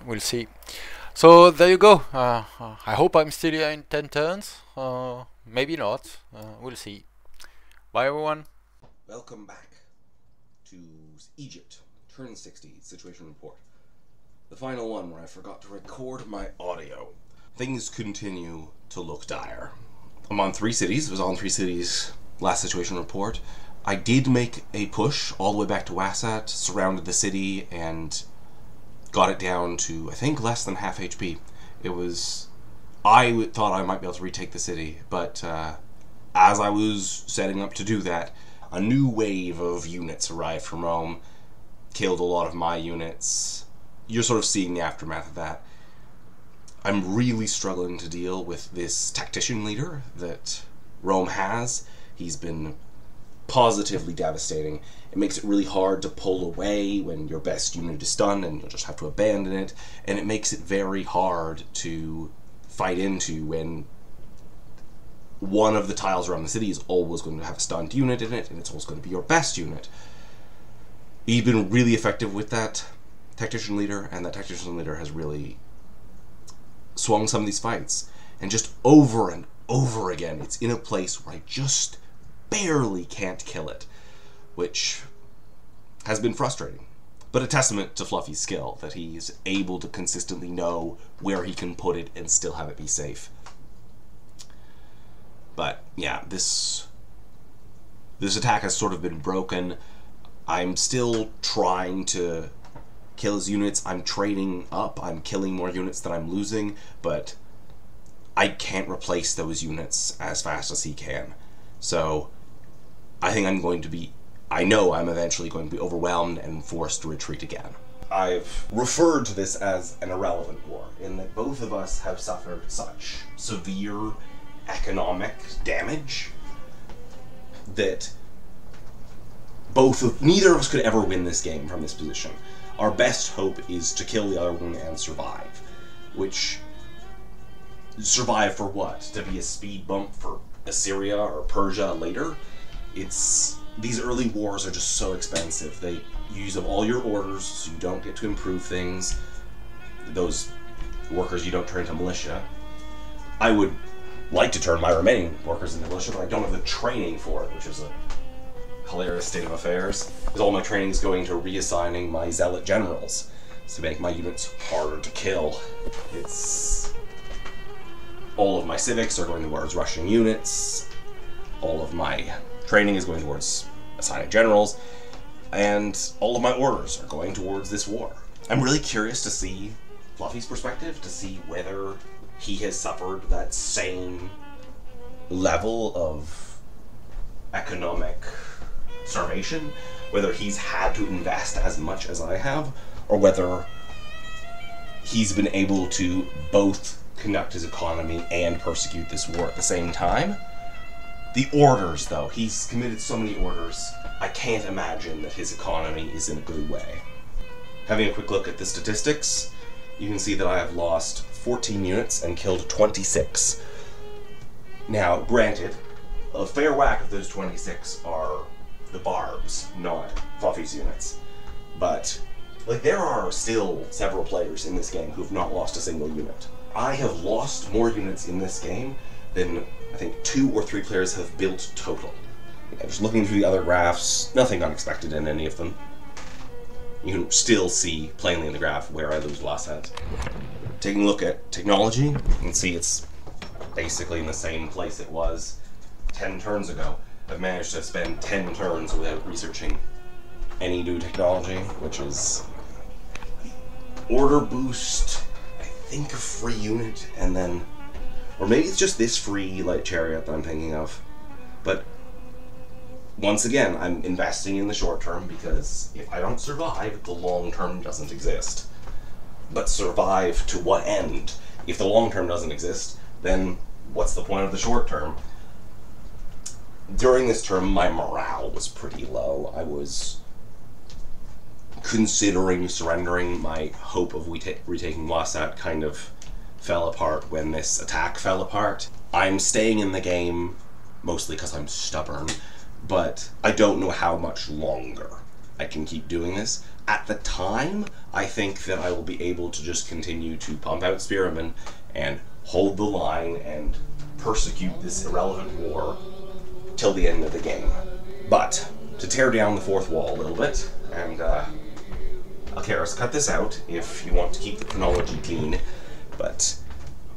We'll see. So there you go. I hope I'm still here in 10 turns. Maybe not. We'll see. Bye everyone. Welcome back to Egypt, turn 60, situation report. The final one where I forgot to record my audio. Things continue to look dire. I'm on 3 cities. It was on 3 cities last situation report. I did make a push all the way back to Wasat, surrounded the city, and got it down to, I think, less than half HP. It was... I thought I might be able to retake the city, but as I was setting up to do that, a new wave of units arrived from Rome, killed a lot of my units. You're sort of seeing the aftermath of that. I'm really struggling to deal with this tactician leader that Rome has. He's been positively devastating. It makes it really hard to pull away when your best unit is done and you'll just have to abandon it, and it makes it very hard to fight into when one of the tiles around the city is always going to have a stunned unit in it, and it's always going to be your best unit. He's been really effective with that tactician leader, and that tactician leader has really swung some of these fights, and just over and over again, it's in a place where I just barely can't kill it, which has been frustrating. But a testament to Fluffy's skill, that he's able to consistently know where he can put it and still have it be safe. But yeah, this attack has sort of been broken. I'm still trying to kill his units. I'm trading up. I'm killing more units than I'm losing, but I can't replace those units as fast as he can. So I think I know I'm eventually going to be overwhelmed and forced to retreat again. I've referred to this as an irrelevant war, in that both of us have suffered such severe economic damage that neither of us could ever win this game from this position. Our best hope is to kill the other one and survive. Which, survive for what? To be a speed bump for Assyria or Persia later? These early wars are just so expensive. They use up all your orders, so you don't get to improve things. Those workers you don't turn into militia. I would like to turn my remaining workers into militia, but I don't have the training for it, which is a hilarious state of affairs, because all my training is going to reassigning my zealot generals to make my units harder to kill. All of my civics are going towards rushing units, all of my training is going towards assigning generals, and all of my orders are going towards this war. I'm really curious to see Fluffy's perspective, to see whether he has suffered that same level of economic starvation, whether he's had to invest as much as I have, or whether he's been able to both conduct his economy and persecute this war at the same time. The orders, though, he's committed so many orders, I can't imagine that his economy is in a good way. Having a quick look at the statistics, you can see that I have lost 14 units and killed 26. Now, granted, a fair whack of those 26 are the barbs, not Fluffy's units. But, there are still several players in this game who've not lost a single unit. I have lost more units in this game than I think 2 or 3 players have built total. Just looking through the other graphs, nothing unexpected in any of them. You can still see plainly in the graph where I lose loss at. Taking a look at technology, you can see it's basically in the same place it was 10 turns ago. I've managed to spend 10 turns without researching any new technology, which is order boost, I think a free unit, and then, or maybe it's just this free light chariot that I'm thinking of. But once again, I'm investing in the short term, because if I don't survive, the long term doesn't exist. But survive to what end? If the long term doesn't exist, then what's the point of the short term? During this term, my morale was pretty low. I was considering surrendering. My hope of retaking Wasat kind of fell apart when this attack fell apart. I'm staying in the game mostly because I'm stubborn, but I don't know how much longer I can keep doing this. At the time, I think that I will be able to just continue to pump out spearmen and hold the line and persecute this irrelevant war till the end of the game. But to tear down the fourth wall a little bit, and alcaras, cut this out if you want to keep the chronology clean, but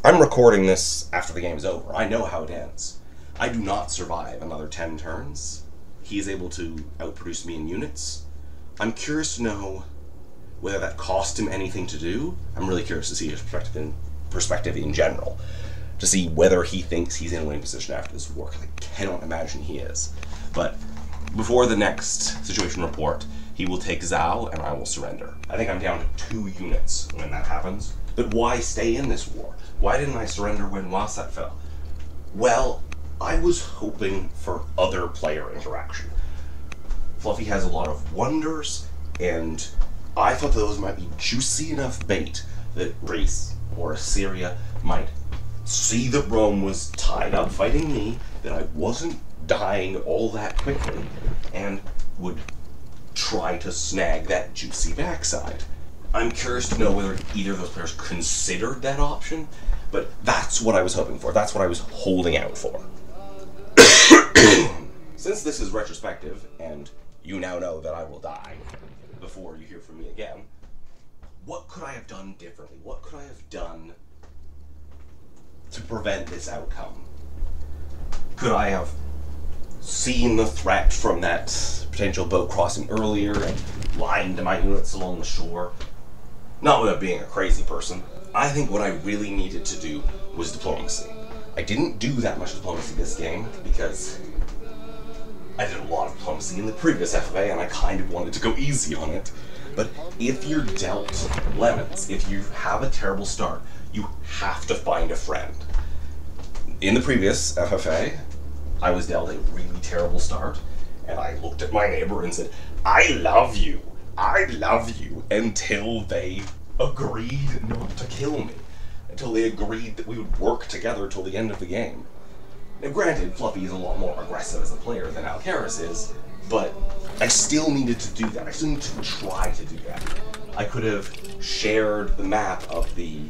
I'm recording this after the game's over. I know how it ends. I do not survive another 10 turns. He is able to outproduce me in units. I'm curious to know whether that cost him anything to do. I'm really curious to see his perspective in general, to see whether he thinks he's in a winning position after this war, because I cannot imagine he is. But before the next situation report, he will take Zao and I will surrender. I think I'm down to 2 units when that happens. But why stay in this war? Why didn't I surrender when Wasat fell? Well, I was hoping for other player interaction. Fluffy has a lot of wonders, and I thought those might be juicy enough bait that Greece or Assyria might see that Rome was tied up fighting me, that I wasn't dying all that quickly, and would try to snag that juicy backside. I'm curious to know whether either of those players considered that option, but that's what I was hoping for. That's what I was holding out for. Since this is retrospective, and you now know that I will die before you hear from me again, what could I have done differently? What could I have done to prevent this outcome? Could I have seen the threat from that potential boat crossing earlier and lined my units along the shore? Not without being a crazy person. I think what I really needed to do was diplomacy. I didn't do that much diplomacy this game because I did a lot of diplomacy in the previous FFA and I kind of wanted to go easy on it. But if you're dealt lemons, if you have a terrible start, you have to find a friend. In the previous FFA, I was dealt a really terrible start, and I looked at my neighbor and said, I love you, until they agreed not to kill me, until they agreed that we would work together till the end of the game. Now granted, Fluffy is a lot more aggressive as a player than Alcaras is, but I still needed to do that. I still need to try to do that. I could have shared the map of the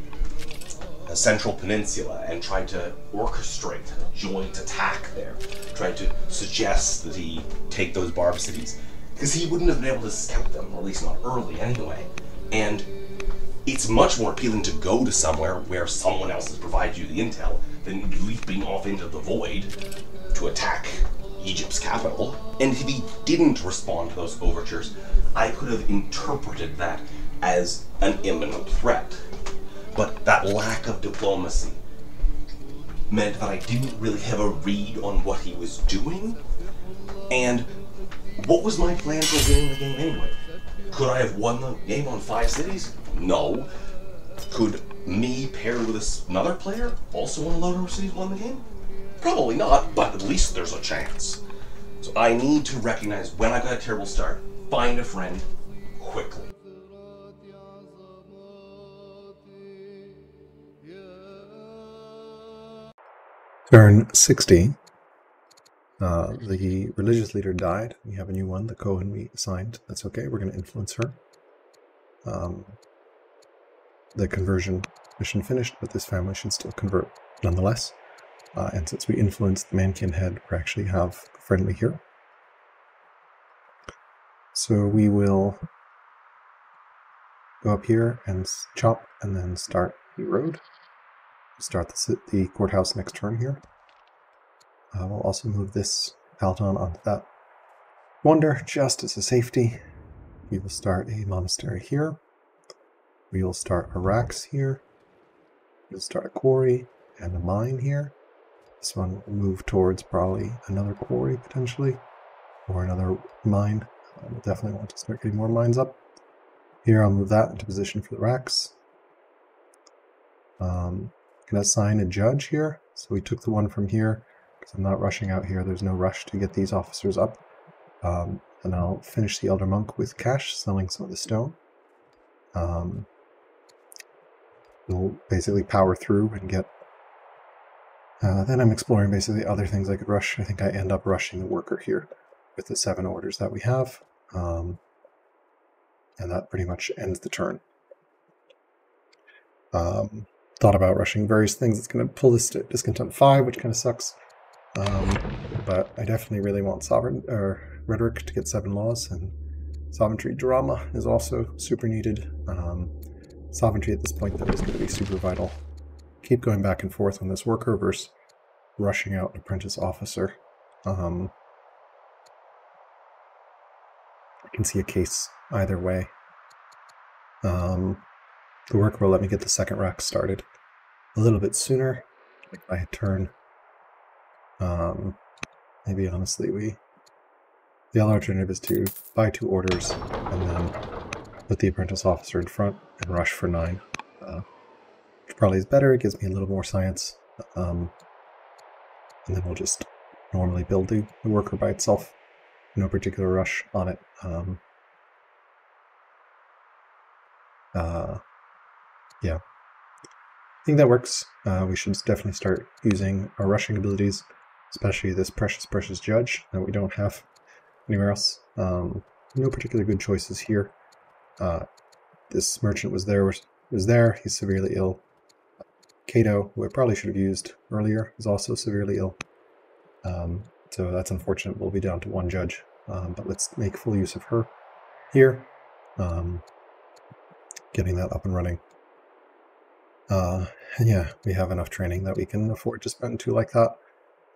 Central Peninsula and tried to orchestrate a joint attack there. Tried to suggest that he take those Barb cities, because he wouldn't have been able to scout them, or at least not early anyway. And it's much more appealing to go to somewhere where someone else has provided you the intel than leaping off into the void to attack Egypt's capital. And if he didn't respond to those overtures, I could have interpreted that as an imminent threat. But that lack of diplomacy meant that I didn't really have a read on what he was doing. And what was my plan for winning the game anyway? Could I have won the game on 5 cities? No. Could me paired with another player, also on a low number of cities, won the game? Probably not, but at least there's a chance. So I need to recognize when I got a terrible start, find a friend quickly. Turn 60. The religious leader died. We have a new one, the Kohen we assigned. That's okay, we're going to influence her. The conversion mission finished, but this family should still convert nonetheless. And since we influenced the Mankin head, we actually have a friendly here. So we will go up here and chop and then start the road. Start the courthouse next turn here. We'll also move this Palton onto that wonder just as a safety. We will start a monastery here. We will start a racks here. We'll start a quarry and a mine here. This one will move towards probably another quarry potentially, or another mine. We'll definitely want to start getting more mines up. Here I'll move that into position for the racks. Can assign a judge here. So we took the one from here because I'm not rushing out here. There's no rush to get these officers up. And I'll finish the Elder Monk with cash, selling some of the stone. We'll basically power through and get... then I'm exploring basically other things I could rush. I think I end up rushing the worker here with the 7 orders that we have. And that pretty much ends the turn. Thought about rushing various things. It's going to pull this to Discontent 5, which kind of sucks. But I definitely really want Frederik to get 7 laws, and Sovereignty Drama is also super needed. Sovereignty at this point, though, is going to be super vital. Keep going back and forth on this worker versus rushing out an apprentice officer. I can see a case either way. The worker will let me get the second rack started a little bit sooner, like by a turn. Maybe honestly the other alternative is to buy 2 orders and then put the apprentice officer in front and rush for 9. Which probably is better, it gives me a little more science. And then we'll just normally build the worker by itself. No particular rush on it. Yeah, I think that works. We should definitely start using our rushing abilities, especially this precious judge that we don't have anywhere else. No particular good choices here. this merchant was there. He's severely ill. Cato, who I probably should have used earlier, is also severely ill. So that's unfortunate. We'll be down to one judge. But let's make full use of her here. Getting that up and running. And yeah, we have enough training that we can afford to spend 2 like that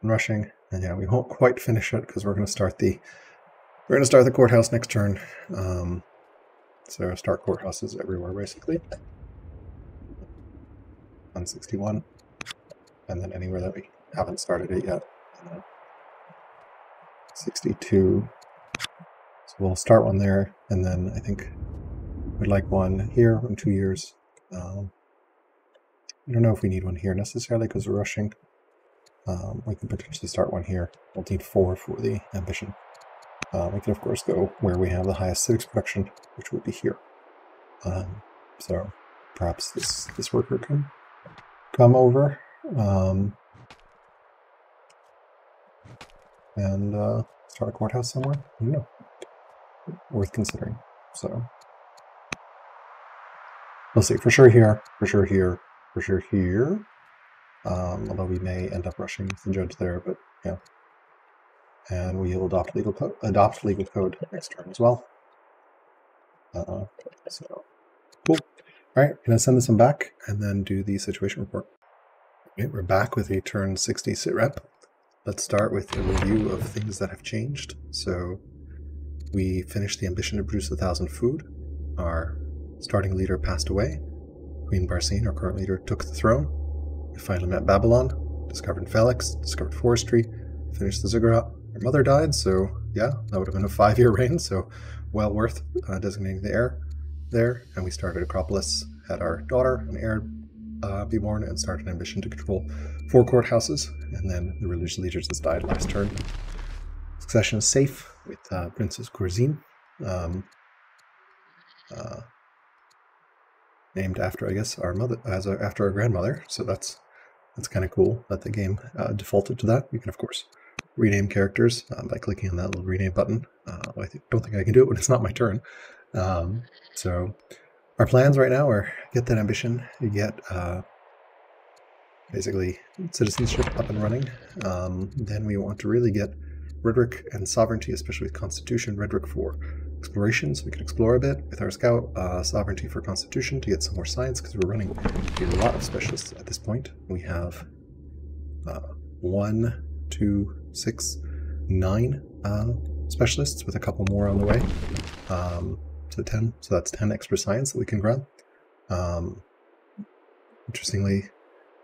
and rushing. And yeah, we won't quite finish it because we're going to start the courthouse next turn. So start courthouses everywhere basically. 161, and then anywhere that we haven't started it yet. 62. So we'll start one there, and then I think we'd like one here in 2 years. I don't know if we need one here necessarily because we're rushing. We can potentially start one here. We'll need 4 for the ambition. We can of course go where we have the highest civics production, which would be here. So perhaps this worker can come over and start a courthouse somewhere. I don't know. Worth considering. So we'll see. For sure here. For sure here. For sure here. Although we may end up rushing the judge there, but yeah. And we will adopt legal code next turn as well. So cool. All right, gonna send this one back and then do the situation report. Okay, we're back with a turn 60 sit rep. Let's start with a review of things that have changed. So we finished the ambition to produce 1,000 food. Our starting leader passed away. Queen Barsine, our current leader, took the throne. We finally met Babylon, discovered Felix, discovered forestry, finished the ziggurat. Our mother died, so yeah, that would have been a 5-year reign, so well worth designating the heir there. And we started Acropolis, had our daughter and heir be born, and started an ambition to control 4 courthouses. And then the religious leaders has died last turn. Succession is safe with Princess Corzine, named after, I guess, our mother, after our grandmother. So that's kind of cool that the game defaulted to that. You can of course rename characters by clicking on that little rename button. I don't think I can do it when it's not my turn. So our plans right now are get that ambition, get basically citizenship up and running. Then we want to really get rhetoric and sovereignty, especially with constitution. Rhetoric for exploration, so we can explore a bit with our scout. Sovereignty for constitution to get some more science, because we're running a lot of specialists at this point. We have 1, 2, 6, 9 specialists with a couple more on the way. So 10. So that's 10 extra science that we can grab. Interestingly,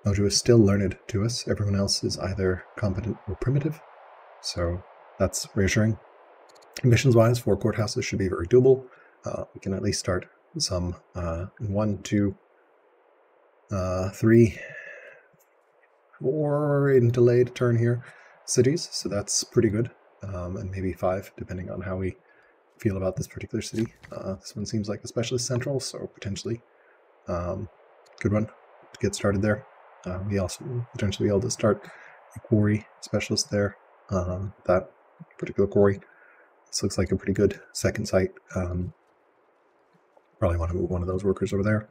Mojo is still learned to us. Everyone else is either competent or primitive. So that's reassuring. Missions-wise, 4 courthouses should be very doable. We can at least start some 1, 2, 3, 4 in delayed turn here cities. So that's pretty good. And maybe 5, depending on how we feel about this particular city. This one seems like a specialist central, so potentially good one to get started there. We also potentially be able to start a quarry specialist there. That particular quarry. This looks like a pretty good second site. Probably want to move one of those workers over there.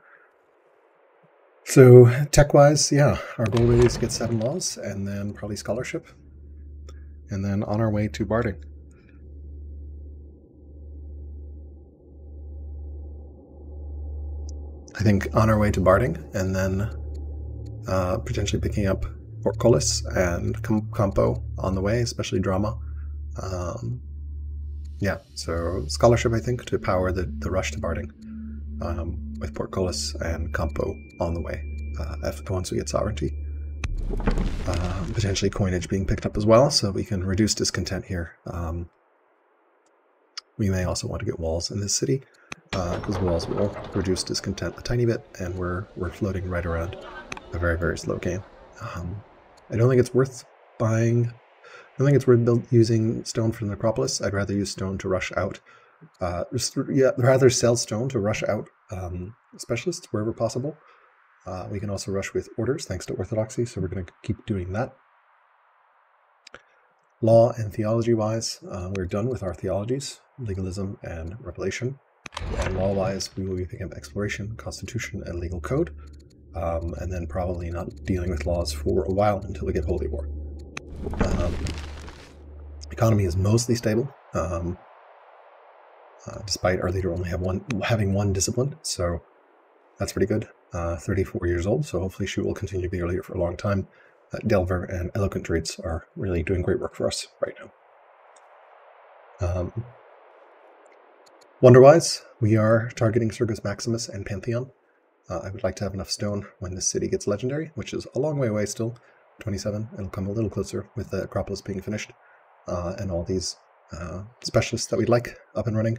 So tech-wise, yeah, our goal really is to get 7 laws, and then probably scholarship, and then on our way to barding. I think on our way to barding, and then potentially picking up portcullis and compo on the way, especially drama. Yeah, so scholarship, I think, to power the rush to barding, with portcullis and compo on the way once we get sovereignty. Potentially coinage being picked up as well, so we can reduce discontent here. We may also want to get walls in this city, because walls will reduce discontent a tiny bit, and we're floating right around a very, very slow game. I don't think it's worth buying. I don't think it's worth using stone for the necropolis. I'd rather use stone to rush out. Rather sell stone to rush out specialists wherever possible. We can also rush with orders thanks to orthodoxy, so we're going to keep doing that. Law and theology wise, we're done with our theologies, legalism and revelation. And law-wise, we will be picking up exploration, constitution, and legal code, and then probably not dealing with laws for a while until we get holy war. Economy is mostly stable, despite our leader only having one discipline, so that's pretty good. 34 years old, so hopefully she will continue to be our leader for a long time. Delver and eloquent traits are really doing great work for us right now. Wonder-wise, we are targeting Circus Maximus and Pantheon. I would like to have enough stone when this city gets legendary, which is a long way away still, 27. It'll come a little closer with the Acropolis being finished, and all these specialists that we'd like up and running.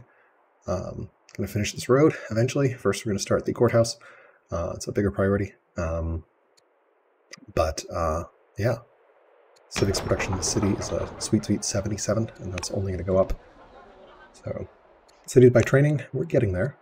Going to finish this road eventually. First, we're going to start the courthouse. It's a bigger priority. Yeah. Civics production in the city is a sweet 77, and that's only going to go up. So, cities by training, we're getting there.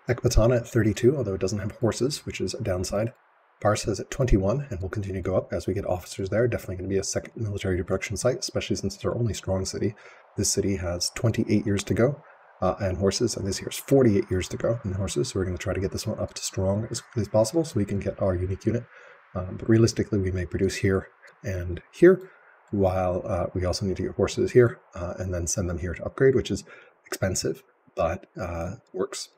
Ekbatana at 32, although it doesn't have horses, which is a downside. Persia is at 21, and will continue to go up as we get officers there. Definitely going to be a second military production site, especially since it's our only strong city. This city has 28 years to go, and horses, and this year's 48 years to go in horses, so we're going to try to get this one up to strong as quickly as possible so we can get our unique unit. But realistically, we may produce here and here, while we also need to get horses here, and then send them here to upgrade, which is expensive, but works.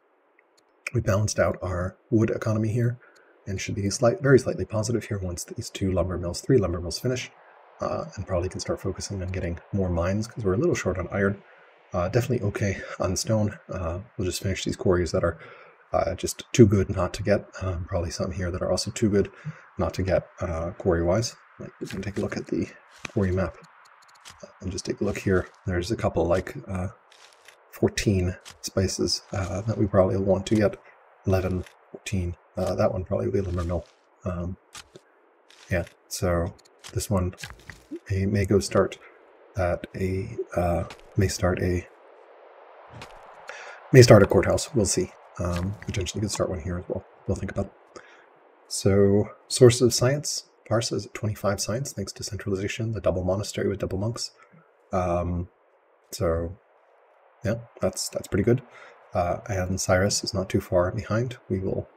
We balanced out our wood economy here, and should be very slightly positive here once these three lumber mills finish, and probably can start focusing on getting more mines, because we're a little short on iron. Definitely okay on stone. We'll just finish these quarries that are just too good not to get. Probably some here that are also too good not to get quarry-wise. Like, we can take a look at the quarry map and just take a look here. There's a couple, like 14 spaces that we probably want to get. 11, 14. That one probably will be a lumber mill. Yeah, so this one may go start at a may start a courthouse. We'll see. Potentially could start one here as well. We'll think about it. So, sources of science. Persia is at 25 science, thanks to centralization, the double monastery with double monks. So, yeah, that's pretty good. And Cyrus is not too far behind. We will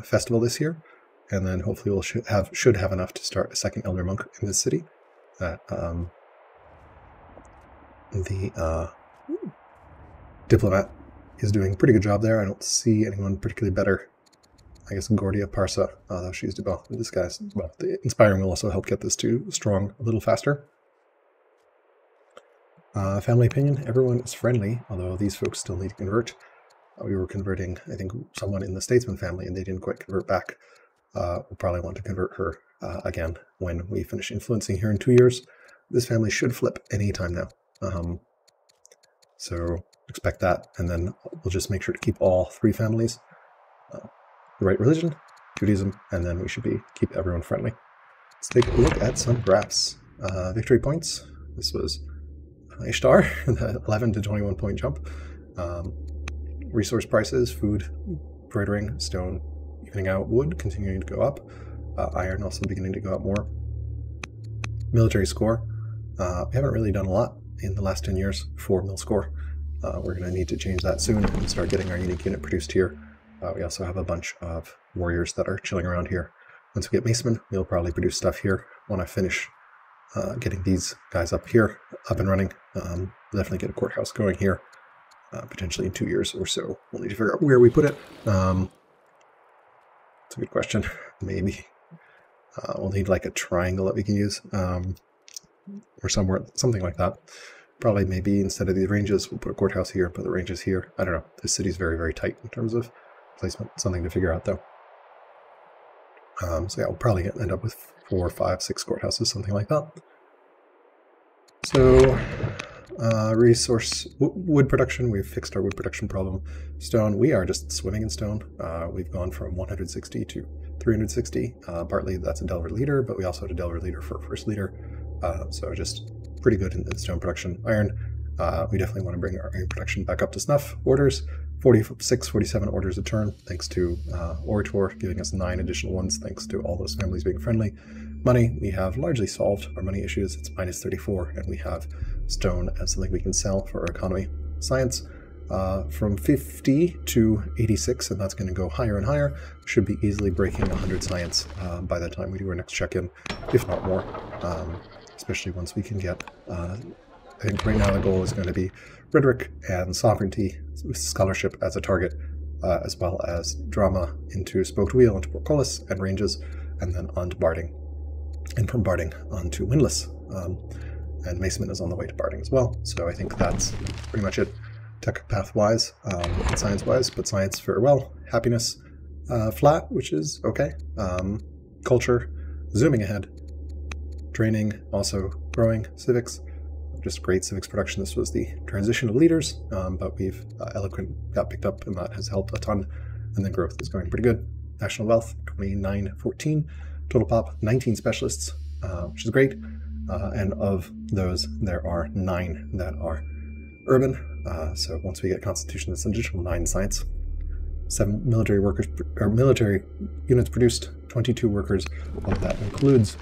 festival this year, and then hopefully we'll should have enough to start a second elder monk in this city. The diplomat is doing a pretty good job there. I don't see anyone particularly better. I guess Gordia Parsa, though she's developed with this guy's. Well, the inspiring will also help get this to strong a little faster. Family opinion, everyone is friendly, although these folks still need to convert. We were converting, I think, someone in the Statesman family, and they didn't quite convert back. We'll probably want to convert her again when we finish influencing here in 2 years. This family should flip any time now. So expect that, and then we'll just make sure to keep all three families the right religion, Judaism, and then we should keep everyone friendly. Let's take a look at some graphs. Victory points. This was Ishtar, the 11 to 21 point jump. Resource prices, food, embroidering, stone evening out, wood continuing to go up, iron also beginning to go up more. Military score. We haven't really done a lot in the last 10 years for mil score. We're going to need to change that soon and start getting our unique unit produced here. We also have a bunch of warriors that are chilling around here. Once we get Macemen, we'll probably produce stuff here. When I finish getting these guys up here, up and running, we'll definitely get a courthouse going here, potentially in 2 years or so. We'll need to figure out where we put it. It's a good question. Maybe. We'll need like a triangle that we can use, or somewhere, something like that. Probably maybe instead of these ranges, we'll put a courthouse here, put the ranges here. I don't know. This city's very, very tight in terms of placement. Something to figure out, though. So yeah, we'll probably end up with 4, 5, 6 courthouses, something like that. So, resource wood production. We've fixed our wood production problem. Stone, we are just swimming in stone. We've gone from 160 to 360. Partly that's a Delver leader, but we also had a Delver leader for first leader. So just pretty good in stone production. Iron, we definitely want to bring our iron production back up to snuff. Orders, 46, 47 orders a turn, thanks to Orator giving us 9 additional ones, thanks to all those families being friendly. Money, we have largely solved our money issues. It's minus 34, and we have stone as something we can sell for our economy. Science, from 50 to 86, and that's going to go higher and higher. Should be easily breaking 100 science by the time we do our next check-in, if not more, especially once we can get... I think right now the goal is going to be rhetoric and sovereignty with scholarship as a target, as well as drama into Spoked Wheel, into Portcullis and ranges, and then on to Barding. And from Barding on to Windless. And Maceman is on the way to Barding as well. So I think that's pretty much it, tech path-wise and science-wise. But science, very well. Happiness, flat, which is okay. Culture, zooming ahead. Training, also growing. Civics, just great civics production. This was the transition of leaders, but we've Eloquent got picked up, and that has helped a ton. And then growth is going pretty good. National wealth, 2914. Total pop, 19 specialists, which is great. And of those, there are 9 that are urban. So once we get Constitution, that's an additional 9 science. 7 military workers, or military units produced, 22 workers. Well, that includes,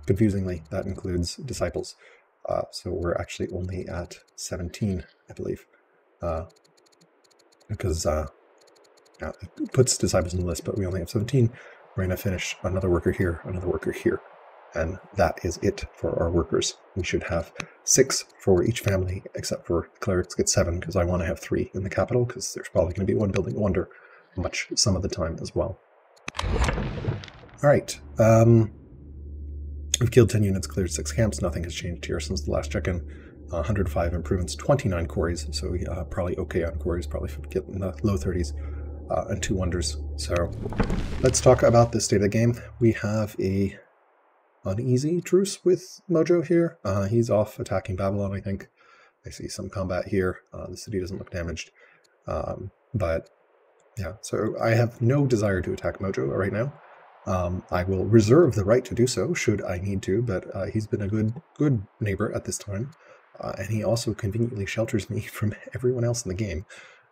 confusingly, that includes disciples. So we're actually only at 17, I believe, because it puts disciples in the list, but we only have 17. We're going to finish another worker here, and that is it for our workers. We should have 6 for each family, except for clerics get 7, because I want to have 3 in the capital, because there's probably going to be one building wonder much some of the time as well. All right. We've killed 10 units, cleared 6 camps. Nothing has changed here since the last check-in. 105 improvements, 29 quarries, so we probably okay on quarries, probably get in the low 30s, and 2 wonders. So let's talk about the state of the game. We have a uneasy truce with Mojo here. He's off attacking Babylon, I think. I see some combat here. The city doesn't look damaged. But yeah, so I have no desire to attack Mojo right now. I will reserve the right to do so should I need to, but he's been a good neighbor at this time. And he also conveniently shelters me from everyone else in the game.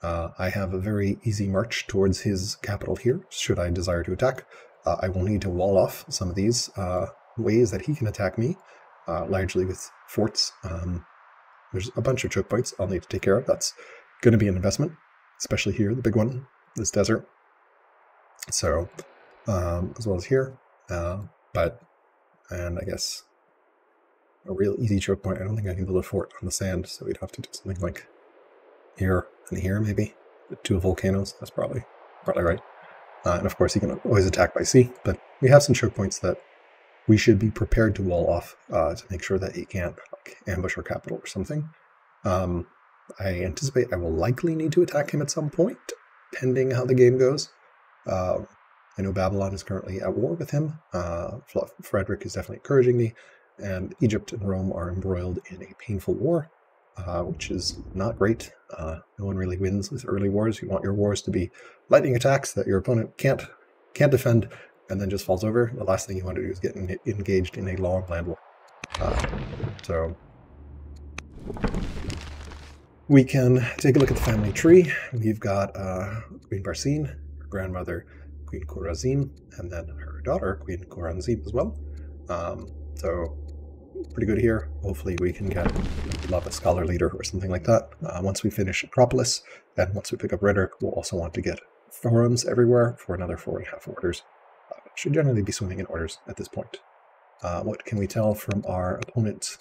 I have a very easy march towards his capital here, should I desire to attack. I will need to wall off some of these ways that he can attack me, largely with forts. There's a bunch of choke points I'll need to take care of. That's going to be an investment, especially here, the big one, this desert. So, as well as here, and I guess a real easy choke point. I don't think I can build a fort on the sand, so we'd have to do something like here and here, maybe. 2 volcanoes, that's probably right. And of course, he can always attack by sea, but we have some choke points that we should be prepared to wall off to make sure that he can't ambush our capital or something. I anticipate I will likely need to attack him at some point, pending how the game goes. I know Babylon is currently at war with him. Frederik is definitely encouraging me, and Egypt and Rome are embroiled in a painful war, which is not great. No one really wins with early wars. You want your wars to be lightning attacks that your opponent can't defend, and then just falls over. The last thing you want to do is get engaged in a long land war. So we can take a look at the family tree. We've got Queen Barsine, her grandmother Queen Khorazim, and then her daughter Queen Khorazim as well. So pretty good here. Hopefully we can get a scholar leader or something like that. Once we finish Acropolis, and once we pick up Rhetoric, we'll also want to get forums everywhere for another 4.5 orders. Should generally be swimming in orders at this point. What can we tell from our opponent's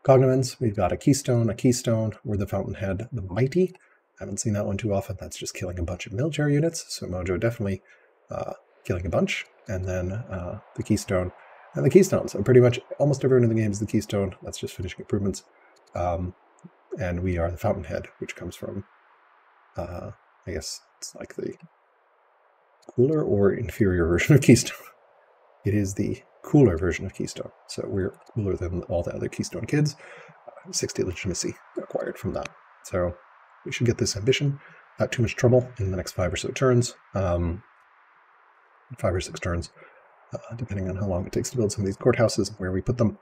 cognomens? We've got a keystone. We're the Fountainhead, the Mighty. Haven't seen that one too often. That's just killing a bunch of military units. So Mojo definitely killing a bunch. And then the keystone. And the keystone. So pretty much almost everyone in the game is the keystone. That's just finishing improvements. And we are the Fountainhead, which comes from, I guess it's like the cooler or inferior version of Keystone. It is the cooler version of Keystone. So we're cooler than all the other Keystone kids. 60 legitimacy acquired from that. So we should get this ambition. Not too much trouble in the next 5 or so turns. 5 or 6 turns, depending on how long it takes to build some of these courthouses and where we put them.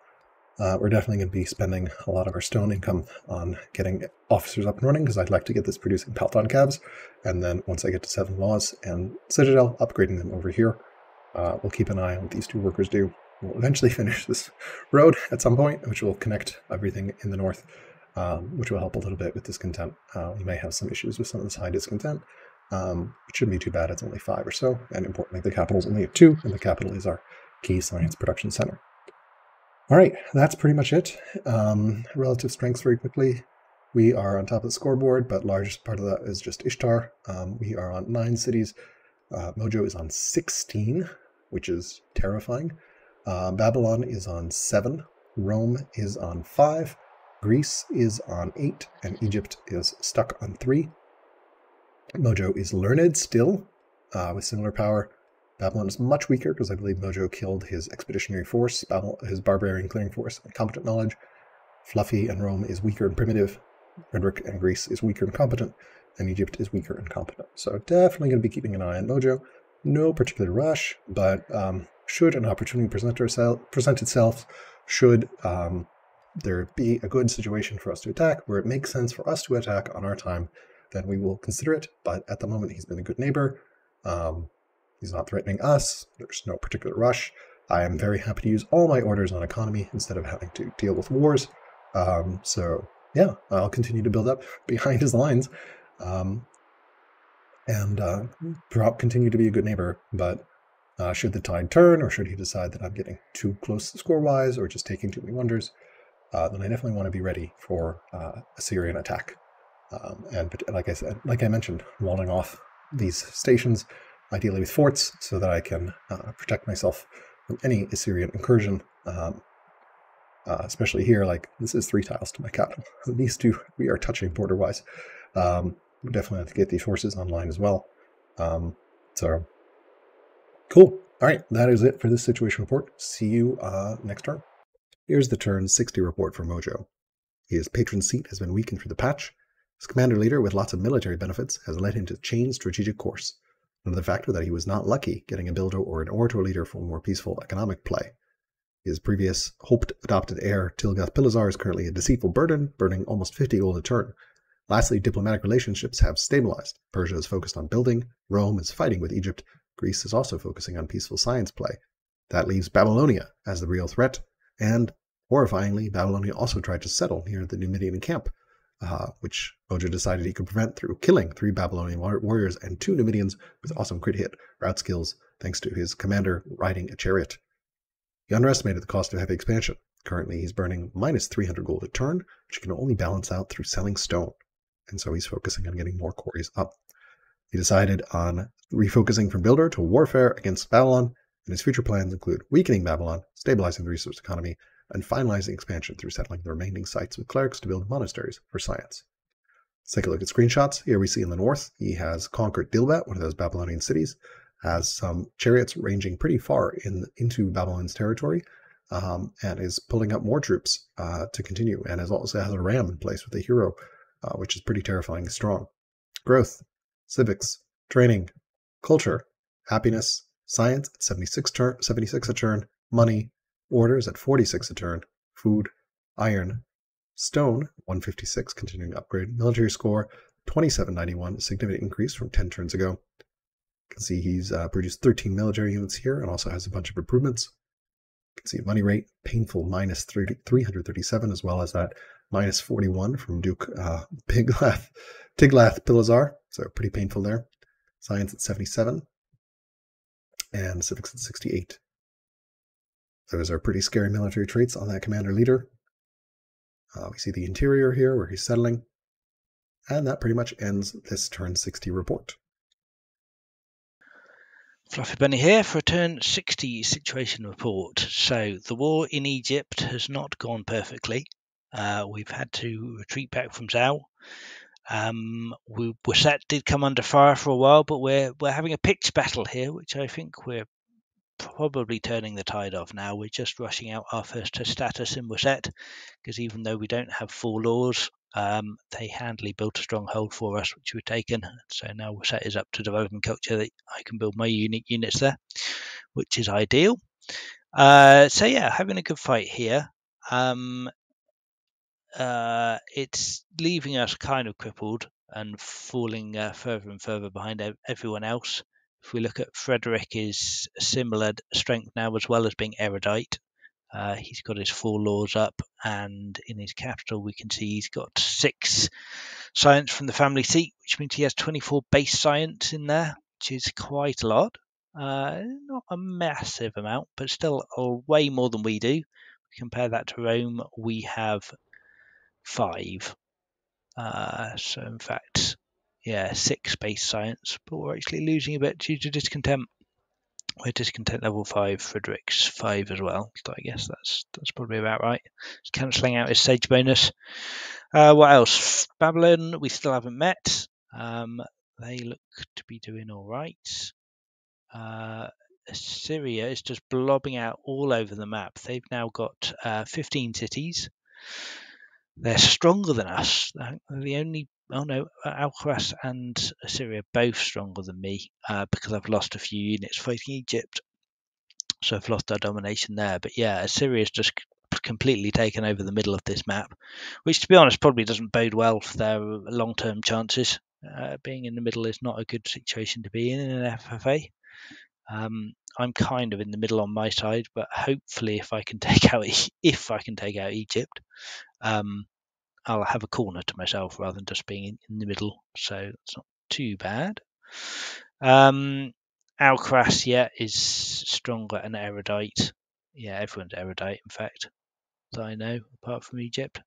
We're definitely going to be spending a lot of our stone income on getting officers up and running, because I'd like to get this producing Palton cabs. And then once I get to 7 laws and Citadel, upgrading them over here. We'll keep an eye on what these 2 workers do. We'll eventually finish this road at some point, which will connect everything in the north which will help a little bit with discontent. We may have some issues with some of this high discontent. It shouldn't be too bad. It's only 5 or so. And importantly, the capital is only at 2, and the capital is our key science production center. All right, that's pretty much it. Relative strengths very quickly. We are on top of the scoreboard, but largest part of that is just Ishtar. We are on 9 cities. Mojo is on 16, which is terrifying. Babylon is on 7. Rome is on 5. Greece is on 8, and Egypt is stuck on 3. Mojo is learned still, with similar power. Babylon is much weaker because I believe Mojo killed his expeditionary force, his barbarian clearing force, and competent knowledge. Fluffy and Rome is weaker and primitive. Frederik and Greece is weaker and competent, and Egypt is weaker and competent. So definitely going to be keeping an eye on Mojo. No particular rush, but should an opportunity present itself, should there be a good situation for us to attack, where it makes sense for us to attack on our time, then we will consider it. But at the moment, he's been a good neighbor. He's not threatening us. There's no particular rush. I am very happy to use all my orders on economy instead of having to deal with wars. So yeah, I'll continue to build up behind his lines, and continue to be a good neighbor. But should the tide turn, or should he decide that I'm getting too close score-wise, or just taking too many wonders, then I definitely want to be ready for Assyrian attack. And like I mentioned, walling off these stations, ideally with forts, so that I can protect myself from any Assyrian incursion. Especially here, like this is 3 tiles to my capital. These 2 we are touching border-wise. We definitely have to get these forces online as well. So cool. All right, that is it for this situation report. See you next turn. Here's the turn 60 report for Mojo. His patron seat has been weakened through the patch. His commander leader with lots of military benefits has led him to change strategic course. Another factor that he was not lucky getting a builder or an orator leader for more peaceful economic play. His previous hoped adopted heir, Tilgath-Pilazar, is currently a deceitful burden, burning almost 50 gold a turn. Lastly, diplomatic relationships have stabilized. Persia is focused on building, Rome is fighting with Egypt, Greece is also focusing on peaceful science play. That leaves Babylonia as the real threat, and, horrifyingly, Babylonia also tried to settle near the Numidian camp, which Mojo decided he could prevent through killing 3 Babylonian warriors and 2 Numidians with awesome crit hit route skills, thanks to his commander riding a chariot. He underestimated the cost of heavy expansion. Currently, he's burning minus 300 gold a turn, which he can only balance out through selling stone. And so he's focusing on getting more quarries up. He decided on refocusing from builder to warfare against Babylon, and his future plans include weakening Babylon, stabilizing the resource economy, and finalizing expansion through settling the remaining sites with clerics to build monasteries for science. Let's take a look at screenshots. Here we see in the north, he has conquered Dilbat, one of those Babylonian cities, has some chariots ranging pretty far into Babylon's territory, and is pulling up more troops to continue, and also has a ram in place with a hero, which is pretty terrifying and strong. Growth, civics, training, culture, happiness, science at 76 a turn, money, orders at 46 a turn, food, iron, stone, 156, continuing upgrade, military score, 2791, a significant increase from 10 turns ago. You can see he's produced 13 military units here and also has a bunch of improvements. You can see money rate, painful minus 337, as well as that minus 41 from Duke Tiglath-Pileser, so pretty painful there. Science at 77, and civics at 68. Those are pretty scary military traits on that commander leader. We see the interior here where he's settling, and that pretty much ends this turn 60 report. Fluffy Bunny here for a turn 60 situation report. So the war in Egypt has not gone perfectly. We've had to retreat back from Zau. Waset did come under fire for a while, but we're having a pitched battle here, which I think we're probably turning the tide of now. We're just rushing out our first status in Waset, because even though we don't have 4 laws, they handily built a stronghold for us, which we've taken. So now Waset is up to developing culture that I can build my unique units there, which is ideal. So yeah, having a good fight here. It's leaving us kind of crippled and falling further and further behind everyone else. If we look at Frederik, is similar strength now, as well as being erudite. He's got his 4 laws up, and in his capital we can see he's got 6 science from the family seat, which means he has 24 base science in there, which is quite a lot. Not a massive amount, but still way more than we do. Compare that to Rome, we have 5. So in fact, yeah, 6 base science, but we're actually losing a bit due to discontent. We're discontent level 5, Frederik's 5 as well, so I guess that's probably about right. It's cancelling out his sage bonus. What else? Babylon, we still haven't met. They look to be doing all right. Assyria is just blobbing out all over the map. They've now got 15 cities. They're stronger than us. The only alcaras and Assyria are both stronger than me because I've lost a few units fighting Egypt, so I've lost our domination there. But yeah, Assyria's just completely taken over the middle of this map, which to be honest probably doesn't bode well for their long-term chances. Being in the middle is not a good situation to be in an FFA. I'm kind of in the middle on my side, but hopefully if I can take out Egypt, I'll have a corner to myself rather than just being in the middle, so it's not too bad. Alcaras, yeah, is stronger and erudite. Yeah, everyone's erudite, in fact, that I know, apart from Egypt.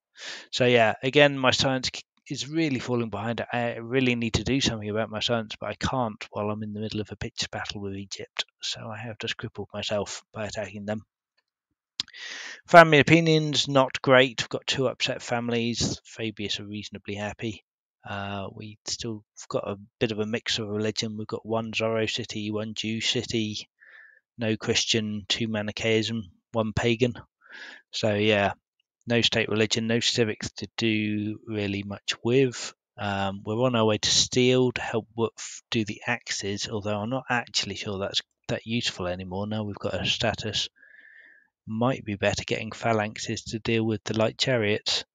So yeah, again, my science is really falling behind. I really need to do something about my science, but I can't while I'm in the middle of a pitched battle with Egypt, so I have just crippled myself by attacking them. Family opinions, not great. We've got 2 upset families. Fabius are reasonably happy. We still got a bit of a mix of religion. We've got 1 Zorro city, 1 Jew city, no Christian, 2 Manichaeism, 1 pagan. So yeah, no state religion, no civics to do really much with. We're on our way to steel to help do the axes, although I'm not actually sure that's that useful anymore. Now we've got a status. Might be better getting phalanxes to deal with the light chariots.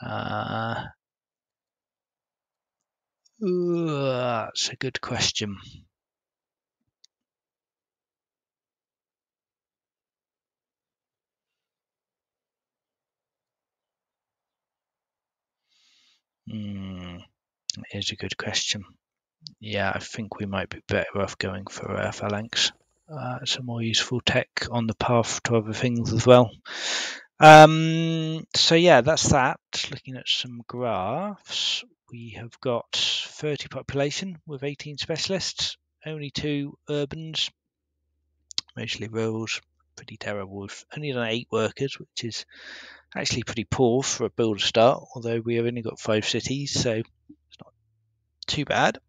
That's a good question. Here's a good question. Yeah, I think we might be better off going for phalanx. Some more useful tech on the path to other things as well. So yeah, that's that. Looking at some graphs, we have got 30 population with 18 specialists, only 2 urbans, mostly rurals. Pretty terrible. We've only done 8 workers, which is actually pretty poor for a build start, although we have only got 5 cities, so it's not too bad.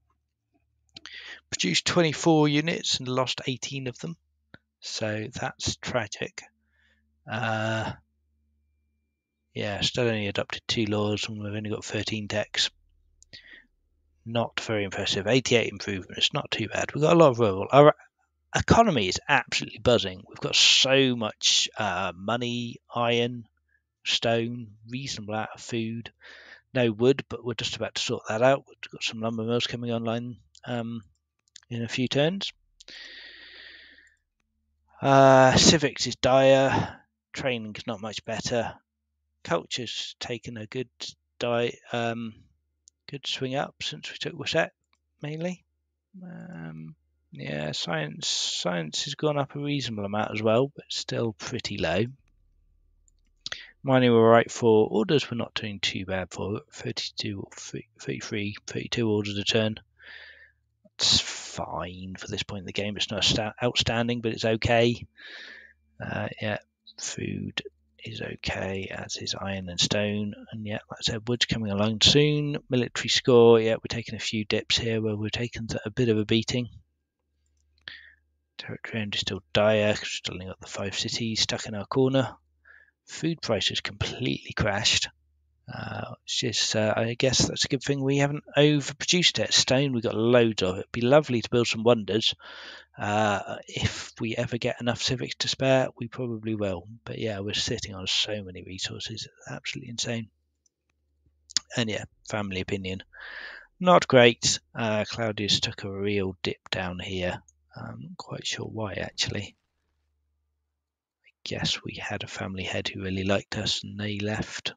Produced 24 units and lost 18 of them, so that's tragic. Yeah, still only adopted 2 laws and we've only got 13 techs. Not very impressive. 88 improvements, not too bad. We've got a lot of rural. Our economy is absolutely buzzing. We've got so much money, iron, stone, reasonable amount of food. No wood, but we're just about to sort that out. We've got some lumber mills coming online in a few turns. Civics is dire. Training's not much better. Culture's taken a good swing up since we took Waset, mainly. Yeah, science has gone up a reasonable amount as well, but still pretty low. Mining were right for. Orders we're not doing too bad for. 32 or 33, 32 orders a turn. It's fine for this point in the game. It's not outstanding, but it's okay. Yeah, food is okay, as is iron and stone. And yeah, like I said, wood's coming along soon. Military score, yeah, we're taking a few dips here where we're taking a bit of a beating. Territory owned is still dire, still only got the 5 cities stuck in our corner. Food prices completely crashed. It's just, I guess that's a good thing we haven't overproduced it. Stone, we've got loads of it. It'd be lovely to build some wonders. If we ever get enough civics to spare, we probably will. But yeah, we're sitting on so many resources. It's absolutely insane. And yeah, family opinion. Not great. Claudius took a real dip down here. I'm not quite sure why, actually. I guess we had a family head who really liked us and they left.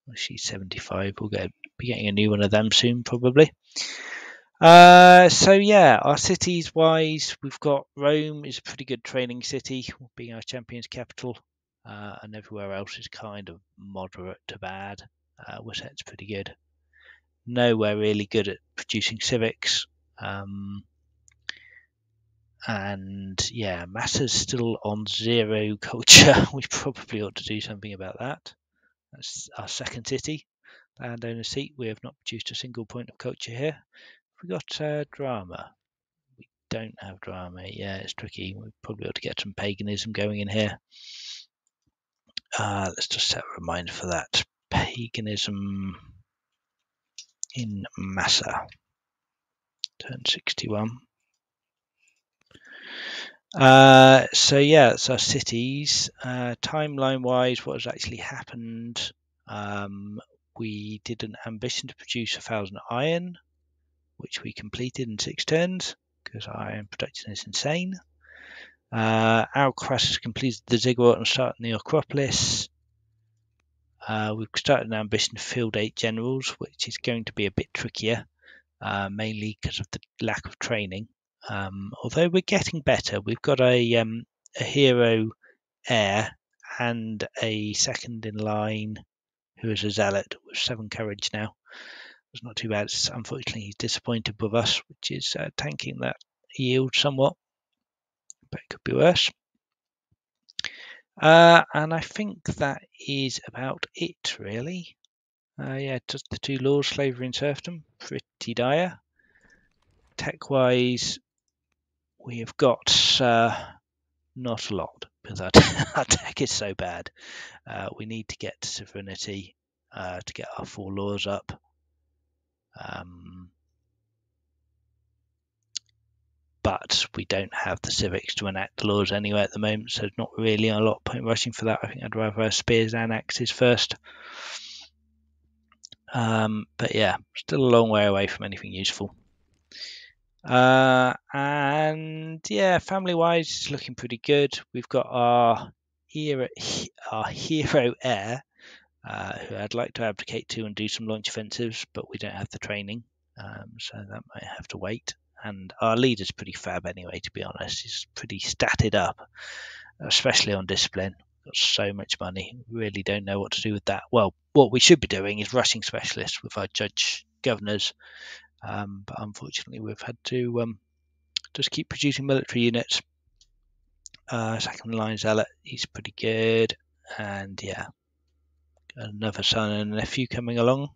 Well, she's 75. We'll be getting a new one of them soon, probably. So yeah, our cities wise, we've got Rome is a pretty good training city, being our champions capital, and everywhere else is kind of moderate to bad. Worcet's pretty good. Nowhere really good at producing civics. And yeah, Massa's still on 0 culture. We probably ought to do something about that. That's our second city, landowner seat. We have not produced a single point of culture here. We got drama. We don't have drama. Yeah, it's tricky. We probably ought to get some paganism going in here. Let's just set a reminder for that. Paganism in Massa. Turn 61. So yeah, it's our cities. Timeline wise, what has actually happened? We did an ambition to produce 1,000 iron, which we completed in 6 turns because iron production is insane. Alcaras has completed the ziggurat and started the Acropolis. We've started an ambition to field 8 generals, which is going to be a bit trickier, mainly because of the lack of training. Although we're getting better, we've got a hero heir and a second in line who is a zealot with 7 courage now. It's not too bad. Unfortunately, he's disappointed with us, which is tanking that yield somewhat, but it could be worse. And I think that is about it, really. Yeah, just the 2 laws, slavery and serfdom, pretty dire. Tech-wise, we have got not a lot, because our tech is so bad. We need to get to sovereignty to get our 4 laws up. But we don't have the civics to enact the laws anyway at the moment, so not really a lot of point rushing for that. I think I'd rather have spears and axes first. But yeah, still a long way away from anything useful. And yeah, family-wise, it's looking pretty good. We've got our hero heir, who I'd like to abdicate to and do some launch offensives, but we don't have the training, so that might have to wait. And our leader's pretty fab anyway, to be honest. He's pretty statted up, especially on discipline. Got so much money, really don't know what to do with that. Well, what we should be doing is rushing specialists with our judge governors, but unfortunately we've had to just keep producing military units. Second line zealot, he's pretty good, and yeah, another son and nephew coming along.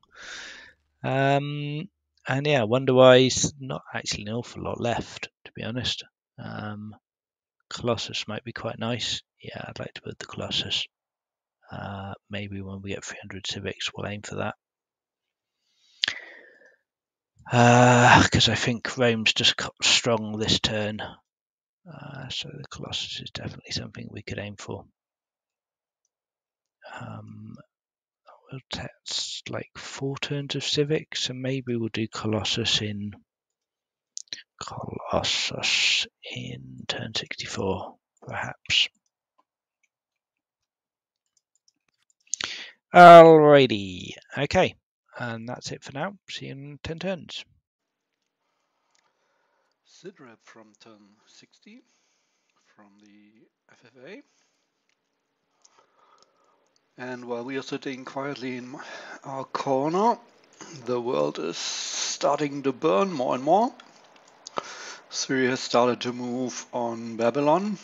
And yeah, wonder-wise, not actually an awful lot left, to be honest. Colossus might be quite nice. Yeah, I'd like to build the Colossus. Maybe when we get 300 civics, we'll aim for that. Because I think Rome's just got strong this turn. So the Colossus is definitely something we could aim for. That's like 4 turns of civics, so maybe we'll do Colossus in turn 64, perhaps. Alrighty, okay, and that's it for now. See you in 10 turns. StBlak from turn 60 from the FFA. And while we are sitting quietly in our corner, the world is starting to burn more and more. Syria has started to move on Babylon.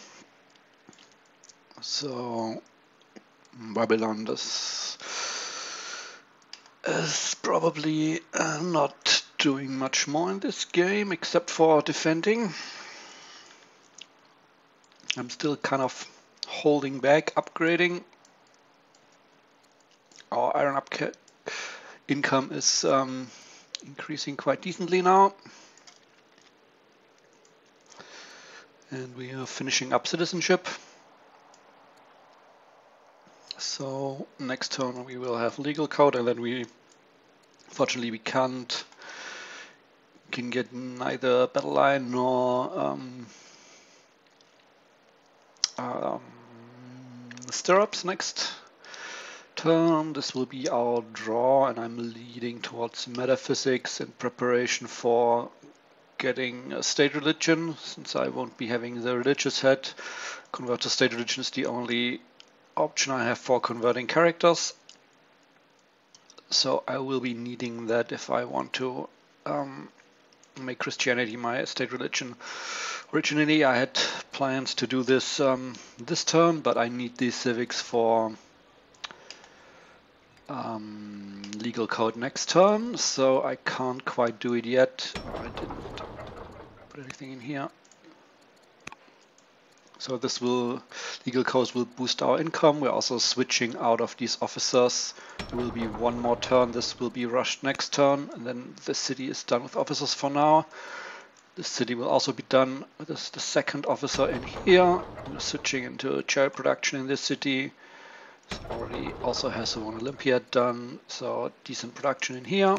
So Babylon is probably not doing much more in this game except for defending. I'm still kind of holding back upgrading. Our iron income is increasing quite decently now. And we are finishing up citizenship. So next turn we will have legal code, and then fortunately we can get neither battle line nor stirrups next turn. This will be our draw, and I'm leading towards metaphysics in preparation for getting a state religion. Since I won't be having the religious head, convert to state religion is the only option I have for converting characters. So I will be needing that if I want to make Christianity my state religion. Originally I had plans to do this this turn, but I need these civics for legal code next turn, so I can't quite do it yet. I didn't put anything in here. So this will, legal codes will boost our income. We're also switching out of these officers. There will be one more turn. This will be rushed next turn, and then the city is done with officers for now. The city will also be done with the second officer in here. We're switching into chariot production in this city. This already also has one Olympiad done, so decent production in here.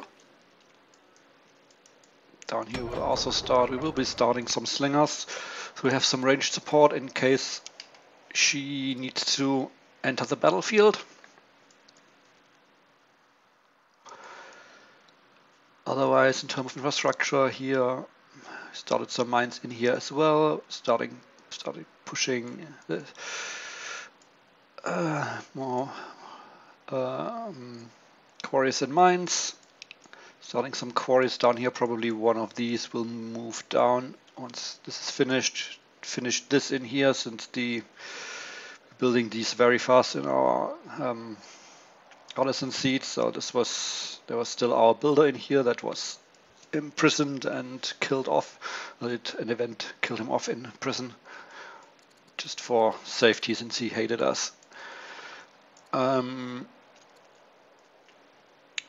Down here we'll also start, we will be starting some slingers. So we have some ranged support in case she needs to enter the battlefield. Otherwise, in terms of infrastructure here, started some mines in here as well. Started pushing the more quarries and mines. Starting some quarries down here. Probably one of these will move down once this is finished. Finish this in here, since the building these very fast in our artisan seat. So there was still our builder in here that was imprisoned and killed off. An event killed him off in prison, just for safety, since he hated us.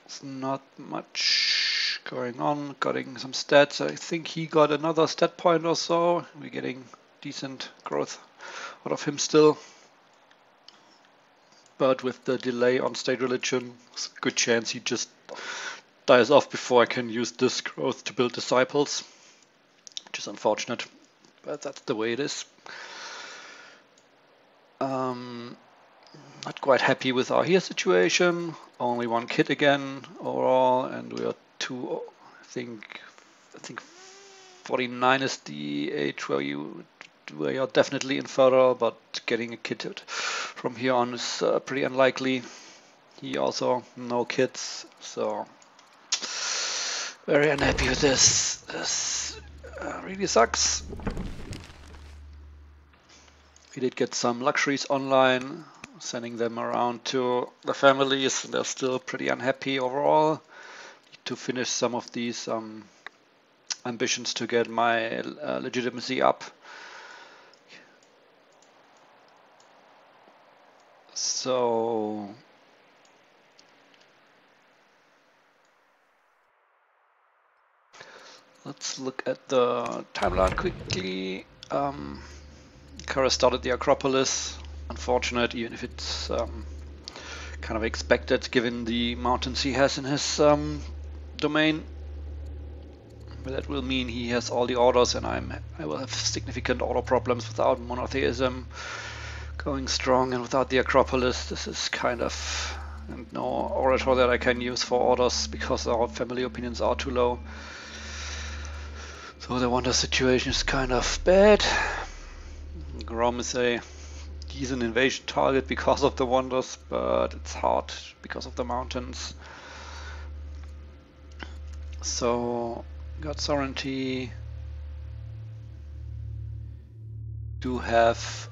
It's not much going on. Getting some stats. I think he got another stat point or so. We're getting decent growth out of him still. But with the delay on state religion, it's a good chance he just dies off before I can use this growth to build disciples, which is unfortunate, but that's the way it is. Not quite happy with our here situation. Only one kid again overall, and we are two. I think 49 is the age where you're definitely infertile, but getting a kid from here on is pretty unlikely. He also no kids, so very unhappy with this. This really sucks. We did get some luxuries online, sending them around to the families. They're still pretty unhappy overall. Need to finish some of these ambitions to get my legitimacy up. So let's look at the timeline quickly. Kara started the Acropolis. Unfortunate, even if it's kind of expected given the mountains he has in his domain. But that will mean he has all the orders, and I will have significant order problems without monotheism going strong and without the Acropolis. This is kind of no orator that I can use for orders because our family opinions are too low. So the wonder situation is kind of bad. Grom is a decent invasion target because of the wonders, but it's hard because of the mountains. So got sovereignty. Do have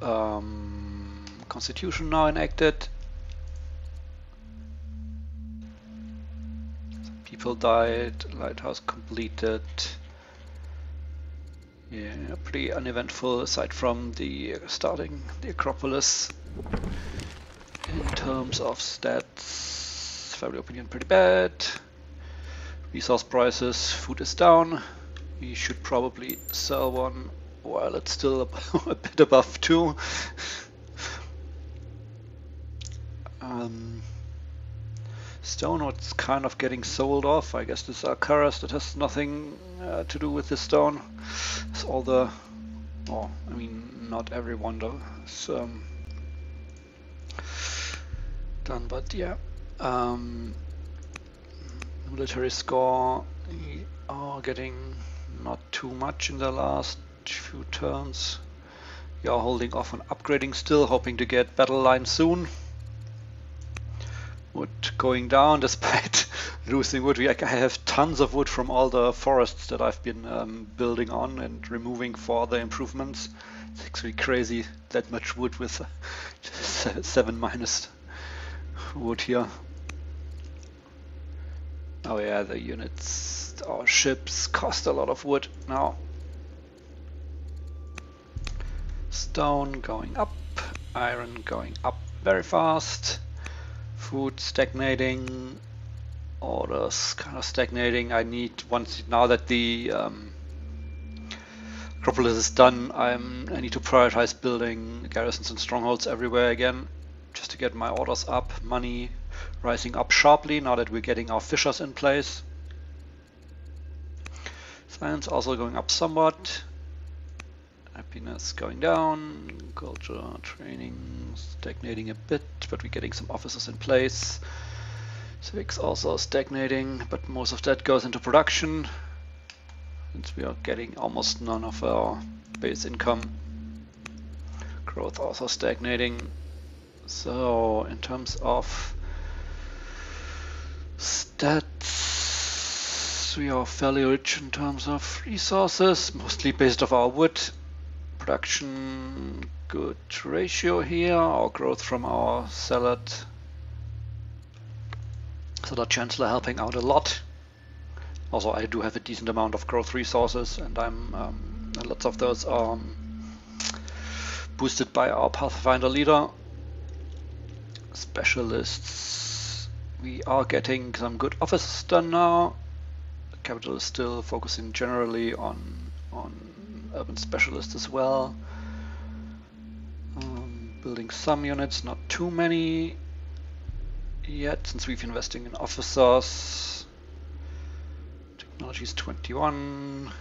constitution now enacted. Some people died. Lighthouse completed. Yeah, pretty uneventful aside from the starting the Acropolis. In terms of stats, family opinion pretty bad. Resource prices, food is down. We should probably sell one while it's still a bit above 2. Stone, what's kind of getting sold off. I guess this alcaras that has nothing to do with the stone. It's all the, I mean, not every wonder. done, but yeah. Military score, we are getting not too much in the last few turns. We are holding off on upgrading still, hoping to get battle line soon. Wood going down despite losing wood. I have tons of wood from all the forests that I've been building on and removing for other improvements. It's actually crazy, that much wood with 7 minus wood here. Oh yeah, the units, our ships cost a lot of wood now. Stone going up, iron going up very fast. Food stagnating, orders kind of stagnating. I need, once now that the Acropolis is done, I need to prioritize building garrisons and strongholds everywhere again, just to get my orders up. Money rising up sharply now that we're getting our fissures in place. Science also going up somewhat. Happiness going down, culture, training stagnating a bit, but we're getting some officers in place. Civics also stagnating, but most of that goes into production, since we are getting almost none of our base income. Growth also stagnating. So in terms of stats, we are fairly rich in terms of resources, mostly based off our wood. Production, good ratio here. Our growth from our salad chancellor helping out a lot. Also, I do have a decent amount of growth resources, and lots of those are boosted by our Pathfinder leader. Specialists, we are getting some good offices done now. The capital is still focusing generally on urban specialists as well. Building some units, not too many yet, since we've investing in officers. Technology is 21.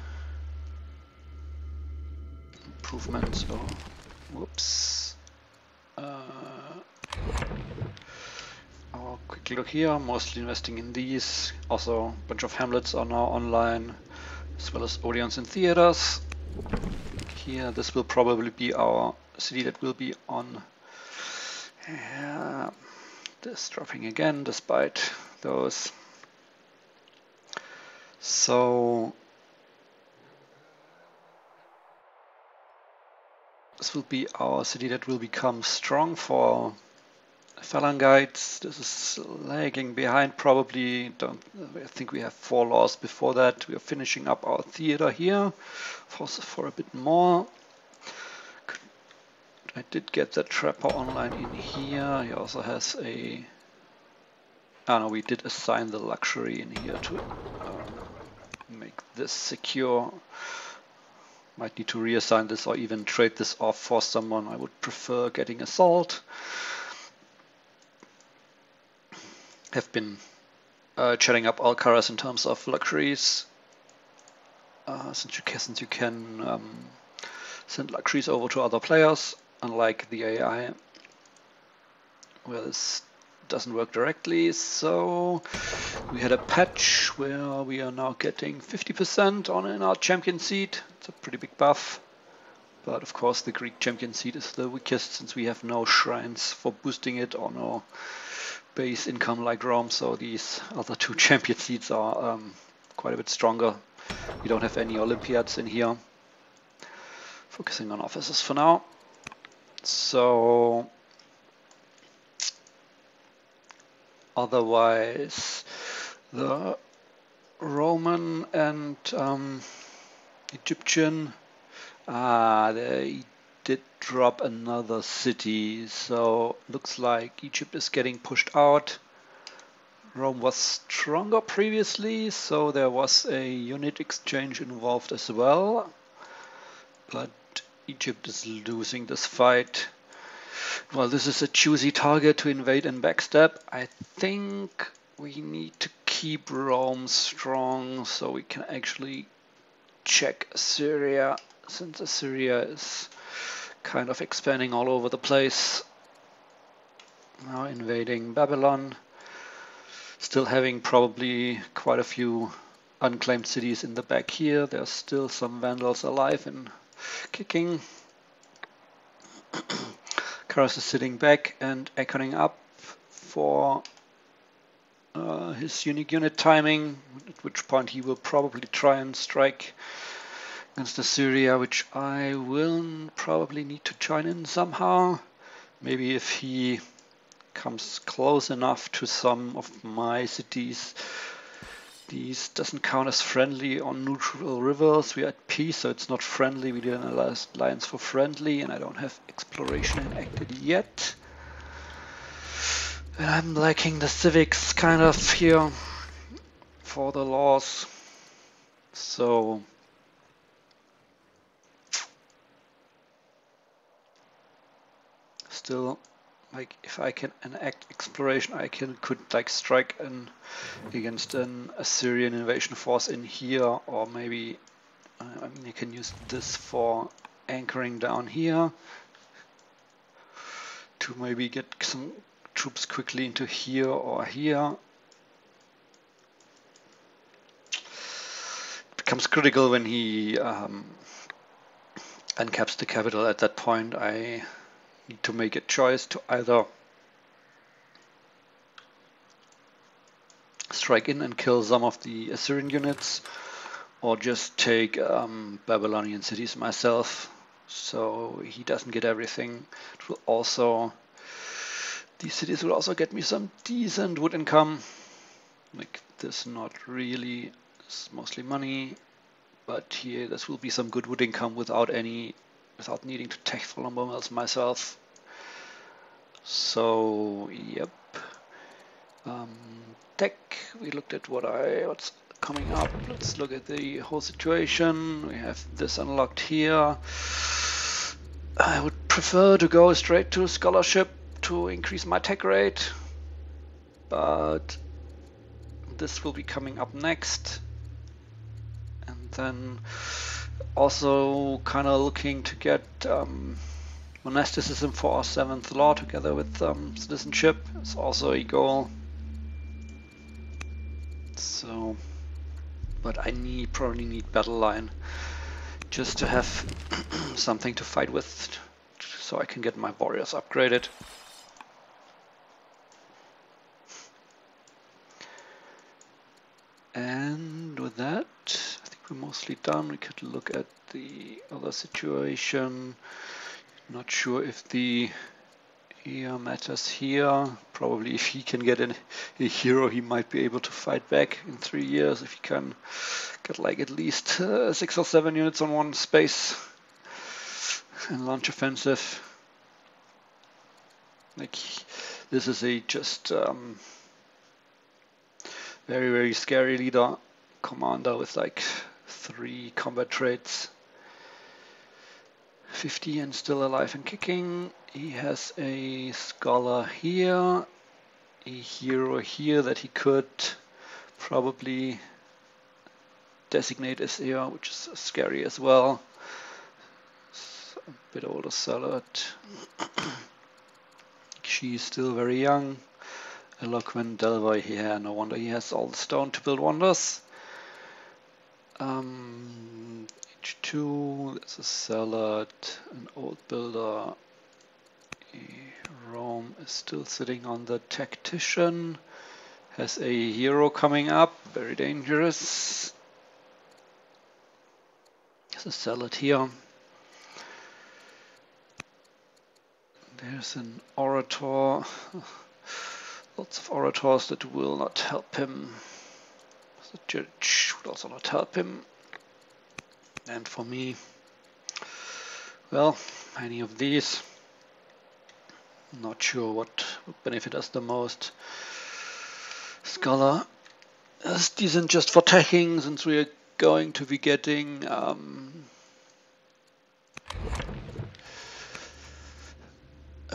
Improvements, oh, whoops. I'll quickly look here, mostly investing in these. Also, a bunch of hamlets are now online, as well as Odeons and theaters. Here, this will probably be our city that will be on. Yeah, this dropping again, despite those. So this will be our city that will become strong for Phalangites. This is lagging behind probably. I think we have 4 laws before that. We are finishing up our theater here for a bit more. I did get the trapper online in here. He also has a... Ah no, we did assign the luxury in here to make this secure. Might need to reassign this or even trade this off for someone. I would prefer getting assault. Have been chatting up alcaras in terms of luxuries, since you can send luxuries over to other players, unlike the AI, where this doesn't work directly. So we had a patch where we are now getting 50% on in our champion seat. It's a pretty big buff, but of course the Greek champion seat is the weakest, since we have no shrines for boosting it or no base income like Rome, so these other 2 champion seats are quite a bit stronger. We don't have any Olympiads in here. Focusing on officers for now. So otherwise, the Roman and Egyptian, they did drop another city, so looks like Egypt is getting pushed out. Rome was stronger previously, so there was a unit exchange involved as well, but Egypt is losing this fight. Well, this is a choosy target to invade and backstab. I think we need to keep Rome strong so we can actually check Assyria, since Assyria is kind of expanding all over the place. now invading Babylon, still having probably quite a few unclaimed cities in the back here. There's still some Vandals alive and kicking. Alcaras is sitting back and echoing up for his unique unit timing, at which point he will probably try and strike against Assyria, which I will probably need to join in somehow. Maybe if he comes close enough to some of my cities. These doesn't count as friendly on neutral rivers. We're at peace, so it's not friendly. We didn't alliance for friendly, and I don't have exploration enacted yet. And I'm lacking the civics kind of here for the laws. So still, like, if I can enact exploration, I could like strike against an Assyrian invasion force in here, or maybe I mean I can use this for anchoring down here to maybe get some troops quickly into here or here. It becomes critical when he uncaps the capital. At that point, I need to make a choice to either strike in and kill some of the Assyrian units, or just take Babylonian cities myself, so he doesn't get everything. It will also, these cities will also get me some decent wood income. Like this, not really, it's mostly money, but here this will be some good wood income without needing to tech for lumber mills myself. So yep. Tech, we looked at what's coming up. Let's look at the whole situation. We have this unlocked here. I would prefer to go straight to scholarship to increase my tech rate, but this will be coming up next. And then also kind of looking to get monasticism for our 7th law together with citizenship. It's also a goal. So, but I probably need battle line just to have something to fight with, so I can get my warriors upgraded. And with that, I think we're mostly done. We could look at the other situation. Not sure if the here matters here. Probably if he can get a hero, he might be able to fight back in 3 years. If he can get like at least 6 or 7 units on one space and launch offensive. Like this is a just very, very scary leader, commander with like 3 combat traits. 50 and still alive and kicking. He has a scholar here, a hero here that he could probably designate as here, which is scary as well. It's a bit older salad. She's still very young. Eloquent Delvoy here, no wonder he has all the stone to build wonders. H2, there's a salad, an old builder. Rome is still sitting on the tactician. Has a hero coming up, very dangerous. There's a salad here. There's an orator. Lots of orators that will not help him. The judge would also not help him. And for me, well, any of these. Not sure what would benefit us the most. Scholar is decent just for teching, since we are going to be getting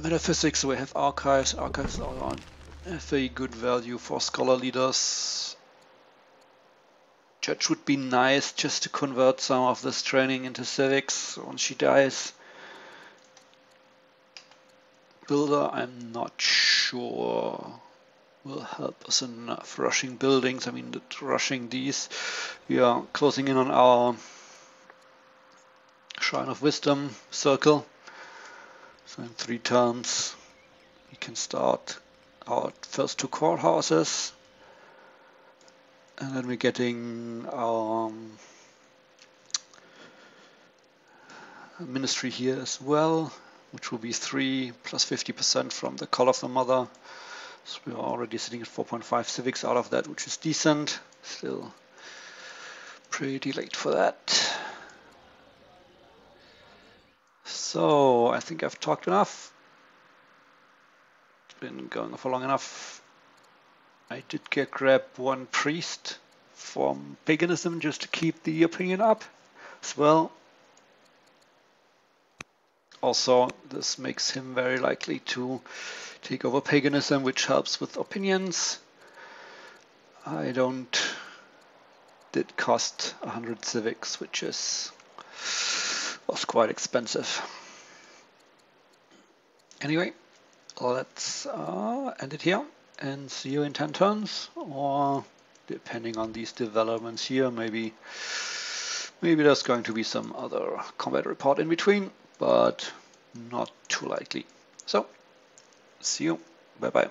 metaphysics. So we have archives. Archives are have a good value for scholar leaders. Judge would be nice just to convert some of this training into civics once she dies. Builder, I'm not sure. sure will help us in rushing buildings. I mean, rushing these, we are closing in on our Shrine of Wisdom circle. So in 3 turns, we can start our first 2 courthouses. And then we're getting our ministry here as well, which will be 3 plus 50% from the Call of the Mother. So we're already sitting at 4.5 civics out of that, which is decent. Still pretty late for that. So I think I've talked enough. It's been going for long enough. I did grab 1 priest from paganism just to keep the opinion up as well. Also, this makes him very likely to take over paganism, which helps with opinions. Did cost 100 civics, which was quite expensive. Anyway, let's end it here and see you in 10 turns, or depending on these developments here, maybe there's going to be some other combat report in between, but not too likely. So, see you. Bye bye.